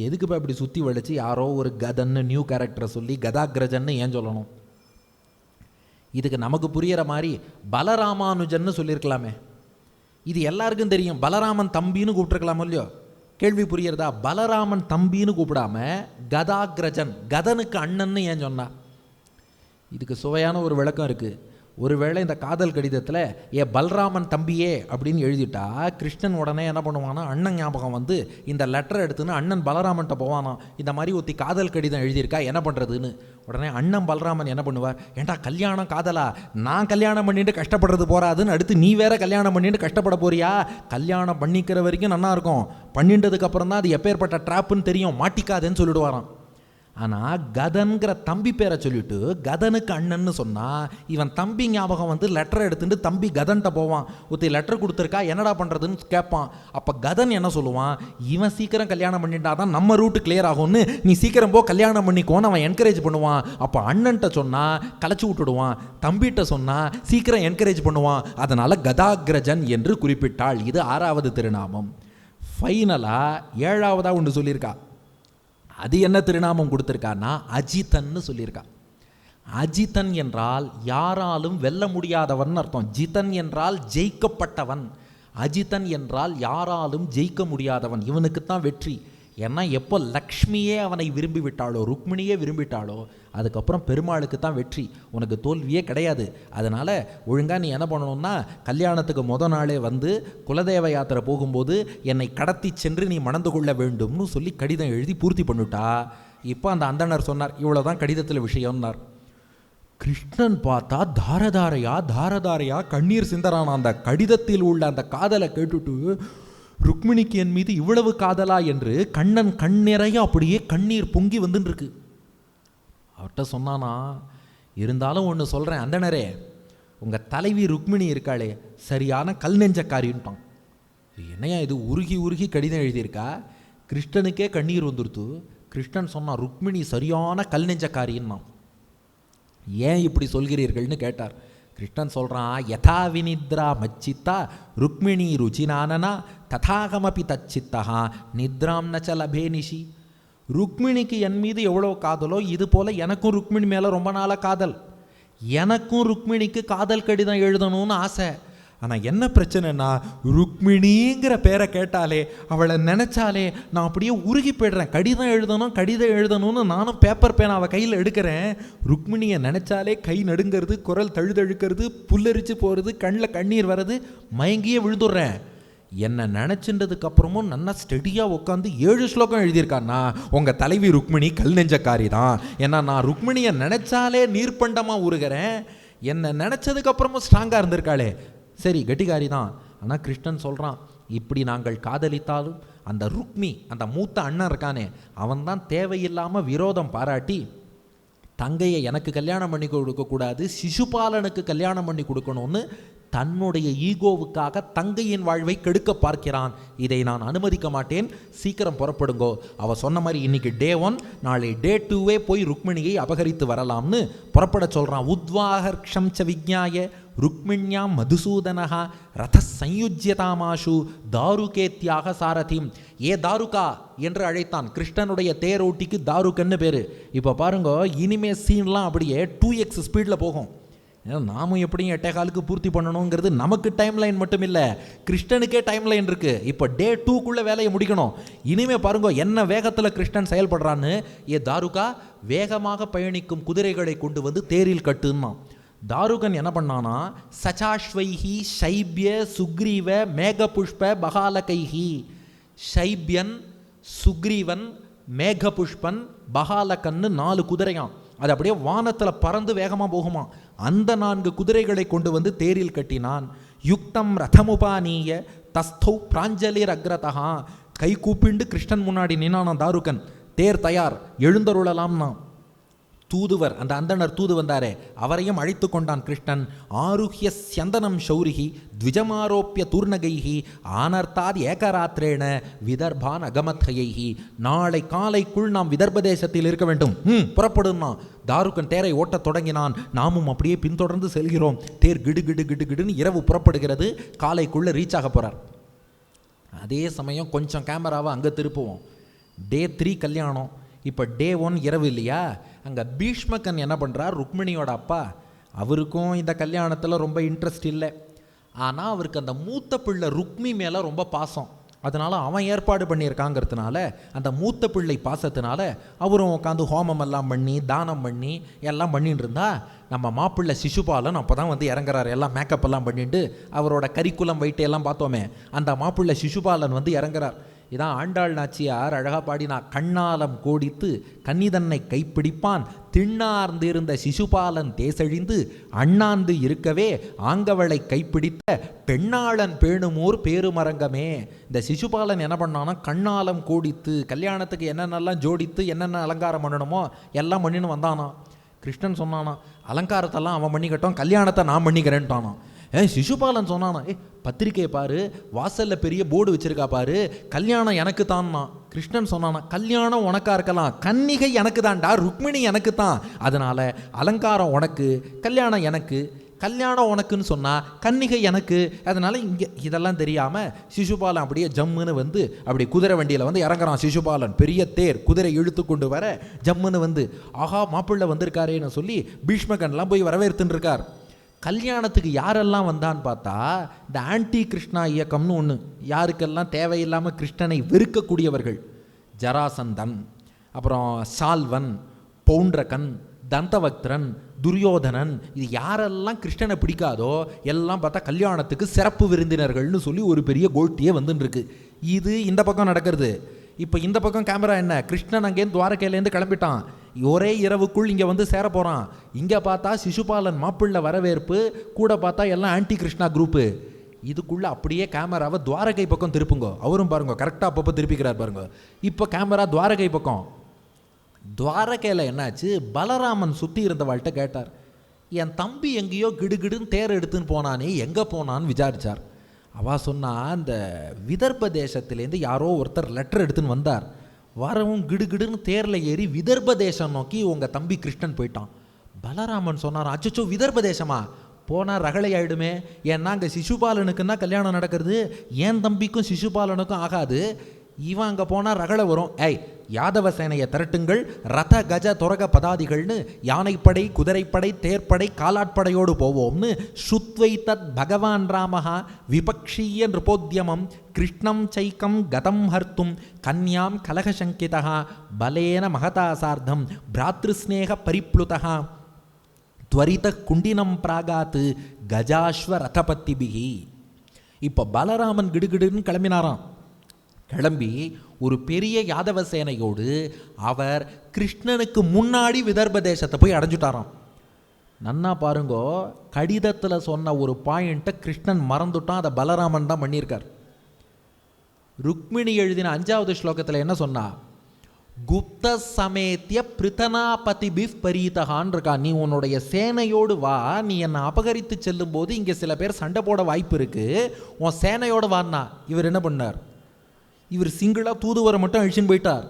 எதுக்குப்பா இப்படி சுற்றி வளைச்சு யாரோ ஒரு கதன்னு நியூ கேரக்டரை சொல்லி கதாகிரஜன்னு ஏன் சொல்லணும்? இதுக்கு நமக்கு புரிகிற மாதிரி பலராமானுஜன்னு சொல்லியிருக்கலாமே. இது எல்லாருக்கும் தெரியும். பலராமன் தம்பின்னு கூப்பிட்டுருக்கலாமோ இல்லையோ? கேள்வி புரிகிறதா? பலராமன் தம்பின்னு கூப்பிடாம கதாகிரஜன், கதனுக்கு அண்ணன்னு ஏன் சொன்னா? இதுக்கு சுவையான ஒரு விளக்கம் இருக்குது. ஒருவேளை இந்த காதல் கடிதத்தில் பல்ராமன் தம்பியே அப்படின்னு எழுதிட்டா கிருஷ்ணன் உடனே என்ன பண்ணுவானா, அண்ணன் ஞாபகம் வந்து இந்த லெட்டர் எடுத்துன்னு அண்ணன் பலராமன்ட்ட போவானா, இந்த மாதிரி ஒத்தி காதல் கடிதம் எழுதியிருக்கா என்ன பண்ணுறதுன்னு. உடனே அண்ணன் பலராமன் என்ன பண்ணுவார், ஏன்டா கல்யாணம் காதலா, நான் கல்யாணம் பண்ணிட்டு கஷ்டப்படுறது போறாதுன்னு அடுத்து நீ வேற கல்யாணம் பண்ணிட்டு கஷ்டப்பட போறியா? கல்யாணம் பண்ணிக்கிற வரைக்கும் நல்லா இருக்கும், பண்ணிட்டதுக்கப்புறம் தான் அது எப்பேற்பட்ட ட்ராப்புன்னு தெரியும், மாட்டிக்காதுன்னு சொல்லிடுவாராம். ஆனால் கதன்கிற தம்பி பேரை சொல்லிட்டு கதனுக்கு அண்ணன்னு சொன்னால் இவன் தம்பி ஞாபகம் வந்து லெட்டரை எடுத்துட்டு தம்பி கதன்கிட்ட போவான். ஒருத்தி லெட்டர் கொடுத்துருக்கா என்னடா பண்ணுறதுன்னு கேட்பான். அப்போ கதன் என்ன சொல்லுவான், இவன் சீக்கிரம் கல்யாணம் பண்ணிட்டா தான் நம்ம ரூட்டு கிளியர் ஆகும்னு நீ சீக்கிரம் போ கல்யாணம் பண்ணிக்கோன்னு அவன் என்கரேஜ் பண்ணுவான். அப்போ அண்ணன்ட்ட சொன்னால் கலைச்சி விட்டுடுவான், தம்பிகிட்ட சொன்னால் சீக்கிரம் என்கரேஜ் பண்ணுவான். அதனால் கதாகிரஜன் என்று குறிப்பிட்டாள். இது 6வது திருநாமம். ஃபைனலாக 7வதாக ஒன்று சொல்லியிருக்கா. அது என்ன திருநாமம் கொடுத்துருக்கான்னா அஜிதன்னு சொல்லியிருக்கா. அஜிதன் என்றால் யாராலும் வெல்ல முடியாதவன் அர்த்தம். ஜிதன் என்றால் ஜெயிக்கப்பட்டவன், அஜிதன் என்றால் யாராலும் ஜெயிக்க முடியாதவன். இவனுக்குத்தான் வெற்றி. ஏன்னா எப்போ லக்ஷ்மியே அவனை விரும்பி விட்டாளோ, ருக்மிணியே விரும்பிட்டாளோ, அதுக்கப்புறம் பெருமாளுக்கு தான் வெற்றி, உனக்கு தோல்வியே கிடையாது. அதனால் ஒழுங்காக நீ என்ன பண்ணணும்னா கல்யாணத்துக்கு நாளே வந்து குலதேவ யாத்திரை போகும்போது என்னை கடத்தி சென்று நீ மணந்து கொள்ள வேண்டும்னு சொல்லி கடிதம் எழுதி பூர்த்தி பண்ணிட்டா. இப்போ அந்த அந்தணர் சொன்னார், இவ்வளோதான் கடிதத்தில் விஷயம்னார். கிருஷ்ணன் பார்த்தா தாரதாரையா கண்ணீர் சிந்தரான அந்த கடிதத்தில் உள்ள அந்த காதலை கேட்டுட்டு ருக்மிணிக்கு என் மீது இவ்வளவு காதலா என்று கண்ணன் கண் நிறைய அப்படியே கண்ணீர் பொங்கி வந்துன்னு இருக்கு. அவர்கிட்ட சொன்னானா, இருந்தாலும் ஒன்று சொல்கிறேன் அந்தனரே, உங்கள் தலைவி ருக்மிணி இருக்காளே சரியான கல் நெஞ்சக்காரின்ட்டான். என்னையா இது, உருகி உருகி கடிதம் எழுதியிருக்கா, கிருஷ்ணனுக்கே கண்ணீர் வந்துடுத்து. கிருஷ்ணன் சொன்னான், ருக்மிணி சரியான கல் நெஞ்சக்காரின்னான். ஏன் இப்படி சொல்கிறீர்கள்னு கேட்டார். கிருஷ்ணன் சொல்கிறான், யதா வினித்ரா மச்சித்தா ருக்மிணி ருச்சினானனா ததாகமபி தச்சித்தா நித்ராம் நச்ச லபே நிஷி. ருக்மிணிக்கு என் மீது எவ்வளோ காதலோ இது போல் எனக்கும் ருக்மிணி மேலே ரொம்ப நாளாக காதல். எனக்கும் ருக்மிணிக்கு காதல் கடிதம் எழுதணும்னு ஆசை. ஆனால் என்ன பிரச்சனைனா, ருக்மிணிங்கிற பேரை கேட்டாலே, அவளை நினச்சாலே நான் அப்படியே உருகி போய்டுறேன். கடிதம் எழுதணும்னு நானும் பேப்பர் பேனாவை கையில் எடுக்கிறேன். ருக்மிணியை நினச்சாலே கை நடுங்கிறது, குரல் தழுதழுக்கிறது, புல்லரிச்சு போகிறது, கண்ணில் கண்ணீர் வர்றது, மயங்கியே விழுந்துடுறேன். என்னை நினச்சின்றதுக்கு அப்புறமும் நல்லா ஸ்டெடியாக உட்காந்து 7 ஸ்லோகம் எழுதியிருக்கான்னா, உங்கள் தலைவி ருக்மிணி கல் நெஞ்சக்காரி தான். ஏன்னா நான் ருக்மிணியை நினச்சாலே நீர்பண்டமாக உருகிறேன். என்னை நினச்சதுக்கப்புறமும் ஸ்ட்ராங்காக இருந்திருக்காளே, சரி கெட்டிக்காரி தான். ஆனால் கிருஷ்ணன் சொல்கிறான், இப்படி நாங்கள் காதலித்தாலும் அந்த ருக்மி, அந்த மூத்த அண்ணன் இருக்கானே, அவன்தான் தேவையில்லாமல் விரோதம் பாராட்டி தங்கையை எனக்கு கல்யாணம் பண்ணி கொடுக்கக்கூடாது, சிசுபாலனுக்கு கல்யாணம் பண்ணி கொடுக்கணும்னு தன்னுடைய ஈகோவுக்காக தங்கையின் வாழ்வை கெடுக்க பார்க்கிறான். இதை நான் அனுமதிக்க மாட்டேன், சீக்கிரம் புறப்படுங்கோ. அவ சொன்ன மாதிரி இன்னைக்கு டே 1, நாளை டே 2வே போய் ருக்மிணியை அபகரித்து வரலாம்னு புறப்பட சொல்கிறான். உத்வாஹர்க்ஷம் ச விஜ்ஞாய ருக்மிண்யாம் மதுசூதனஹா ரத சயுஜ்யதாமாஷு தாருகேத்யாக சாரதிம். ஏ தாருகா என்று அழைத்தான். கிருஷ்ணனுடைய தேரோட்டிக்கு தாருகன்னு பேர். இப்போ பாருங்க, இனிமே சீன்லாம் அப்படியே 2x ஸ்பீடில் போகும். நாமும் எப்படியும் 8:15 பூர்த்தி பண்ணணுங்கிறது நமக்கு டைம் லைன் மட்டும் இல்லை, கிருஷ்ணனுக்கே டைம் லைன் இருக்குது. இப்போ டே 2க்குள்ளே வேலையை முடிக்கணும். இனிமே பாருங்க என்ன வேகத்தில் கிருஷ்ணன் செயல்படுறான்னு. ஏ தாருகா, வேகமாக பயணிக்கும் குதிரைகளை கொண்டு வந்து தேரில் கட்டுன்னா. தாருகன் என்ன பண்ணானா, சச்சாஸ்வைஹி ஷைபிய சுக்ரீவ மேகபுஷ்ப பகாலகைஹி. ஷைபியன், சுக்ரீவன், மேகபுஷ்பன், பகாலகன்னு 4 குதிரையாம். அது அப்படியே வானத்தில் பறந்து வேகமாக போகுமா. அந்த 4 குதிரைகளை கொண்டு வந்து தேரில் கட்டினான். யுக்தம் ரதமுபானீய தஸ்தௌ பிராஞ்சலிர் அக்ரதா. கை கூப்பிண்டு கிருஷ்ணன் முன்னாடி நின்னான் தாருகன். தேர் தயார், எழுந்தருளலாம்னா. தூதுவர், அந்த அந்தனர் தூது வந்தாரே, அவரையும் அழைத்து கொண்டான் கிருஷ்ணன். ஆருஹ்ய ஸ்யந்தனம் ஷௌரிஹி த்விஜமாரோப்பிய தூர்ணகைஹி ஆனர்த்தாத் ஏகராத்திரேன விதர்பான் அகமத்ஹயைஹி. நாளை காலைக்குள் நாம் விதர்ப தேசத்தில் இருக்க வேண்டும். புறப்படுனா. தாருகன் தேரை ஓட்டத் தொடங்கினான். நாமும் அப்படியே பின்தொடர்ந்து செல்கிறோம். தேர் கிடு கிடு கிடு கிடுன்னு இரவு புறப்படுகிறது. காலைக்குள்ளே ரீச் ஆக போகிறார். அதே சமயம் கொஞ்சம் கேமராவை அங்கே திருப்புவோம். டே 3 கல்யாணம். இப்போ டே 1 இரவு இல்லையா. அங்கே பீஷ்மகன் என்ன பண்ணுறார், ருக்மிணியோட அப்பா, அவருக்கும் இந்த கல்யாணத்தில் ரொம்ப இன்ட்ரெஸ்ட் இல்லை. ஆனால் அவருக்கு அந்த மூத்த பிள்ளை ருக்மி மேலே ரொம்ப பாசம். அதனால் அவன் ஏற்பாடு பண்ணியிருக்காங்கிறதுனால, அந்த மூத்த பிள்ளை பாசத்தினால அவரும் உட்காந்து ஹோமம் எல்லாம் பண்ணி தானம் பண்ணி எல்லாம் பண்ணிட்டு இருந்தா, நம்ம மாப்பிள்ளை சிசுபாலன் அப்போ தான் வந்து இறங்குறாரு. எல்லாம் மேக்கப் எல்லாம் பண்ணிட்டு அவரோட கரிக்குலம் வைட்டு எல்லாம் பார்த்தோமே, அந்த மாப்பிள்ளை சிசுபாலன் வந்து இறங்குறார். இதான் ஆண்டாள் நாச்சியார் அழகா பாடினா. கண்ணாலம் கோடித்து கன்னிதன்னை கைப்பிடிப்பான் திண்ணார்ந்து இருந்த சிசுபாலன் தேசழிந்து அண்ணாந்து இருக்கவே ஆங்கவளை கைப்பிடித்த பெண்ணாளன் பேணுமோர் பேருமரங்கமே. இந்த சிசுபாலன் என்ன பண்ணானா, கண்ணாலம் கோடித்து கல்யாணத்துக்கு என்னென்னலாம் ஜோடித்து என்னென்ன அலங்காரம் பண்ணணுமோ எல்லாம் பண்ணின்னு வந்தானா. கிருஷ்ணன் சொன்னானா, அலங்காரத்தெல்லாம் அவன் பண்ணிக்கட்டும், கல்யாணத்தை நான் பண்ணிக்கிறேன்ட்டானா. சிசுபாலன் சொன்னானா, பத்திரிக்கையை பாரு, வாசல்ல பெரிய போர்டு வச்சிருக்கா பாரு, கல்யாணம் எனக்கு தான்னா. கிருஷ்ணன் சொன்னானா, கல்யாணம் உனக்கா இருக்கலாம், கன்னிகை எனக்கு தான்டா, ருக்மிணி எனக்கு தான். அதனால அலங்காரம் உனக்கு, கல்யாணம் எனக்கு. கல்யாணம் உனக்குன்னு சொன்னா கன்னிகை எனக்கு. அதனால இங்கே இதெல்லாம் தெரியாமல் சிசுபாலன் அப்படியே ஜம்முன்னு வந்து அப்படி குதிரை வண்டியில் வந்து இறங்குறான். சிசுபாலன் பெரிய தேர் குதிரை இழுத்து கொண்டு வர ஜம்முன்னு வந்து, ஆஹா மாப்பிள்ளை வந்திருக்காரேன்னு சொல்லி பீஷ்மகன்லாம் போய் வரவேற்றுன்னு இருக்கார். கல்யாணத்துக்கு யாரெல்லாம் வந்தான்னு பார்த்தா, இந்த ஆன்டி கிருஷ்ணா இயக்கம்னு ஒன்று. யாருக்கெல்லாம் தேவையில்லாமல் கிருஷ்ணனை வெறுக்கக்கூடியவர்கள், ஜராசந்தன், அப்புறம் சால்வன், பௌண்ட்ரகன், தந்தவக்திரன், துரியோதனன், இது யாரெல்லாம் கிருஷ்ணனை பிடிக்காதோ எல்லாம் பார்த்தா கல்யாணத்துக்கு சிறப்பு விருந்தினர்கள்னு சொல்லி ஒரு பெரிய கோஷ்டியே வந்துன்னு இருக்கு. இது இந்த பக்கம் நடக்கிறது. இப்போ இந்த பக்கம் கேமரா என்ன, கிருஷ்ணன் அங்கேருந்து துவாரகையிலேருந்து கிளம்பிட்டான், ஒரே இரவுக்குள் இங்கே வந்து சேர போகிறான். இங்கே பார்த்தா சிசுபாலன் மாப்பிள்ளை வரவேற்பு, கூட பார்த்தா எல்லாம் ஆன்டி கிருஷ்ணா குரூப்பு. இதுக்குள்ளே அப்படியே கேமராவை துவாரகை பக்கம் திருப்புங்க. அவரும் பாருங்க கரெக்டாக அப்பப்போ திருப்பிக்கிறார் பாருங்க. இப்போ கேமரா துவாரகை பக்கம். துவாரகையில் என்னாச்சு, பலராமன் சுற்றி இருந்தவாள்கிட்ட கேட்டார், என் தம்பி எங்கேயோ கிடுகிடுன்னு தேர் எடுத்துன்னு போனானே, எங்கே போனான்னு விசாரித்தார். அவள் சொன்னா, அந்த விதர்ப தேசத்துலேருந்து யாரோ ஒருத்தர் லெட்டர் எடுத்துன்னு வந்தார். வரவும் கிடுகிடுன்னு தேரில் ஏறி விதர்ப தேசம் நோக்கி உங்கள் தம்பி கிருஷ்ணன் போயிட்டான். பலராமன் சொன்னார், அச்சோ விதர்ப தேசமா, போனால் ரகளை ஆகிடுமே. ஏன்னா அங்கே சிசுபாலனுக்குன்னா கல்யாணம் நடக்கிறது, என் தம்பிக்கும் சிசுபாலனுக்கும் ஆகாது. இவன் அங்கே போனால் ரகளை வரும். யாதவ சேனையை திரட்டுங்கள், ரத கஜ துரக பதாதிகள்னு யானைப்படை குதிரைப்படை தேர்ப்படை காலாட்படையோடு போவோம்னு சுத்வை தத் பகவான் ராமஹா விபக்ஷீய நிருபோத்யமம் கிருஷ்ணம் சைக்கம் கதம் ஹர்த்தும் கன்யாம் கலகசங்கிதா பலேன மகதா சார்த்தம் பிராத்ருஸ்நேக பரிப்ளுதா துவரித குண்டினம் பிராகாத்து கஜாஸ்வ ரதபத்திபிகி. இப்போ பலராமன் கிடுகிடுன்னு கிளம்பினாராம். கிளம்பி ஒரு பெரிய யாதவ சேனையோடு அவர் கிருஷ்ணனுக்கு முன்னாடி விதர்ப தேசத்தை போய் அடைஞ்சுட்டாராம். நன்னா பாருங்கோ, கடிதத்தில் சொன்ன ஒரு பாயிண்ட்டை கிருஷ்ணன் மறந்துட்டான், அதை பலராமன் தான் பண்ணியிருக்கார். ருக்மிணி எழுதின 5வது ஸ்லோகத்தில் என்ன சொன்னா, குப்த சமேத்திய பிரித்தனாபதி பிஃப் பரீதகான் இருக்கா, நீ உன்னுடைய சேனையோடு வா, நீ என்னை அபகரித்து செல்லும் போது இங்கே சில பேர் சண்டை போட வாய்ப்பு இருக்கு, உன் சேனையோடு வான்னா. இவர் என்ன பண்ணார், இவர் சிங்கிளாக தூதுவரை மட்டும் அழிச்சுன்னு போயிட்டார்.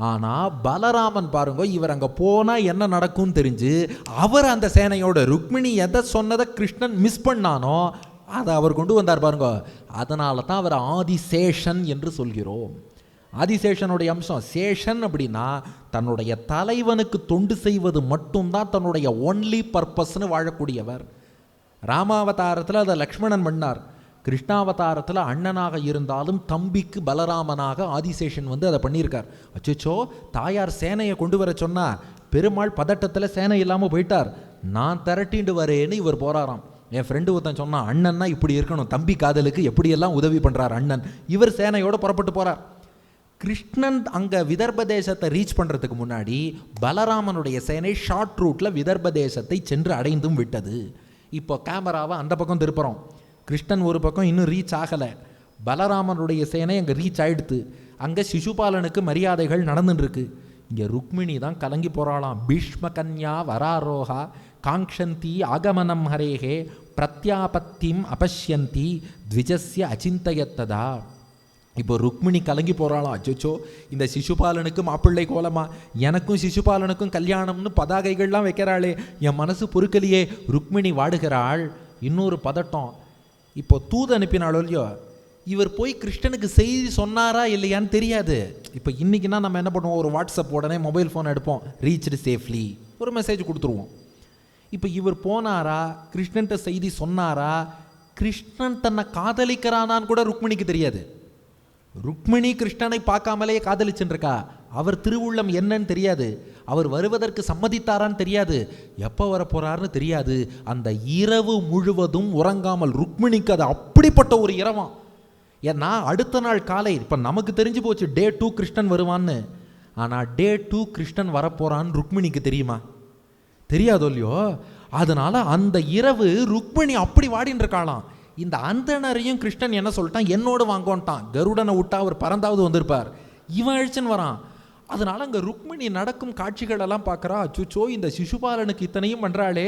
ஆனால் பலராமன் பாருங்க, இவர் அங்கே போனால் என்ன நடக்கும்னு தெரிஞ்சு அவர் அந்த சேனையோட, ருக்மிணி எதை சொன்னதை கிருஷ்ணன் மிஸ் பண்ணானோ அதை அவர் கொண்டு வந்தார் பாருங்க. அதனால தான் அவர் ஆதிசேஷன் என்று சொல்கிறோம். ஆதிசேஷனுடைய அம்சம் சேஷன் அப்படின்னா தன்னுடைய தலைவனுக்கு தொண்டு செய்வது மட்டும்தான் தன்னுடைய ஒன்லி பர்பஸ்ன்னு வாழக்கூடியவர். ராமாவதாரத்தில் அதை லக்ஷ்மணன் பண்ணார். கிருஷ்ணாவதாரத்தில் அண்ணனாக இருந்தாலும் தம்பிக்கு பலராமனாக ஆதிசேஷன் வந்து அதை பண்ணியிருக்கார். அச்சோ, தாயார் சேனையை கொண்டு வர சொன்னா பெருமாள் பதட்டத்தில் சேனை இல்லாமல் போயிட்டார். நான் திரட்டிண்டு வரேன்னு இவர் போறாராம். என் ஃப்ரெண்டு ஒருத்தன் சொன்னான், அண்ணன்னா இப்படி இருக்கணும், தம்பி காதலுக்கு எப்படியெல்லாம் உதவி பண்ணுறார் அண்ணன். இவர் சேனையோடு புறப்பட்டு போகிறார். கிருஷ்ணன் அங்கே விதர்ப தேசத்தை ரீச் பண்ணுறதுக்கு முன்னாடி பலராமனுடைய சேனை ஷார்ட் ரூட்டில் விதர்ப தேசத்தை சென்று அடைந்தும் விட்டது. இப்போ கேமராவை அந்த பக்கம் திருப்புறோம். கிருஷ்ணன் ஒரு பக்கம் இன்னும் ரீச் ஆகலை, பலராமனுடைய சேனை அங்கே ரீச் ஆகிடுது. அங்கே சிசுபாலனுக்கு மரியாதைகள் நடந்துட்டுருக்கு. இங்கே ருக்மிணி தான் கலங்கி போகிறாளாம். பீஷ்ம கன்யா வராரோகா காங்க்ஷந்தி ஆகமனம் ஹரேகே பிரத்யாபத்திம் அபஷ்யந்தி த்விஜஸ்ய அச்சிந்தயத்ததா. இப்போ ருக்மிணி கலங்கி போகிறாளாம். அச்சோ, இந்த சிசுபாலனுக்கு மாப்பிள்ளை கோலமா, எனக்கும் சிசுபாலனுக்கும் கல்யாணம்னு பதாகைகள்லாம் வைக்கிறாளே, என் மனசு பொறுக்கலையே. ருக்மிணி வாடுகிறாள். இன்னொரு பதட்டம். இப்போ தூது அனுப்பினாலோ இல்லையோ, இவர் போய் கிருஷ்ணனுக்கு செய்தி சொன்னாரா இல்லையான்னு தெரியாது. இப்போ இன்றைக்கினா நம்ம என்ன பண்ணுவோம், ஒரு வாட்ஸ்அப் உடனே மொபைல் ஃபோன் எடுப்போம், ரீச்டு சேஃப்லி ஒரு மெசேஜ் கொடுத்துருவோம். இப்போ இவர் போனாரா, கிருஷ்ணன்ட்ட செய்தி சொன்னாரா, கிருஷ்ணன் தன்னை காதலிக்கிறானான்னு கூட ருக்மிணிக்கு தெரியாது. ருக்மிணி கிருஷ்ணனை பார்க்காமலே காதலிச்சுருக்கா. அவர் திருவுள்ளம் என்னன்னு தெரியாது, அவர் வருவதற்கு சம்மதித்தாரான்னு தெரியாது, எப்போ வரப்போறாருன்னு தெரியாது. அந்த இரவு முழுவதும் உறங்காமல் ருக்மிணிக்கு அது அப்படிப்பட்ட ஒரு இரவாம். ஏன்னா அடுத்த நாள் காலை, இப்போ நமக்கு தெரிஞ்சு போச்சு டே 2 கிருஷ்ணன் வருவான்னு. ஆனால் டே 2 கிருஷ்ணன் வரப்போறான்னு ருக்மிணிக்கு தெரியுமா? தெரியாதோ இல்லையோ. அதனால அந்த இரவு ருக்மிணி அப்படி வாடின்னு இருக்காளாம். இந்த அந்தனரையும் கிருஷ்ணன் என்ன சொல்லிட்டான், என்னோடு வாங்கோன்ட்டான். கருடனை விட்டா அவர் பறந்தாவது வந்திருப்பார், இவன் அழிச்சுன்னு வரான். அதனால அங்கே ருக்மிணி நடக்கும் காட்சிகளெல்லாம் பார்க்குறா. அச்சுச்சோ, இந்த சிசுபாலனுக்கு இத்தனையும் பண்ணுறாளே,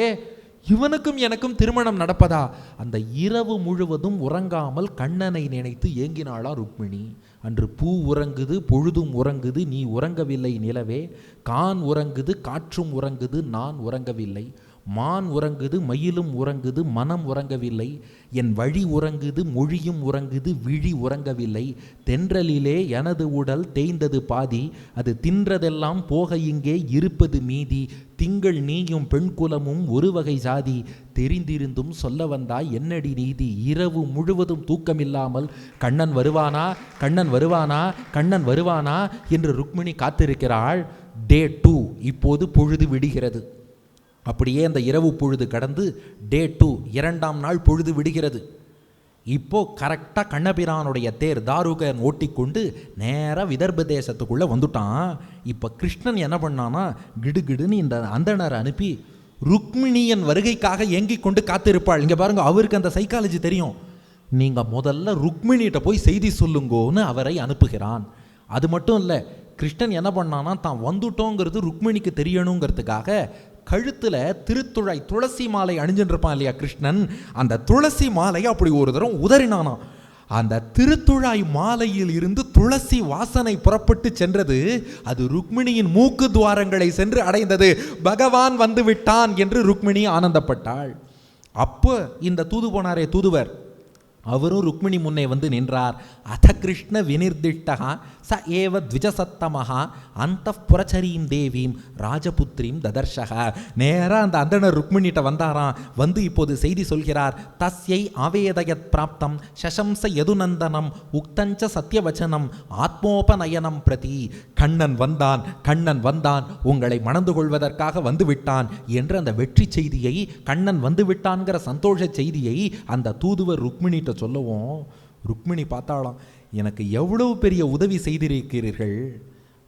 இவனுக்கும் எனக்கும் திருமணம் நடப்பதா? அந்த இரவு முழுவதும் உறங்காமல் கண்ணனை நினைத்து ஏங்கினாளா ருக்மிணி. அன்று பூ உறங்குது, பொழுதும் உறங்குது, நீ உறங்கவில்லை நிலவே. கான் உறங்குது, காற்றும் உறங்குது, நான் உறங்கவில்லை. மான் உறங்குது, மயிலும் உறங்குது, மனம் உறங்கவில்லை. என் வழி உறங்குது, மொழியும் உறங்குது, விழி உறங்கவில்லை. தென்றலிலே எனது உடல் தேய்ந்தது பாதி, அது தின்றதெல்லாம் போக இங்கே இருப்பது மீதி. திங்கள் நீயும் பெண் குலமும் ஒரு வகை சாதி, தெரிந்திருந்தும் சொல்ல வந்தாய் என்னடி நீதி. இரவு முழுவதும் தூக்கமில்லாமல் கண்ணன் வருவானா, கண்ணன் வருவானா, கண்ணன் வருவானா என்று ருக்மிணி காத்திருக்கிறாள். டே 2 இப்போது பொழுது விடுகிறது. அப்படியே அந்த இரவு பொழுது கடந்து டே 2 2ஆம் நாள் பொழுது விடுகிறது. இப்போ கரெக்டாக கண்ணபிரானுடைய தேர் தாருகன் ஓட்டிக்கொண்டு நேராக விதர்ப தேசத்துக்குள்ளே வந்துட்டான். இப்போ கிருஷ்ணன் என்ன பண்ணானா, கிடுகிடுன்னு இந்த அந்தணரை அனுப்பி ருக்மிணியின் வருகைக்காக ஏங்கிக் கொண்டு காத்திருப்பாள். இங்கே பாருங்க, அவருக்கு அந்த சைக்காலஜி தெரியும். நீங்கள் முதல்ல ருக்மிணிகிட்ட போய் செய்தி சொல்லுங்கோன்னு அவரை அனுப்புகிறான். அது மட்டும் இல்லை, கிருஷ்ணன் என்ன பண்ணான்னா தான் வந்துட்டோங்கிறது ருக்மிணிக்கு தெரியணுங்கிறதுக்காக கழுத்தில் திருத்துழை துளசி மாலை அணிஞ்சுட்டு இருப்பான் இல்லையா கிருஷ்ணன், அந்த துளசி மாலையை அப்படி ஒரு தரம் உதறினானா. அந்த திருத்துழாய் மாலையில் இருந்து துளசி வாசனை புறப்பட்டு சென்றது. அது ருக்மிணியின் மூக்கு துவாரங்களை சென்று அடைந்தது. பகவான் வந்து விட்டான் என்று ருக்மிணி ஆனந்தப்பட்டாள். அப்போ இந்த தூது போனாரே தூதுவர், அவரும் ருக்மிணி முன்னே வந்து நின்றார். அத கிருஷ்ண வினிர்திஷ்டா ச ஏவ த்விஜசத்தமஹா அந்த புரச்சரீம் தேவீம் ராஜபுத்திரீம் ததர்ஷக. நேராக அந்த அந்தனர் ருக்மிணிகிட்ட வந்தாராம். வந்து இப்போது செய்தி சொல்கிறார். தஸ்யை ஆவேதயத் பிராப்தம் சசம்ச யதுநந்தனம் உக்தஞ்ச சத்தியவச்சனம் ஆத்மோபநயனம் பிரதி. கண்ணன் வந்தான், கண்ணன் வந்தான், உங்களை மணந்து கொள்வதற்காக வந்து விட்டான் என்று அந்த வெற்றி செய்தியை, கண்ணன் வந்து விட்டான்கிற சந்தோஷ செய்தியை அந்த தூதுவர் ருக்மிணிகிட்ட சொல்லவும், ருக்மிணி பார்த்தாலாம், எனக்கு எவ்வளவு பெரிய உதவி செய்திருக்கிறீர்கள்,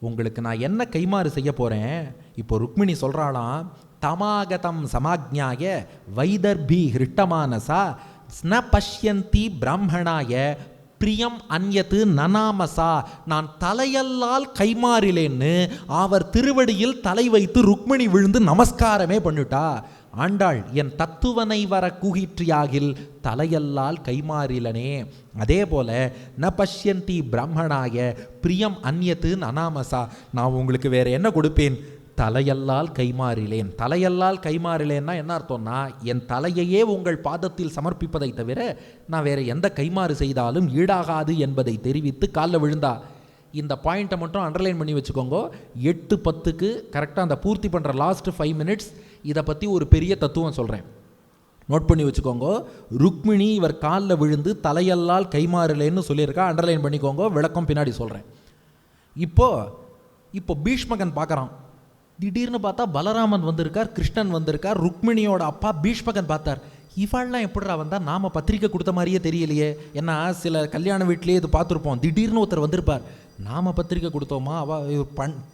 உங்களுக்கு நான் என்ன கைமாறு செய்ய போகிறேன். இப்போ ருக்மிணி சொல்கிறாளாம், தமாகதம் சமாஜ்ஞாய வைதர்பி ஹிருஷ்டமானசா ஸ்ன பஷ்யந்தி பிராமணாய பிரியம் அந்யத்து நனாமசா. நான் தலையல்லால் கைமாறிலேன்னு அவர் திருவடியில் தலை வைத்து ருக்மிணி விழுந்து நமஸ்காரமே பண்ணிட்டா. ஆண்டாள், என் தத்துவனை வர கூகிற்றியாகில் தலையல்லால் கைமாறிலனே. அதே போல ந பஷ்யந்தி பிராமணாய பிரியம் அந்யத்து நனாமசா, நான் உங்களுக்கு வேற என்ன கொடுப்பேன், தலையல்லால் கைமாறிலேன். தலையல்லால் கைமாறிலேன்னா என்ன அர்த்தம்னா, என் தலையையே உங்கள் பாதத்தில் சமர்ப்பிப்பதை தவிர நான் வேற எந்த கைமாறு செய்தாலும் ஈடாகாது என்பதை தெரிவித்து காலில் விழுந்தா. இந்த பாயிண்ட்டை மட்டும் அண்டர்லைன் பண்ணி வச்சுக்கோங்க. 8:10க்கு கரெக்டாக அந்த பூர்த்தி பண்ணுற லாஸ்ட் 5 மினிட்ஸ் இதை பற்றி ஒரு பெரிய தத்துவம் சொல்கிறேன், நோட் பண்ணி வச்சுக்கோங்க. ருக்மிணி இவர் காலில் விழுந்து தலையல்லால் கைமாறலேன்னு சொல்லியிருக்கா, அண்டர்லைன் பண்ணிக்கோங்க, விளக்கம் பின்னாடி சொல்கிறேன். இப்போ பீஷ்மகன் பார்க்குறான். திடீர்னு பார்த்தா பலராமன் வந்திருக்கார், கிருஷ்ணன் வந்திருக்கார். ருக்மிணியோட அப்பா பீஷ்மகன் பார்த்தார், இவாள்லாம் எப்படிரா வந்தால் நாம் பத்திரிக்கை கொடுத்த மாதிரியே தெரியலையே. ஏன்னா சில கல்யாண வீட்லேயே இது பார்த்துருப்போம், திடீர்னு ஒருத்தர் வந்திருப்பார், நாம் பத்திரிக்கை கொடுத்தோமா,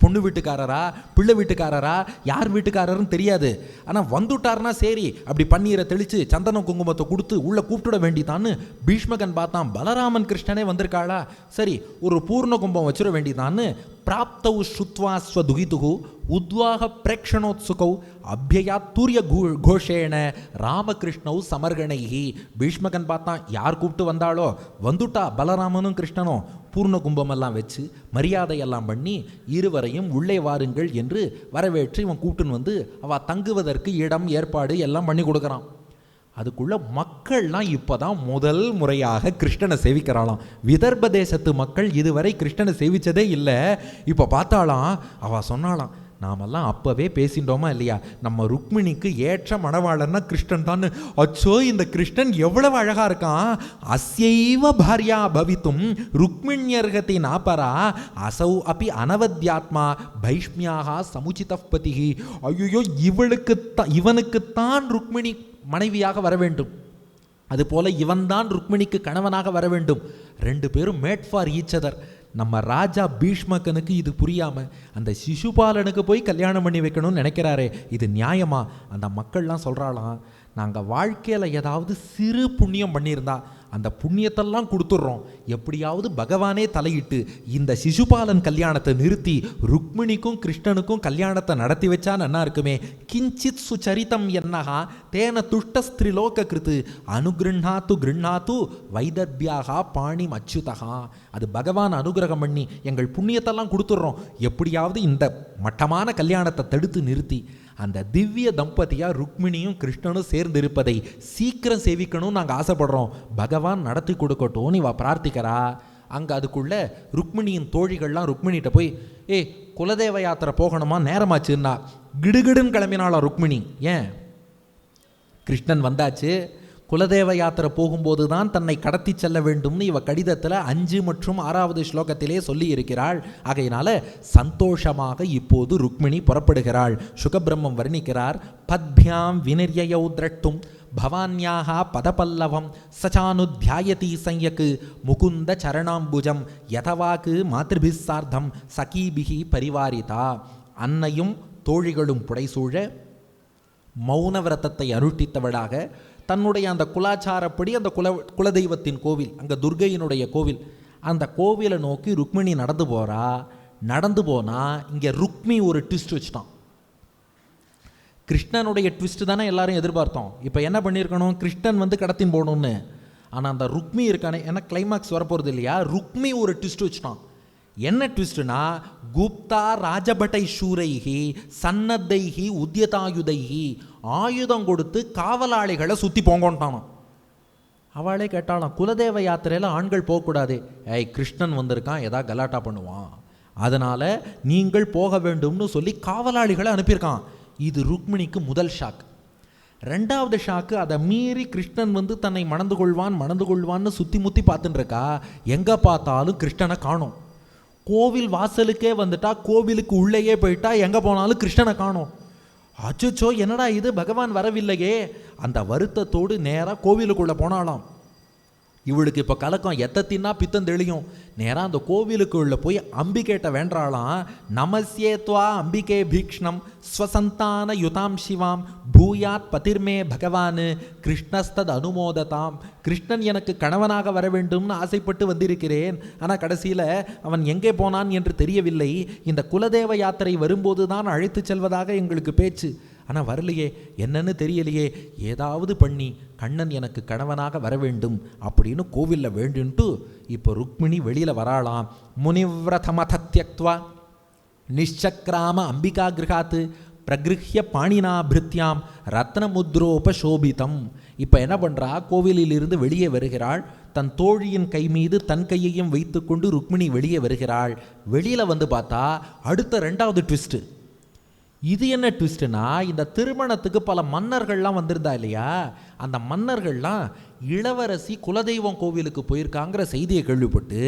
பொண்ணு வீட்டுக்காரரா பிள்ளை வீட்டுக்காரரா யார் வீட்டுக்காரருன்னு தெரியாது. ஆனால் வந்துட்டார்னா சரி, அப்படி பன்னீரை தெளித்து சந்தனம் குங்குமத்தை கொடுத்து உள்ளே கூப்பிட்டுட வேண்டிதான்னு பீஷ்மகன் பார்த்தான். பலராமன் கிருஷ்ணனே வந்திருக்காளா, சரி ஒரு பூர்ண கும்பம் வச்சுட வேண்டிதான்னு பிராப்தௌ ஸ்ருத்வா ஸ்வதுகிதுகு உத்வாக பிரேக்ஷணோத்சுகௌ அபியா தூரிய கோஷேன ராமகிருஷ்ணௌ சமர்கணைஹி. பீஷ்மகன் பார்த்தான், யார் கூப்பிட்டு வந்தாளோ வந்துட்டா, பலராமனும் கிருஷ்ணனும் பூர்ண கும்பமெல்லாம் வச்சு மரியாதையெல்லாம் பண்ணி இருவரையும் உள்ளே வாருங்கள் என்று வரவேற்று இவன் கூப்பிட்டுன்னு வந்து அவள் தங்குவதற்கு இடம் ஏற்பாடு எல்லாம் பண்ணி கொடுக்குறான். அதுக்குள்ள மக்கள்லாம் இப்போதான் முதல் முறையாக கிருஷ்ணனை சேவிக்கிறாளாம். விதர்ப தேசத்து மக்கள் இதுவரை கிருஷ்ணனை சேவிச்சதே இல்லை. இப்போ பார்த்தாலாம், அவள் சொன்னாலாம், நாமெல்லாம் அப்போவே பேசிட்டோமா இல்லையா, நம்ம ருக்மிணிக்கு ஏற்ற மணவாளன்னா கிருஷ்ணன் தான். அச்சோ, இந்த கிருஷ்ணன் எவ்வளவு அழகா இருக்கான். அஸ்யைவ பாரியா பவித்தும் ருக்மிண்யர்கதி நாபரா அசௌ அப்பி அனவத்யாத்மா பைஷ்மியாக சமுச்சிதபதிஹி. ஐயோ, இவனுக்குத்தான் ருக்மிணி மனைவியாக வர வேண்டும், அதுபோல இவன்தான் ருக்மிணிக்கு கணவனாக வர வேண்டும். 2 பேரும் மேட் ஃபார் ஈச் அதர். நம்ம ராஜா பீஷ்மகனுக்கு இது புரியாமல் அந்த சிசுபாலனுக்கு போய் கல்யாணம் பண்ணி வைக்கணும்னு நினைக்கிறாரே, இது நியாயமா? அந்த மக்கள்லாம் சொல்கிறாளாம், நாங்கள் வாழ்க்கையில் ஏதாவது சிறு புண்ணியம் பண்ணியிருந்தா அந்த புண்ணியத்தெல்லாம் கொடுத்துட்றோம், எப்படியாவது பகவானே தலையிட்டு இந்த சிசுபாலன் கல்யாணத்தை நிறுத்தி ருக்மிணிக்கும் கிருஷ்ணனுக்கும் கல்யாணத்தை நடத்தி வச்சா நல்லா இருக்குமே. கிஞ்சித் சுச்சரித்தம் என்னகா தேன துஷ்டஸ்திரிலோக கிருத்து அனுகிருண்ணாத்து கிருண்ணாத்து வைதர்பியாக பாணி அச்சுதகா. அது பகவான் அனுகிரகம் பண்ணி எங்கள் புண்ணியத்தெல்லாம் கொடுத்துட்றோம், எப்படியாவது இந்த மட்டமான கல்யாணத்தை தடுத்து நிறுத்தி அந்த திவ்ய தம்பதியா ருக்மிணியும் கிருஷ்ணனும் சேர்ந்து இருப்பதை சீக்கிரம் சேவிக்கணும்னு நாங்கள் ஆசைப்படுறோம், பகவான் நடத்தி கொடுக்கட்டும் இவ பிரார்த்திக்கிறா. அங்கே அதுக்குள்ள ருக்மிணியின் தோழிகள்லாம் ருக்மிணிகிட்ட போய், குலதேவ யாத்திரை போகணுமா, நேரமாச்சுன்னா கிடுகிடுன்னு கிளம்பினாளா ருக்மிணி. ஏன், கிருஷ்ணன் வந்தாச்சு, குலதேவ யாத்திரை போகும்போது தான் தன்னை கடத்தி செல்ல வேண்டும்னு இவ கடிதத்தில் 5 மற்றும் 6வது ஸ்லோகத்திலே சொல்லி இருக்கிறாள். ஆகையினால சந்தோஷமாக இப்போது ருக்மிணி புறப்படுகிறாள். சுகபிரம்மம் வர்ணிக்கிறார், பத்பியாம் வினிர்யயௌ திரட்டும் பவான்யாக பதபல்லவம் சச்சானுத்யாயதி சம்யக் முகுந்த சரணாம்புஜம் யதவாக்கு மாத்ருபிஸ் சார்த்தம் சகீபிகி பரிவாரிதா. அன்னையும் தோழிகளும் புடைசூழ மௌன விரதத்தை அனுஷ்டித்தவளாக தன்னுடைய அந்த குலாச்சாரப்படி அந்த குலதெய்வத்தின் கோவில், அங்கே துர்கையினுடைய கோவில், அந்த கோவிலை நோக்கி ருக்மிணி நடந்து போகிறா. நடந்து போனால் இங்கே ருக்மி ஒரு ட்விஸ்ட் வச்சுட்டான். கிருஷ்ணனுடைய ட்விஸ்ட் தானே எல்லாரும் எதிர்பார்த்தோம். இப்போ என்ன பண்ணியிருக்கணும், கிருஷ்ணன் வந்து கடத்தின் போகணும்னு. ஆனால் அந்த ருக்மி இருக்கானே, ஏன்னா கிளைமாக்ஸ் வரப்போகிறது இல்லையா, ருக்மி ஒரு ட்விஸ்ட் வச்சுட்டான். என்ன ட்விஸ்ட்னா, குப்தா ராஜபட்டை சூரைகி சன்னத்தைகி உத்தியதாயுதைகி, ஆயுதம் கொடுத்து காவலாளிகளை சுற்றி போங்கோன்ட்டானோ. அவளே கேட்டாலும், குலதேவ யாத்திரையில் ஆண்கள் போகக்கூடாது. ஏய், கிருஷ்ணன் வந்திருக்கான், ஏதா கலாட்டா பண்ணுவான், அதனால் நீங்கள் போக வேண்டும்னு சொல்லி காவலாளிகளை அனுப்பியிருக்கான். இது ருக்மிணிக்கு முதல் ஷாக். ரெண்டாவது ஷாக்கு, அதை மீறி கிருஷ்ணன் வந்து தன்னை மணந்து கொள்வான்னு சுற்றி முற்றி பார்த்துட்டு இருக்கா. எங்கே பார்த்தாலும் கிருஷ்ணனை காணோம். கோவில் வாசலுக்கே வந்துட்டா, கோவிலுக்கு உள்ளேயே போயிட்டா, எங்கே போனாலும் கிருஷ்ணனை காணோம். அச்சோ, என்னடா இது, பகவான் வரவில்லையே. அந்த வருத்தத்தோடு நேராக கோவிலுக்குள்ளே போனாலாம். இவளுக்கு இப்போ கலக்கம், எத்தத்தின்னா பித்தம் தெளியும். நேராக அந்த கோவிலுக்குள்ளே போய் அம்பிகேட்ட வேண்டாளாம். நமஸ்யேத்வா அம்பிகே பீக்ஷ்ணம் ஸ்வசந்தான யுதாம் சிவாம் பூயாத் பதிர்மே பகவான் கிருஷ்ணஸ்தத் அனுமோததாம். கிருஷ்ணன் எனக்கு கணவனாக வர வேண்டும்னு ஆசைப்பட்டு வந்திருக்கிறேன். ஆனால் கடைசியில் அவன் எங்கே போனான் என்று தெரியவில்லை. இந்த குலதேவ யாத்திரை வரும்போது தான் அழைத்து செல்வதாக எங்களுக்கு பேச்சு. ஆனால் வரலையே, என்னன்னு தெரியலையே. ஏதாவது பண்ணி கண்ணன் எனக்கு கணவனாக வர வேண்டும் அப்படின்னு கோவிலில் வேண்டுன்ட்டு இப்போ ருக்மிணி வெளியில் வராளாம். முனிவ்ரதமத தியக்த்வா நிஷக்ராம அம்பிகா கிரகாத்து பிரகிருஹ்ய பாணினா பிருத்யாம் ரத்னமுத்ரோபசோபிதம். இப்போ என்ன பண்ணுறா, கோவிலிலிருந்து வெளியே வருகிறாள். தன் தோழியின் கை மீது தன் கையையும் வைத்து கொண்டு ருக்மிணி வெளியே வருகிறாள். வெளியில் வந்து பார்த்தா அடுத்த ரெண்டாவது ட்விஸ்ட்டு. இது என்ன ட்விஸ்ட்னா, இந்த திருமணத்துக்கு பல மன்னர்கள்லாம் வந்திருந்தா இல்லையா, அந்த மன்னர்கள்லாம் இளவரசி குலதெய்வம் கோவிலுக்கு போயிருக்காங்கிற செய்தியை கேள்விப்பட்டு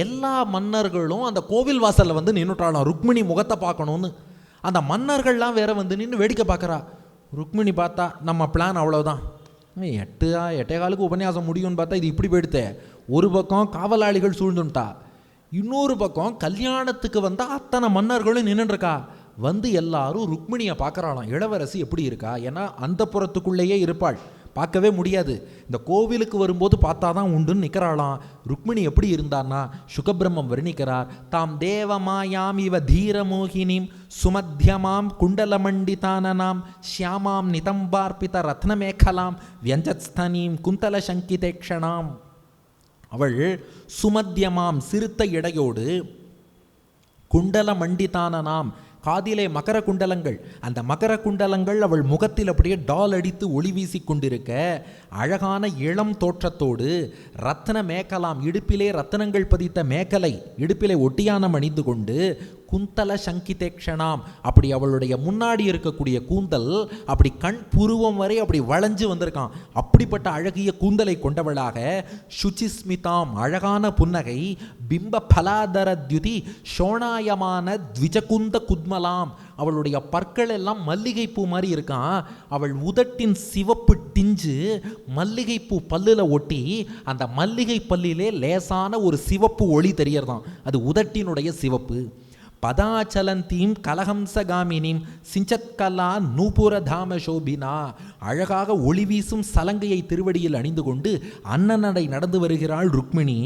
எல்லா மன்னர்களும் அந்த கோவில் வாசலில் வந்து நின்றுட்டாலாம் ருக்மிணி முகத்தை பார்க்கணுன்னு. அந்த மன்னர்கள்லாம் வேற வந்து நின்று வேடிக்கை பார்க்குறா. ருக்மிணி பார்த்தா நம்ம பிளான் அவ்வளோதான், 8:15 உபன்யாசம் முடியும்னு பார்த்தா இது இப்படி போயிடுத்தே. ஒரு பக்கம் காவலாளிகள் சூழ்ந்துட்டா, இன்னொரு பக்கம் கல்யாணத்துக்கு வந்தால் அத்தனை மன்னர்களும் நின்றுருக்கா. வந்து எல்லாரும் ருக்மிணியை பார்க்குறாளாம், இளவரசி எப்படி இருக்கா. ஏன்னா அந்த புறத்துக்குள்ளேயே இருப்பாள், பார்க்கவே முடியாது. இந்த கோவிலுக்கு வரும்போது பார்த்தா தான் உண்டுன்னு நிற்கிறாளாம். ருக்மிணி எப்படி இருந்தான்னா, சுகபிரம்மம் வர்ணிக்கிறார். தாம் தேவமாயாம் இவ தீரமோகினிம் சுமத்தியமாம் குண்டலமண்டிதானனாம் ஷியாமாம் நிதம்பார்பித ரத்னமேகலாம் வியஞ்சத்ஸ்தனீம் குந்தல சங்கிதேக்ஷணாம். அவள் சுமத்தியமாம் சிறுத்த இடையோடு, குண்டல மண்டிதானனாம் காதிலே மகர குண்டலங்கள், அந்த மகர குண்டலங்கள் அவள் முகத்தில் அப்படியே டால் அடித்து ஒளி வீசி கொண்டிருக்க, அழகான இளம் தோற்றத்தோடு ரத்ன மேகலாம் இடுப்பிலே ரத்தனங்கள் பதித்த மேகலை இடுப்பிலே ஒட்டியானம் அணிந்து கொண்டு குந்தல சங்கிதேக்ஷணாம், அப்படி அவளுடைய முன்னாடி இருக்கக்கூடிய கூந்தல் அப்படி கண் புருவம் வரை அப்படி வளைஞ்சு வந்திருக்கான். அப்படிப்பட்ட அழகிய கூந்தலை கொண்டவளாக, சுச்சிஸ்மிதாம் அழகான புன்னகை, பிம்ப பலாதர துதி சோணாயமான த்விஜகுந்த குத்மலாம், அவளுடைய பற்கள் எல்லாம் மல்லிகைப்பூ மாதிரி இருக்கான். அவள் உதட்டின் சிவப்பு டிஞ்சு மல்லிகைப்பூ பல்லில் ஒட்டி, அந்த மல்லிகை பல்லிலே லேசான ஒரு சிவப்பு ஒளி தெரியறதான், அது உதட்டினுடைய சிவப்பு. பதாச்சலந்தீம் கலஹம்சகாமினிம் சிஞ்சத்கலா நூபுரதாம சோபினா, அழகாக ஒளி வீசும் சலங்கையை திருவடியில் அணிந்து கொண்டு அன்னநடை நடந்து வருகிறாள் ருக்மிணி.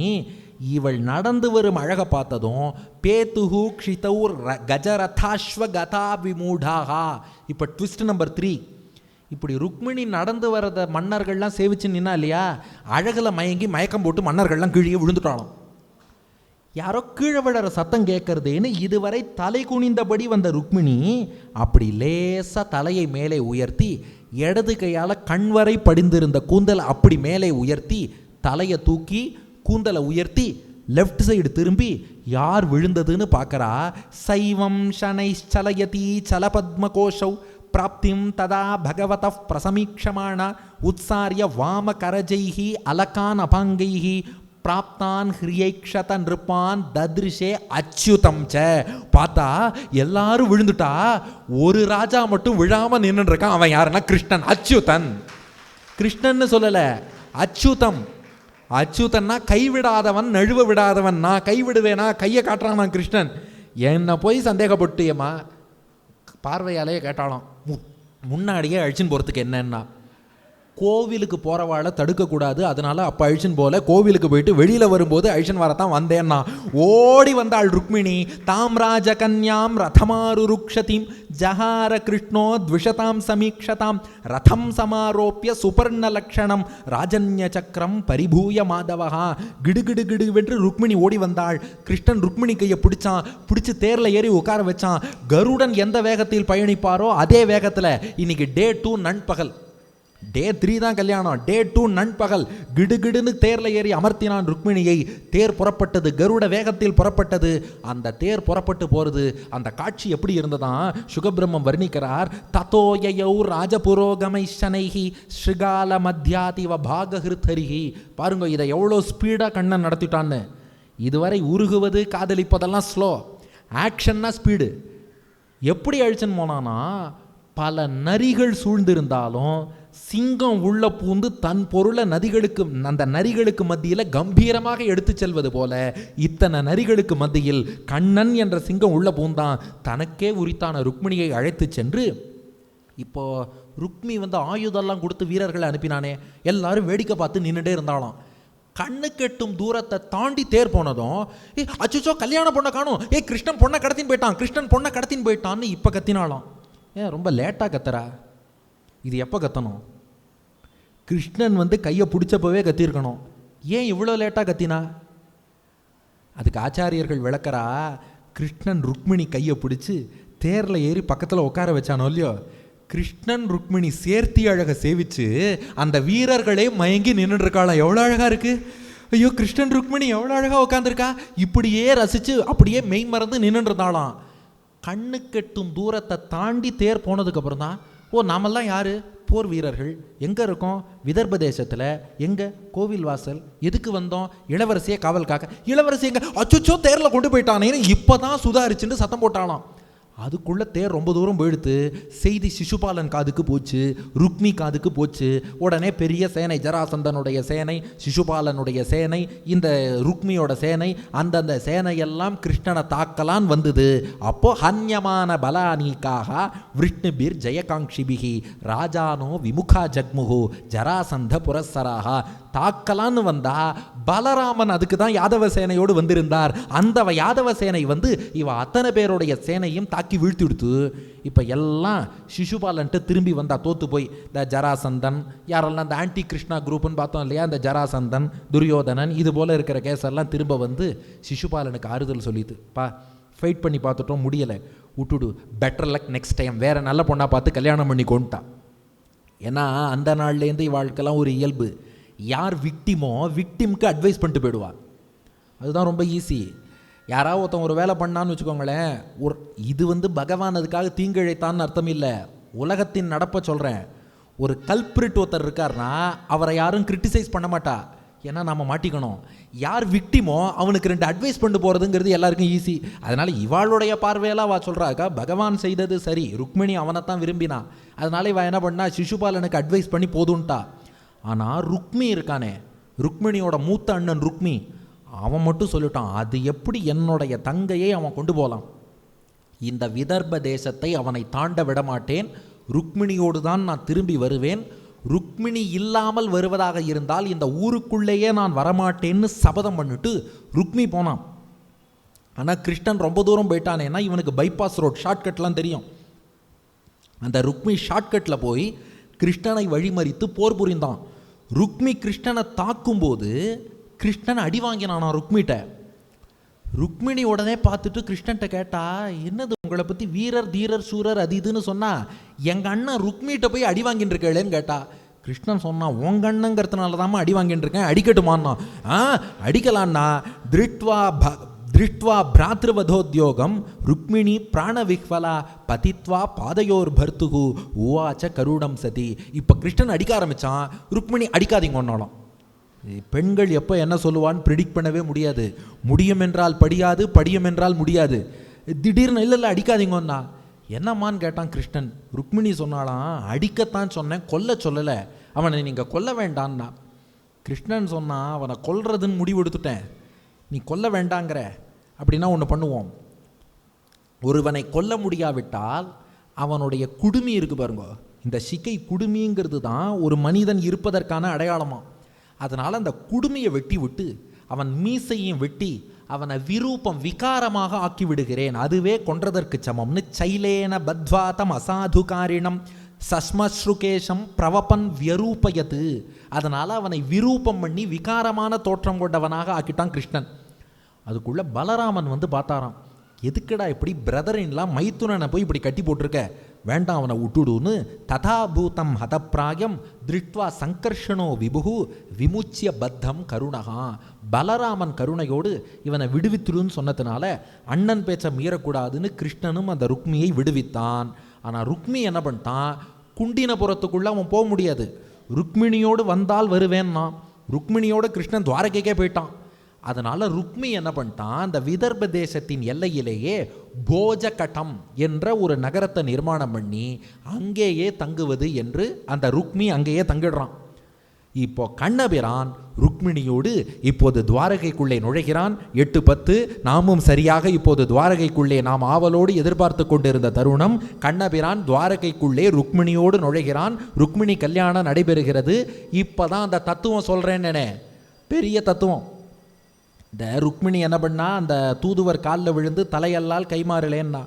இவள் நடந்து வரும் அழகை பார்த்ததும் பேத்துஹு க்ஷிதௌர் கஜரதாஸ்வ கதா விமூடாகா. இப்போ ட்விஸ்ட் நம்பர் 3. இப்படி ருக்மிணி நடந்து வரத மன்னர்கள்லாம் சேவிச்சு நின்னா இல்லையா, அழகில் மயங்கி மயக்கம் போட்டு மன்னர்கள்லாம் கீழே விழுந்துட்டாலும். யாரோ கீழே விழற சத்தம் கேட்கறதேன்னு இதுவரை தலை குனிந்தபடி வந்த ருக்மிணி அப்படி லேசா தலையை மேலே உயர்த்தி, இடது கையால் கண்வரை படிந்திருந்த கூந்தலை அப்படி மேலே உயர்த்தி, தலையை தூக்கி கூந்தலை உயர்த்தி லெஃப்ட் சைடு திரும்பி யார் விழுந்ததுன்னு பார்க்கறா. சைவம் ஷனை சலயதி சலபத்ம கோஷௌ பிராப்திம் ததா பகவத பிரசமீக்ஷமான உத்சாரிய வாம கரஜைஹி அலகான் அபாங்கைஹி பிராப்தான் ஹிரியைக்ஷத நிருப்பான் தத்ரிஷே அச்சுதம் ச. பார்த்தா எல்லாரும் விழுந்துட்டா, ஒரு ராஜா மட்டும் விழாம நின்று இருக்கான். அவன் யாருன்னா கிருஷ்ணன், அச்சுதன். கிருஷ்ணன்னு சொல்லல, அச்சுதம். அச்சுதன்னா கைவிடாதவன், நழுவ விடாதவன். நான் கைவிடுவேனா, கையை காட்டுறான் நான் கிருஷ்ணன். என்னை போய் கோவிலுக்கு போகிறவாளை தடுக்கக்கூடாது, அதனால அப்போ அழிச்சுன்னு போல. கோவிலுக்கு போயிட்டு வெளியில் வரும்போது அழிச்சுன்னு வரத்தான் வந்தேன்னா ஓடி வந்தாள் ருக்மிணி. தாம்ராஜ கன்யாம் ரதமாரு ருக்ஷதிம் ஜஹார கிருஷ்ணோ த்விஷதாம் சமீக்ஷதாம் ரதம் சமாரோப்பிய சுபர்ண லக்ஷணம் ராஜன்ய சக்கரம் பரிபூய மாதவஹா. கிடுகிடு கிடு வென்று ருக்மிணி ஓடி வந்தாள். கிருஷ்ணன் ருக்மிணி கையை பிடிச்சான், பிடிச்சி தேரில் ஏறி உட்கார வச்சான். கருடன் எந்த வேகத்தில் பயணிப்பாரோ அதே வேகத்தில். இன்னைக்கு டே 2 நண்பகல், டே 3 தான் கல்யாணம், டே 2 நண்பகல். கிடுகிடுன்னு தேரில் ஏறி அமர்த்தினான் ருக்மிணியை. தேர் புறப்பட்டது, கருட வேகத்தில் புறப்பட்டது. அந்த தேர் புறப்பட்டு போகிறது. அந்த காட்சி எப்படி இருந்ததான் சுகபிரம்மம் வர்ணிக்கிறார். ததோயௌ ராஜபுரோகமைஷனைஹி ஸ்ருகால மத்தியாதிவ பாகஹிருத்தரிஹி. பாருங்க இதை எவ்வளோ ஸ்பீடாக கண்ணன் நடத்திட்டான்னு. இதுவரை உருகுவது காதலிப்பதெல்லாம் ஸ்லோ, ஆக்ஷன்னா ஸ்பீடு. எப்படி அழிச்சுன்னு போனான்னா, பல நரிகள் சூழ்ந்திருந்தாலும் சிங்கம் உள்ள பூந்து தன் பொருளை நதிகளுக்கு, அந்த நரிகளுக்கு மத்தியில் கம்பீரமாக எடுத்து செல்வது போல இத்தனை நரிகளுக்கு மத்தியில் கண்ணன் என்ற சிங்கம் உள்ள பூந்தான். தனக்கே உரித்தான ருக்மிணியை அழைத்து சென்று, இப்போ ருக்மி ஆயுதெல்லாம் கொடுத்து வீரர்களை அனுப்பினானே, எல்லாரும் வேடிக்கை பார்த்து நின்றுட்டே இருந்தாலும் கண்ணு கெட்டும் தூரத்தை தாண்டி தேர் போனதும் அச்சோ கல்யாண பொண்ணை காணும், கிருஷ்ணன் பொண்ணை கடத்தின்னு போயிட்டான், கிருஷ்ணன் பொண்ணை கடத்தின்னு போயிட்டான்னு இப்போ கத்தினாலும். ரொம்ப லேட்டாக கத்துறா. இது எப்போ கத்தணும்? கிருஷ்ணன் கையை பிடிச்சப்பவே கத்திருக்கணும். ஏன் இவ்வளோ லேட்டாக கத்தினா? அதுக்கு ஆச்சாரியர்கள் விளக்கறா. கிருஷ்ணன் ருக்மிணி கையை பிடிச்சி தேரில் ஏறி பக்கத்தில் உட்கார வச்சானோ இல்லையோ, கிருஷ்ணன் ருக்மிணி சேர்த்தி அழகை சேவிச்சு அந்த வீரர்களே மயங்கி நின்றுட்டு இருக்காளாம். எவ்வளோ அழகாக இருக்குது! ஐயோ கிருஷ்ணன் ருக்மிணி எவ்வளோ அழகாக உட்காந்துருக்கா! இப்படியே ரசித்து அப்படியே மெய் மறந்து நின்றுட்டு இருந்தாலாம். கண்ணு கெட்டும் தூரத்தை தாண்டி தேர் போனதுக்கப்புறம் தான், நாமெல்லாம் யார்? போர் வீரர்கள். எங்கே இருக்கோம்? விதர்ப தேசத்தில். எங்கே? கோவில் வாசல். எதுக்கு வந்தோம்? இளவரசியை காவல் காக்க. இளவரசி எங்கே? அச்சோ தேரில் கொண்டு போயிட்டானேன்னு இப்போ தான் சுதாரிச்சுன்னு சத்தம் போட்டாலாம். அதுக்குள்ளே தேர் ரொம்ப தூரம் போயிடுத்து. செய்தி சிசுபாலன் காதுக்கு போச்சு, ருக்மி காதுக்கு போச்சு. உடனே பெரிய சேனை, ஜராசந்தனுடைய சேனை, சிசுபாலனுடைய சேனை, இந்த ருக்மியோட சேனை, அந்தந்த சேனையெல்லாம் கிருஷ்ணனை தாக்கலான் வந்தது. அப்போ ஹன்யமான பலானீக்காக விஷ்ணுபிர் ஜெயகாங்ஷிபிகி ராஜானோ விமுகா ஜக்முகு ஜராசந்த புரஸ்ஸராக. தாக்கலான்னு வந்தா பலராமன் அதுக்கு தான் யாதவ சேனையோடு வந்திருந்தார். அந்த யாதவ சேனை இவ அத்தனை பேருடைய சேனையும் தாக்கி வீழ்த்தி விடுத்து. இப்போ எல்லாம் சிசுபாலன்ட்டு திரும்பி வந்தா தோத்து போய். இந்த ஜராசந்தன் யாரெல்லாம் இந்த ஆன்டி கிருஷ்ணா குரூப்னு பார்த்தோம் இல்லையா, இந்த ஜராசந்தன், துரியோதனன், இது போல் இருக்கிற கேஸெல்லாம் திரும்ப சிசுபாலனுக்கு ஆறுதல் சொல்லிது. ஃபைட் பண்ணி பார்த்துட்டோம், முடியலை, விட்டுடு, பெட்டர் லக் நெக்ஸ்ட் டைம், வேறு நல்ல பொண்ணாக பார்த்து கல்யாணம் பண்ணி கொண்டுட்டான். ஏன்னா அந்த நாள்லேருந்து இவாளுக்கெல்லாம் ஒரு இயல்பு, யார் விக்டிமோ விக்டிம்க்கு அட்வைஸ் பண்ணிட்டு போயிடுவாள். அதுதான் ரொம்ப ஈஸி. யாராவது ஒருத்தன் ஒரு வேலை பண்ணான்னு வச்சுக்கோங்களேன், இது பகவான் அதுக்காக தீங்கிழைத்தான்னு அர்த்தம் இல்லை, உலகத்தின் நடப்பை சொல்கிறேன். ஒரு கல்பிரிட் ஒருத்தர் இருக்கார்னா அவரை யாரும் கிரிட்டிசைஸ் பண்ண மாட்டா, ஏன்னா நாம் மாட்டிக்கணும். யார் விக்டிமோ அவனுக்கு 2 அட்வைஸ் பண்ணி போகிறதுங்கிறது எல்லாருக்கும் ஈஸி. அதனால் இவாளுடைய பார்வையெல்லாம் அவள் சொல்கிறாக்கா, பகவான் செய்தது சரி, ருக்மிணி அவனைத்தான் விரும்பினா, அதனால இவள் என்ன பண்ணா, சிசுபாலனுக்கு அட்வைஸ் பண்ணி போதுன்ட்டா. ஆனால் ருக்மி இருக்கானே, ருக்மிணியோட மூத்த அண்ணன் ருக்மி, அவன் மட்டும் சொல்லிட்டான், அது எப்படி என்னுடைய தங்கையை அவன் கொண்டு போகலாம், இந்த விதர்ப தேசத்தை அவனை தாண்ட விட மாட்டேன், ருக்மிணியோடு தான் நான் திரும்பி வருவேன், ருக்மிணி இல்லாமல் வருவதாக இருந்தால் இந்த ஊருக்குள்ளேயே நான் வரமாட்டேன்னு சபதம் பண்ணிட்டு ருக்மி போனான். ஆனால் கிருஷ்ணன் ரொம்ப தூரம் போயிட்டானேன்னா இவனுக்கு பைபாஸ் ரோட், ஷார்ட்கட்லாம் தெரியும். அந்த ருக்மி ஷார்ட்கட்டில் போய் கிருஷ்ணனை வழிமறித்து போர் புரிந்தான். ருக்மி கிருஷ்ணனை தாக்கும்போது கிருஷ்ணன் அடி வாங்கினானா ருக்மிட்ட. ருக்மிணி உடனே பார்த்துட்டு கிருஷ்ணன்ட்ட கேட்டா, என்னது உங்களை பற்றி வீரர் தீரர் சூரர் அது இதுன்னு சொன்னா, எங்கள் அண்ணன் ருக்மிட்ட போய் அடி வாங்கிட்டு இருக்கேன்னு கேட்டா. கிருஷ்ணன் சொன்னான், உங்க அண்ணங்கிறதுனால தான் அடி வாங்கிட்டு இருக்கேன், அடிக்கட்டுமான்னா. அடிக்கலான்னா. திருஷ்டுவா பிராத்ருவதோத்யோகம் ருக்மிணி பிராணவிஹ்வலா பதித்வா பாதையோர் பர்த்துகு உவாச்ச கருடம் சதி. இப்போ கிருஷ்ணன் அடிக்க ஆரம்பித்தான், ருக்மிணி அடிக்காதீங்க ஒன்னாலும். பெண்கள் எப்போ என்ன சொல்லுவான்னு ப்ரிடிக்ட் பண்ணவே முடியாது. முடியும் என்றால் படியாது, படியும் என்றால் முடியாது. திடீர்னு இல்லை அடிக்காதீங்கன்னா. என்னம்மான்னு கேட்டான் கிருஷ்ணன். ருக்மிணி சொன்னாலாம், அடிக்கத்தான் சொன்னேன், கொல்ல சொல்லலை, அவனை நீங்கள் கொல்ல வேண்டான்னா. கிருஷ்ணன் சொன்னான், அவனை கொல்றதுன்னு முடிவு எடுத்துட்டேன், நீ கொல்ல வேண்டாங்கிற. அப்படின்னா ஒன்று பண்ணுவோம், ஒருவனை கொல்ல முடியாவிட்டால் அவனுடைய குடுமி இருக்கு பாருங்க, இந்த சிகை குடுமிங்கிறது தான் ஒரு மனிதன் இருப்பதற்கான அடையாளமா. அதனால் அந்த குடுமியை வெட்டி விட்டு அவன் மீசையும் வெட்டி அவனை விரூபம் விகாரமாக ஆக்கி விடுகிறேன், அதுவே கொன்றதற்கு சமம்னு சைலேன பத்வாதம் அசாதுகாரிணம் சஸ்மஸ்ருகேஷம் பிரவபன் வியரூபயது. அதனால் அவனை விரூபம் பண்ணி விகாரமான தோற்றம் கொண்டவனாக ஆக்கிட்டான் கிருஷ்ணன். அதுக்குள்ள பலராமன் வந்து பார்த்தாராம், எதுக்குடா இப்படி பிரதரின்லாம் மைத்துனனை போய் இப்படி கட்டி போட்டிருக்க, வேண்டாம் அவனை விட்டுடுன்னு. ததாபூதம் ஹதப்பிராயம் திருட்வா சங்கர்ஷனோ விபுகு விமுச்சிய பத்தம் கருணகா. பலராமன் கருணையோடு இவனை விடுவித்துடுன்னு சொன்னதுனால அண்ணன் பேச்ச மீறக்கூடாதுன்னு கிருஷ்ணனும் அந்த ருக்மியை விடுவித்தான். ஆனால் ருக்மி என்ன பண்ணிட்டான், குண்டினபுரத்துக்குள்ளே அவன் போக முடியாது. ருக்மிணியோடு வந்தால் வருவேன்னா, ருக்மிணியோடு கிருஷ்ணன் துவாரகைக்கே போயிட்டான். அதனால் ருக்மி என்ன பண்ணிட்டான், அந்த விதர்ப தேசத்தின் எல்லையிலேயே போஜகட்டம் என்ற ஒரு நகரத்தை நிர்மாணம் பண்ணி அங்கேயே தங்குவது என்று அந்த ருக்மி அங்கேயே தங்கிடுறான். இப்போ கண்ணபிரான் ருக்மிணியோடு இப்போது துவாரகைக்குள்ளே நுழைகிறான். 8:10 நாமும் சரியாக இப்போது துவாரகைக்குள்ளே நாம் ஆவலோடு எதிர்பார்த்து கொண்டிருந்த தருணம். கண்ணபிரான் துவாரகைக்குள்ளே ருக்மிணியோடு நுழைகிறான். ருக்மிணி கல்யாணம் நடைபெறுகிறது. இப்போதான் அந்த தத்துவம் சொல்கிறேன்னு, பெரிய தத்துவம். இந்த ருக்மிணி என்ன பண்ணா, அந்த தூதுவர் காலில் விழுந்து தலையல்லால் கைமாறலேன்னா.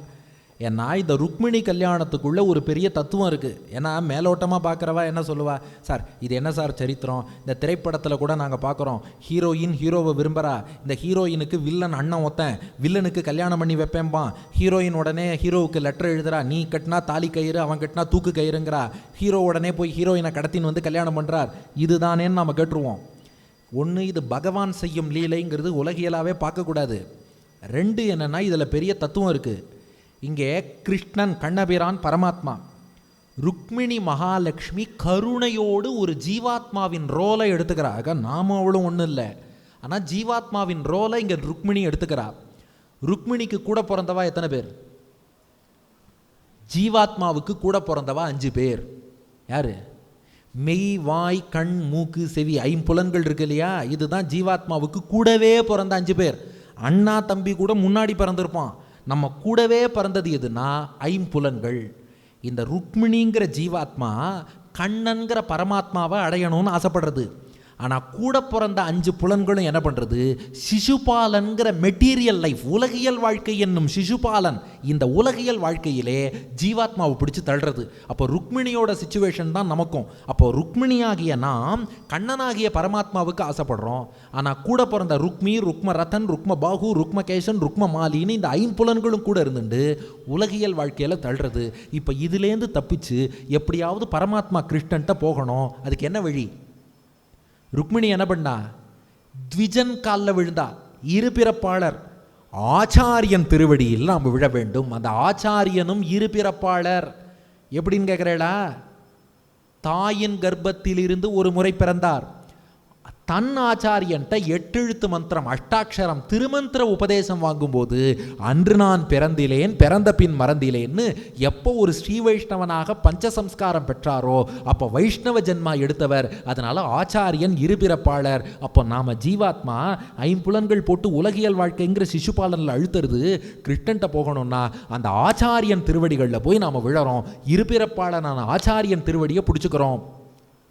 ஏன்னா இந்த ருக்மிணி கல்யாணத்துக்குள்ளே ஒரு பெரிய தத்துவம் இருக்குது. ஏன்னா மேலோட்டமாக பார்க்குறவா என்ன சொல்லுவா, சார் இது என்ன சார் சரித்திரம், இந்த திரைப்படத்தில் கூட நாங்கள் பார்க்குறோம், ஹீரோயின் ஹீரோவை விரும்புகிறா, இந்த ஹீரோயினுக்கு வில்லன் அண்ணன் ஒத்தன், வில்லனுக்கு கல்யாணம் பண்ணி வைப்பேன்பான், ஹீரோயின் உடனே ஹீரோவுக்கு லெட்டர் எழுதுறா, நீ கட்டினா தாலி கயிறு அவன் கட்டினா தூக்கு கயிறுங்கிறா, ஹீரோ உடனே போய் ஹீரோயினை கடத்தின்னு வந்து கல்யாணம் பண்ணுறார். இதுதானேன்னு நம்ம கேட்டுருவோம். ஒன்று, இது பகவான் செய்யும் லீலைங்கிறது உலகியலாகவே பார்க்கக்கூடாது. 2 என்னென்னா இதில் பெரிய தத்துவம் இருக்குது. இங்கே கிருஷ்ணன் கண்ணபிரான் பரமாத்மா, ருக்மிணி மகாலட்சுமி கருணையோடு ஒரு ஜீவாத்மாவின் ரோலை எடுத்துக்கிறாங்க. நாம அவளும் ஒன்றும் இல்லை, ஆனால் ஜீவாத்மாவின் ரோலை இங்கே ருக்மிணி எடுத்துக்கிறா. ருக்மிணிக்கு கூட பிறந்தவா எத்தனை பேர்? ஜீவாத்மாவுக்கு கூட பிறந்தவா 5 பேர். யாரு? மெய், வாய், கண், மூக்கு, செவி, 5 புலன்கள் இருக்கு இல்லையா, இதுதான் ஜீவாத்மாவுக்கு கூடவே பிறந்த 5 பேர். அண்ணா தம்பி கூட முன்னாடி பிறந்திருப்பான். நம்ம கூடவே பிறந்தது எதுனா 5 புலன்கள். இந்த ருக்மிணிங்கிற ஜீவாத்மா கண்ணன்கிற பரமாத்மாவை அடையணும்னு ஆசைப்படுறது. ஆனால் கூட பிறந்த 5 புலன்களும் என்ன பண்ணுறது, சிசுபாலன்கிற மெட்டீரியல் லைஃப், உலகியல் வாழ்க்கை என்னும் சிசுபாலன், இந்த உலகியல் வாழ்க்கையிலே ஜீவாத்மாவை பிடிச்சி தள்ளுறது. அப்போ ருக்மிணியோட சிச்சுவேஷன் தான் நமக்கும். அப்போ ருக்மிணியாகிய நாம் கண்ணனாகிய பரமாத்மாவுக்கு ஆசைப்படுறோம். ஆனால் கூட பிறந்த ருக்மி, ருக்ம ரத்தன், ருக்ம பாகு, ருக்ம கேசன், ருக்ம மாலின்னு இந்த 5 புலன்களும் கூட இருந்துட்டு உலகியல் வாழ்க்கையில் தள்ளுறது. இப்போ இதுலேருந்து தப்பிச்சு எப்படியாவது பரமாத்மா கிருஷ்ணன்ட்ட போகணும். அதுக்கு என்ன வழி? ருக்மிணி என்ன பண்ணா, த்விஜன் காலில் விழுந்தா. இருபிறப்பாளர் ஆச்சாரியன் திருவடியில் நாம் விழ வேண்டும். அந்த ஆச்சாரியனும் இருபிறப்பாளர். எப்படின்னு கேட்குறேடா, தாயின் கர்ப்பத்தில் இருந்து ஒரு முறை பிறந்தார். தன் ஆச்சாரியன்ட்ட 8 எழுத்து மந்திரம், அஷ்டாட்சரம் திருமந்திர உபதேசம் வாங்கும்போது அன்று நான் பிறந்திலேன், பிறந்த பின் மறந்திலேன்னு எப்போ ஒரு ஸ்ரீ வைஷ்ணவனாக பஞ்சசம்ஸ்காரம் பெற்றாரோ அப்போ வைஷ்ணவ ஜென்மா எடுத்தவர். அதனால ஆச்சாரியன் இருபிறப்பாளர். அப்போ நாம ஜீவாத்மா 5 புலன்கள் போட்டு உலகியல் வாழ்க்கைங்கிற சிசுபாலனில் அழுத்துறது. கிருஷ்ணன்ட்ட போகணும்னா அந்த ஆச்சாரியன் திருவடிகளில் போய் நாம் விழறோம். இருபிறப்பாளனான ஆச்சாரியன் திருவடியை பிடிச்சுக்கிறோம்.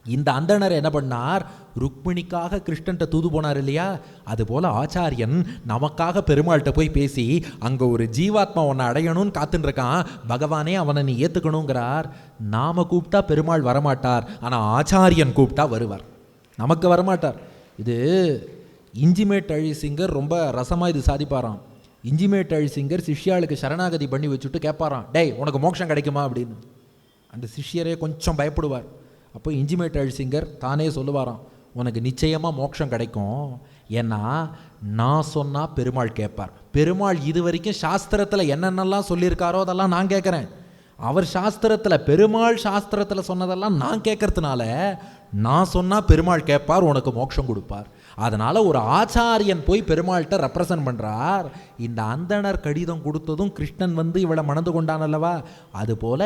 இந்த அந்தணர் என்ன பண்ணார், ருக்மிணிக்காக கிருஷ்ணன்ட்ட தூது போனார் இல்லையா, அதுபோல் ஆச்சாரியன் நமக்காக பெருமாள்கிட்ட போய் பேசி அங்கே ஒரு ஜீவாத்மா உன்னை அடையணும்னு காத்துன்னு இருக்கான், பகவானே அவனை நீ ஏற்றுக்கணுங்கிறார். நாம் கூப்பிட்டா பெருமாள் வரமாட்டார், ஆனால் ஆச்சாரியன் கூப்பிட்டா வருவார். நமக்கு வரமாட்டார். இது இஞ்சிமேட் அழிசிங்கர் ரொம்ப ரசமாக இது சாதிப்பாராம். இஞ்சிமேட் அழிசிங்கர் சிஷ்யாளுக்கு சரணாகதி பண்ணி வச்சுட்டு கேட்பாராம், டேய் உனக்கு மோட்சம் கிடைக்குமா அப்படின்னு. அந்த சிஷ்யரே கொஞ்சம் பயப்படுவார். அப்போ இஞ்சிமேட் அழிசிங்கர் தானே சொல்லுவாராம், உனக்கு நிச்சயமாக மோட்சம் கிடைக்கும். ஏன்னா நான் சொன்னால் பெருமாள் கேட்பார். பெருமாள் இது வரைக்கும் சாஸ்திரத்தில் என்னென்னலாம் சொல்லியிருக்காரோ அதெல்லாம் நான் கேட்குறேன். அவர் சாஸ்திரத்தில், பெருமாள் சாஸ்திரத்தில் சொன்னதெல்லாம் நான் கேட்கறதுனால நான் சொன்னால் பெருமாள் கேட்பார், உனக்கு மோட்சம் கொடுப்பார். அதனால ஒரு ஆச்சாரியன் போய் பெருமாள்கிட்ட ரெப்ரசன்ட் பண்றார். இந்த அந்தணர் கடிதம் கொடுத்ததும் கிருஷ்ணன் வந்து இவளை மணந்து கொண்டான் அல்லவா, அதுபோல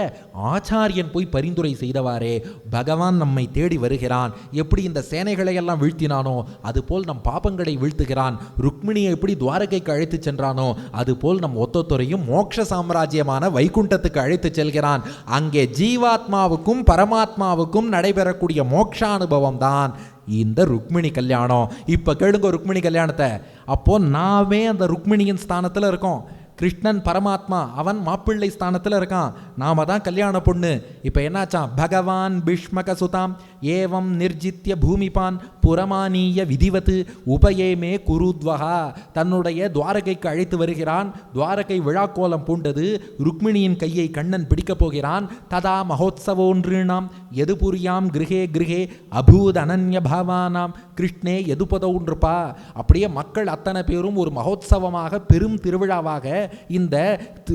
ஆச்சாரியன் போய் பரிந்துரை செய்தவாறே பகவான் நம்மை தேடி வருகிறான். எப்படி இந்த சேனைகளை எல்லாம் வீழ்த்தினானோ அதுபோல் நம் பாபங்களை வீழ்த்துகிறான். ருக்மிணியை எப்படி துவாரகைக்கு அழைத்து சென்றானோ அதுபோல் நம் ஒத்தொத்தரையும் மோட்ச சாம்ராஜ்யமான வைகுண்டத்துக்கு அழைத்து செல்கிறான். அங்கே ஜீவாத்மாவுக்கும் பரமாத்மாவுக்கும் நடைபெறக்கூடிய மோட்சானுபவம் தான் இந்த ருக்மிணி கல்யாணம். இப்ப கேளுங்க ருக்மிணி கல்யாணத்தை. அப்போ நாமே அந்த ருக்மிணியின் ஸ்தானத்துல இருக்கோம். கிருஷ்ணன் பரமாத்மா, அவன் மாப்பிள்ளை ஸ்தானத்தில் இருக்கான், நாம தான் கல்யாண பொண்ணு. இப்போ என்னாச்சான், பகவான் பீஷ்மக சுதாம் ஏவம் நிர்ஜித்ய பூமிபான் புறமானிய விதிவத்து உபயேமே குருத்வகா. தன்னுடைய துவாரகைக்கு அழைத்து வருகிறான். துவாரகை விழாக்கோலம் பூண்டது. ருக்மிணியின் கையை கண்ணன் பிடிக்கப் போகிறான். ததா மகோத்சவோன்றினாம் எதுபுரியாம் கிருஹே கிருஹே அபூத் அனன்ய பாவானாம் கிருஷ்ணே எதுபதவுன்றுப்பா. அப்படியே மக்கள் அத்தனை பேரும் ஒரு மகோத்சவமாக பெரும் திருவிழாவாக இந்த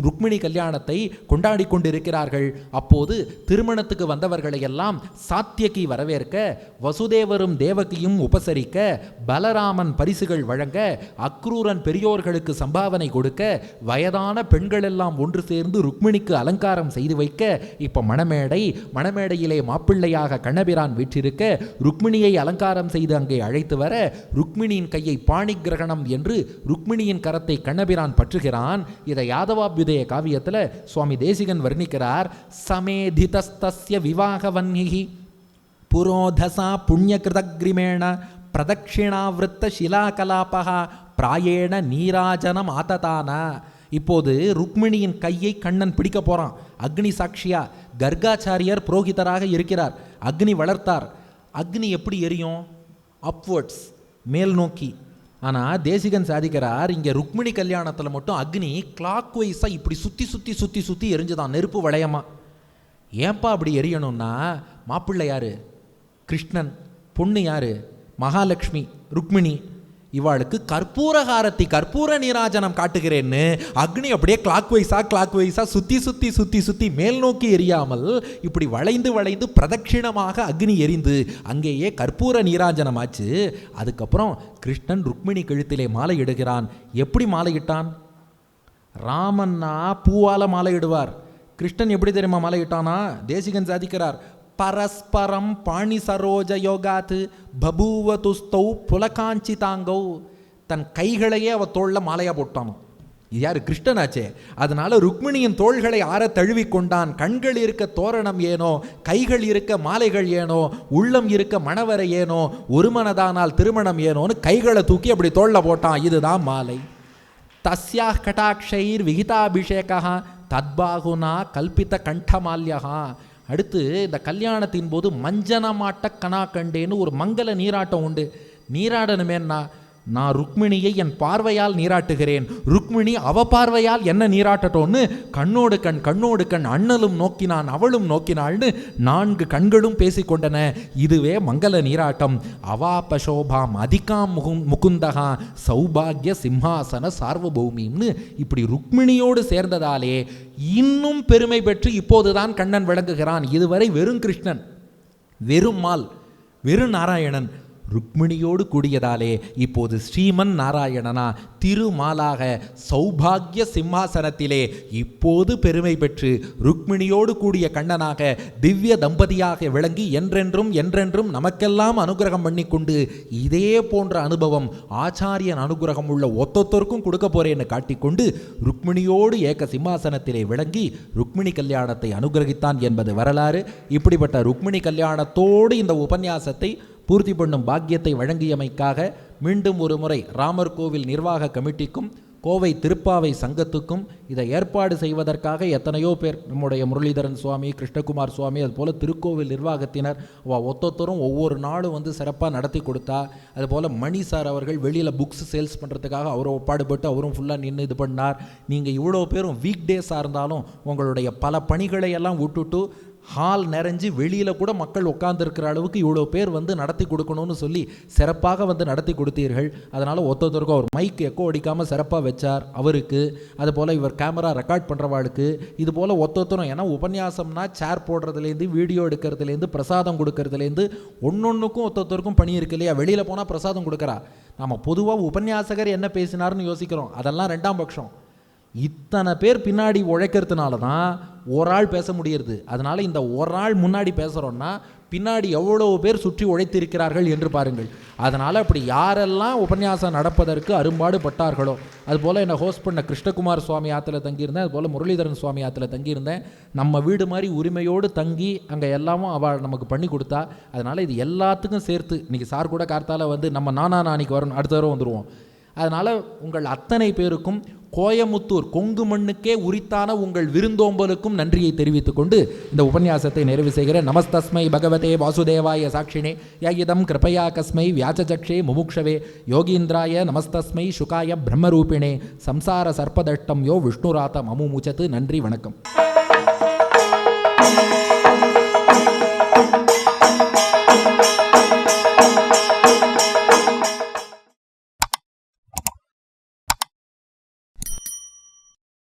ருக்மிணி கல்யாணத்தை கொண்டாடி கொண்டிருக்கிறார்கள். அப்போது திருமணத்துக்கு வந்தவர்களை எல்லாம் சாத்தியகி வரவேற்க, வசுதேவரும் தேவகியும் உபசரிக்க, பலராமன் பரிசுகள் வழங்க, அக்ரூரன் பெரியோர்களுக்கு சம்பாவனை கொடுக்க, வயதான பெண்கள் எல்லாம் ஒன்று சேர்ந்து ருக்மிணிக்கு அலங்காரம் செய்து வைக்க, இப்ப மணமேடையிலே மாப்பிள்ளையாக கண்ணபிரான் வீற்றிருக்க, ருக்மிணியை அலங்காரம் செய்து அங்கே அழைத்து வர, ருக்மிணியின் கையை பாணி கிரகணம் என்று ருக்மிணியின் கரத்தை கண்ணபிரான் பற்றுகிறான். இதை யாதவாபியுதய காவியத்தில் சுவாமி தேசிகன் வர்ணிக்கிறார். சமேதிதஸ்தஸ்ய விவாகவன்ஹி புரோதசா புண்ணியகிருதக்ரிமேண பிரதட்சிணாவிருத்த சிலாகலாபா பிராயேண நீராஜனம் ஆததான. இப்போது ருக்மிணியின் கையை கண்ணன் பிடிக்க போறான். அக்னி சாட்சியா கர்காச்சாரியர் புரோகிதராக இருக்கிறார். அக்னி வளர்த்தார். அக்னி எப்படி எரியும்? அப்வர்ட்ஸ், மேல் நோக்கி. ஆனால் தேசிகன் சாதிக்கிறார், இங்கே ருக்மிணி கல்யாணத்தில் மட்டும் அக்னி கிளாக் வைஸாக இப்படி சுற்றி சுற்றி சுற்றி சுற்றி எரிஞ்சுதான், நெருப்பு வளையமா. ஏன்பா அப்படி எரியணும்னா, மாப்பிள்ளை யாரு? கிருஷ்ணன். பொண்ணு யாரு? மகாலட்சுமி ருக்மிணி. இவாளுக்கு கற்பூரகாரத்தி கற்பூர நீராஜனம் காட்டுகிறேன்னு அக்னி அப்படியே கிளாக் வைஸா சுற்றி சுற்றி சுற்றி சுற்றி மேல் நோக்கி எரியாமல் இப்படி வளைந்து வளைந்து பிரதட்சிணமாக அக்னி எரிந்து அங்கேயே கற்பூர நீராஜனம் ஆச்சு. அதுக்கப்புறம் கிருஷ்ணன் ருக்மிணி கழுத்திலே மாலை இடுகிறான். எப்படி மாலையிட்டான்? ராமன்னா பூவால மாலையிடுவார். கிருஷ்ணன் எப்படி தெரியுமா மாலையிட்டானா? தேசிகன் சாதிக்கிறார். பரஸ்பரம் பாணி சரோஜ யோகாத்து பபூவதுஸ்தௌ புலகாஞ்சிதாங்கௌ. தன் கைகளையே அவ தோளில் மாலையா போட்டானோ. இது யாரு? கிருஷ்ணனாச்சே. அதனால ருக்மிணியின் தோள்களை ஆற தழுவி கொண்டான். கண்கள் இருக்க தோரணம் ஏனோ, கைகள் இருக்க மாலைகள் ஏனோ, உள்ளம் இருக்க மணவரை ஏனோ, ஒரு மனதானால் திருமணம் ஏனோன்னு கைகளை தூக்கி அப்படி தோளில் போட்டான். இதுதான் மாலை. தஸ்யா கடாட்சைர் விகிதாபிஷேகா தத்பாகுனா கல்பித்த கண்டமால்யா. அடுத்து இந்த கல்யாணத்தின் போது மஞ்சனமாட்ட கனா கண்டேன்னு ஒரு மங்கள நீராட்டம் உண்டு. நீராடணுமேன்னா, நான் ருக்மிணியை என் பார்வையால் நீராட்டுகிறேன், ருக்மிணி அவ பார்வையால் என்ன நீராட்டட்டோன்னு கண்ணோடு கண் அண்ணலும் நோக்கினான் அவளும் நோக்கினாள்னு 4 கண்களும் பேசிக்கொண்டன. இதுவே மங்கள நீராட்டம். அவாபசோபாம் அதிகாம் முகுந்தகா சௌபாகிய சிம்ஹாசன சார்வபௌமின்னு இப்படி ருக்மிணியோடு சேர்ந்ததாலே இன்னும் பெருமை பெற்று இப்போதுதான் கண்ணன் விளங்குகிறான். இதுவரை வெறும் கிருஷ்ணன், வெறும் மால், வெறும் நாராயணன். ருக்மிணியோடு கூடியதாலே இப்போது ஸ்ரீமன் நாராயணனா திருமாலாக சௌபாகிய சிம்மாசனத்திலே இப்போது பெருமை பெற்று ருக்மிணியோடு கூடிய கண்ணனாக திவ்ய தம்பதியாக விளங்கி என்றென்றும் நமக்கெல்லாம் அனுகிரகம் பண்ணி கொண்டு இதே போன்ற அனுபவம் ஆச்சாரியன் அனுகிரகம் உள்ள ஒத்தொத்தருக்கும் கொடுக்க போறேன்னு காட்டிக்கொண்டு ருக்மிணியோடு ஏக சிம்மாசனத்திலே விளங்கி ருக்மிணி கல்யாணத்தை அனுகிரகித்தான் என்பது வரலாறு. இப்படிப்பட்ட ருக்மிணி கல்யாணத்தோடு இந்த உபன்யாசத்தை பூர்த்தி பண்ணும் பாக்கியத்தை வழங்கியமைக்காக மீண்டும் ஒரு முறை ராமர் கோவில் நிர்வாக கமிட்டிக்கும் கோவை திருப்பாவை சங்கத்துக்கும் இதை ஏற்பாடு செய்வதற்காக எத்தனையோ பேர், நம்முடைய முரளிதரன் சுவாமி, கிருஷ்ணகுமார் சுவாமி, அதுபோல் திருக்கோவில் நிர்வாகத்தினர் ஒத்தொத்தரும் ஒவ்வொரு நாளும் வந்து சிறப்பாக நடத்தி கொடுத்தா. அதுபோல் மணி சார் அவர்கள் வெளியில் புக்ஸ் சேல்ஸ் பண்ணுறதுக்காக அவரும் பாடுபட்டு அவரும் ஃபுல்லாக நின்று இது பண்ணார். நீங்கள் இவ்வளோ பேரும் வீக் டேஸாக இருந்தாலும் உங்களுடைய பல பணிகளை எல்லாம் விட்டுட்டு ஹால் நிறைஞ்சு வெளியில் கூட மக்கள் உட்காந்துருக்கிற அளவுக்கு இவ்வளோ பேர் வந்து நடத்தி கொடுக்கணும்னு சொல்லி சிறப்பாக வந்து நடத்தி கொடுத்தீர்கள். அதனால் ஒருத்தருக்கும் அவர் மைக் எக்கோ அடிக்காமல் சிறப்பாக வச்சார் அவருக்கு. அதுபோல் இவர் கேமரா ரெக்கார்ட் பண்ணுறவாளுக்கு இது போல் ஒருத்தரும். ஏன்னா உபன்யாசம்னா சேர் போடுறதுலேருந்து வீடியோ எடுக்கிறதுலேருந்து பிரசாதம் கொடுக்கறதுலேருந்து ஒன்னொன்றுக்கும் ஒருத்தருக்கும் பணி இருக்கு இல்லையா. வெளியில் போனால் பிரசாதம் கொடுக்குறா. நம்ம பொதுவாக உபன்யாசகர் என்ன பேசினார்னு யோசிக்கிறோம், அதெல்லாம் ரெண்டாம் பட்சம். இத்தனை பேர் பின்னாடி உழைக்கிறதுனால தான் ஒரு ஆள் பேச முடியுது. அதனால் இந்த ஒரு ஆள் முன்னாடி பேசுகிறோன்னா பின்னாடி எவ்வளோ பேர் சுற்றி உழைத்திருக்கிறார்கள் என்று பாருங்கள். அதனால் அப்படி யாரெல்லாம் உபன்யாசம் நடப்பதற்கு அரும்பாடு பட்டார்களோ, அதுபோல் என்னை ஹோஸ்ட் பண்ண கிருஷ்ணகுமார் சுவாமி ஆற்றுல தங்கியிருந்தேன், அதுபோல் முரளிதரன் சுவாமி ஆற்றுல தங்கியிருந்தேன். நம்ம வீடு மாதிரி உரிமையோடு தங்கி அங்கே எல்லாமும் அவள் நமக்கு பண்ணி கொடுத்தா. அதனால் இது எல்லாத்துக்கும் சேர்த்து இன்றைக்கி சார் கூட கார்த்தால வந்து நம்ம நாளைக்கு வரணும், அடுத்த தடவை வந்துடுவோம். அதனால் உங்கள் அத்தனை பேருக்கும் கோயமுத்தூர் கொங்கு மண்ணுக்கே உரித்தான உங்கள் விருந்தோம்பலுக்கும் நன்றியை தெரிவித்துக் கொண்டு இந்த உபன்யாசத்தை நிறைவு செய்கிறேன். நமஸ்தஸ்மை பகவதே வாசுதேவாய சாட்சினே யயிதம் கிருபயா கஸ்மை வியாச்சச்சக்ஷே முமுக்ஷவே யோகீந்திராய நமஸ்தஸ்மை சுகாய பிரம்மரூபிணே சம்சார சர்ப்பதட்டம் யோ விஷ்ணுராதம் அமுமுச்சத்து. நன்றி, வணக்கம்.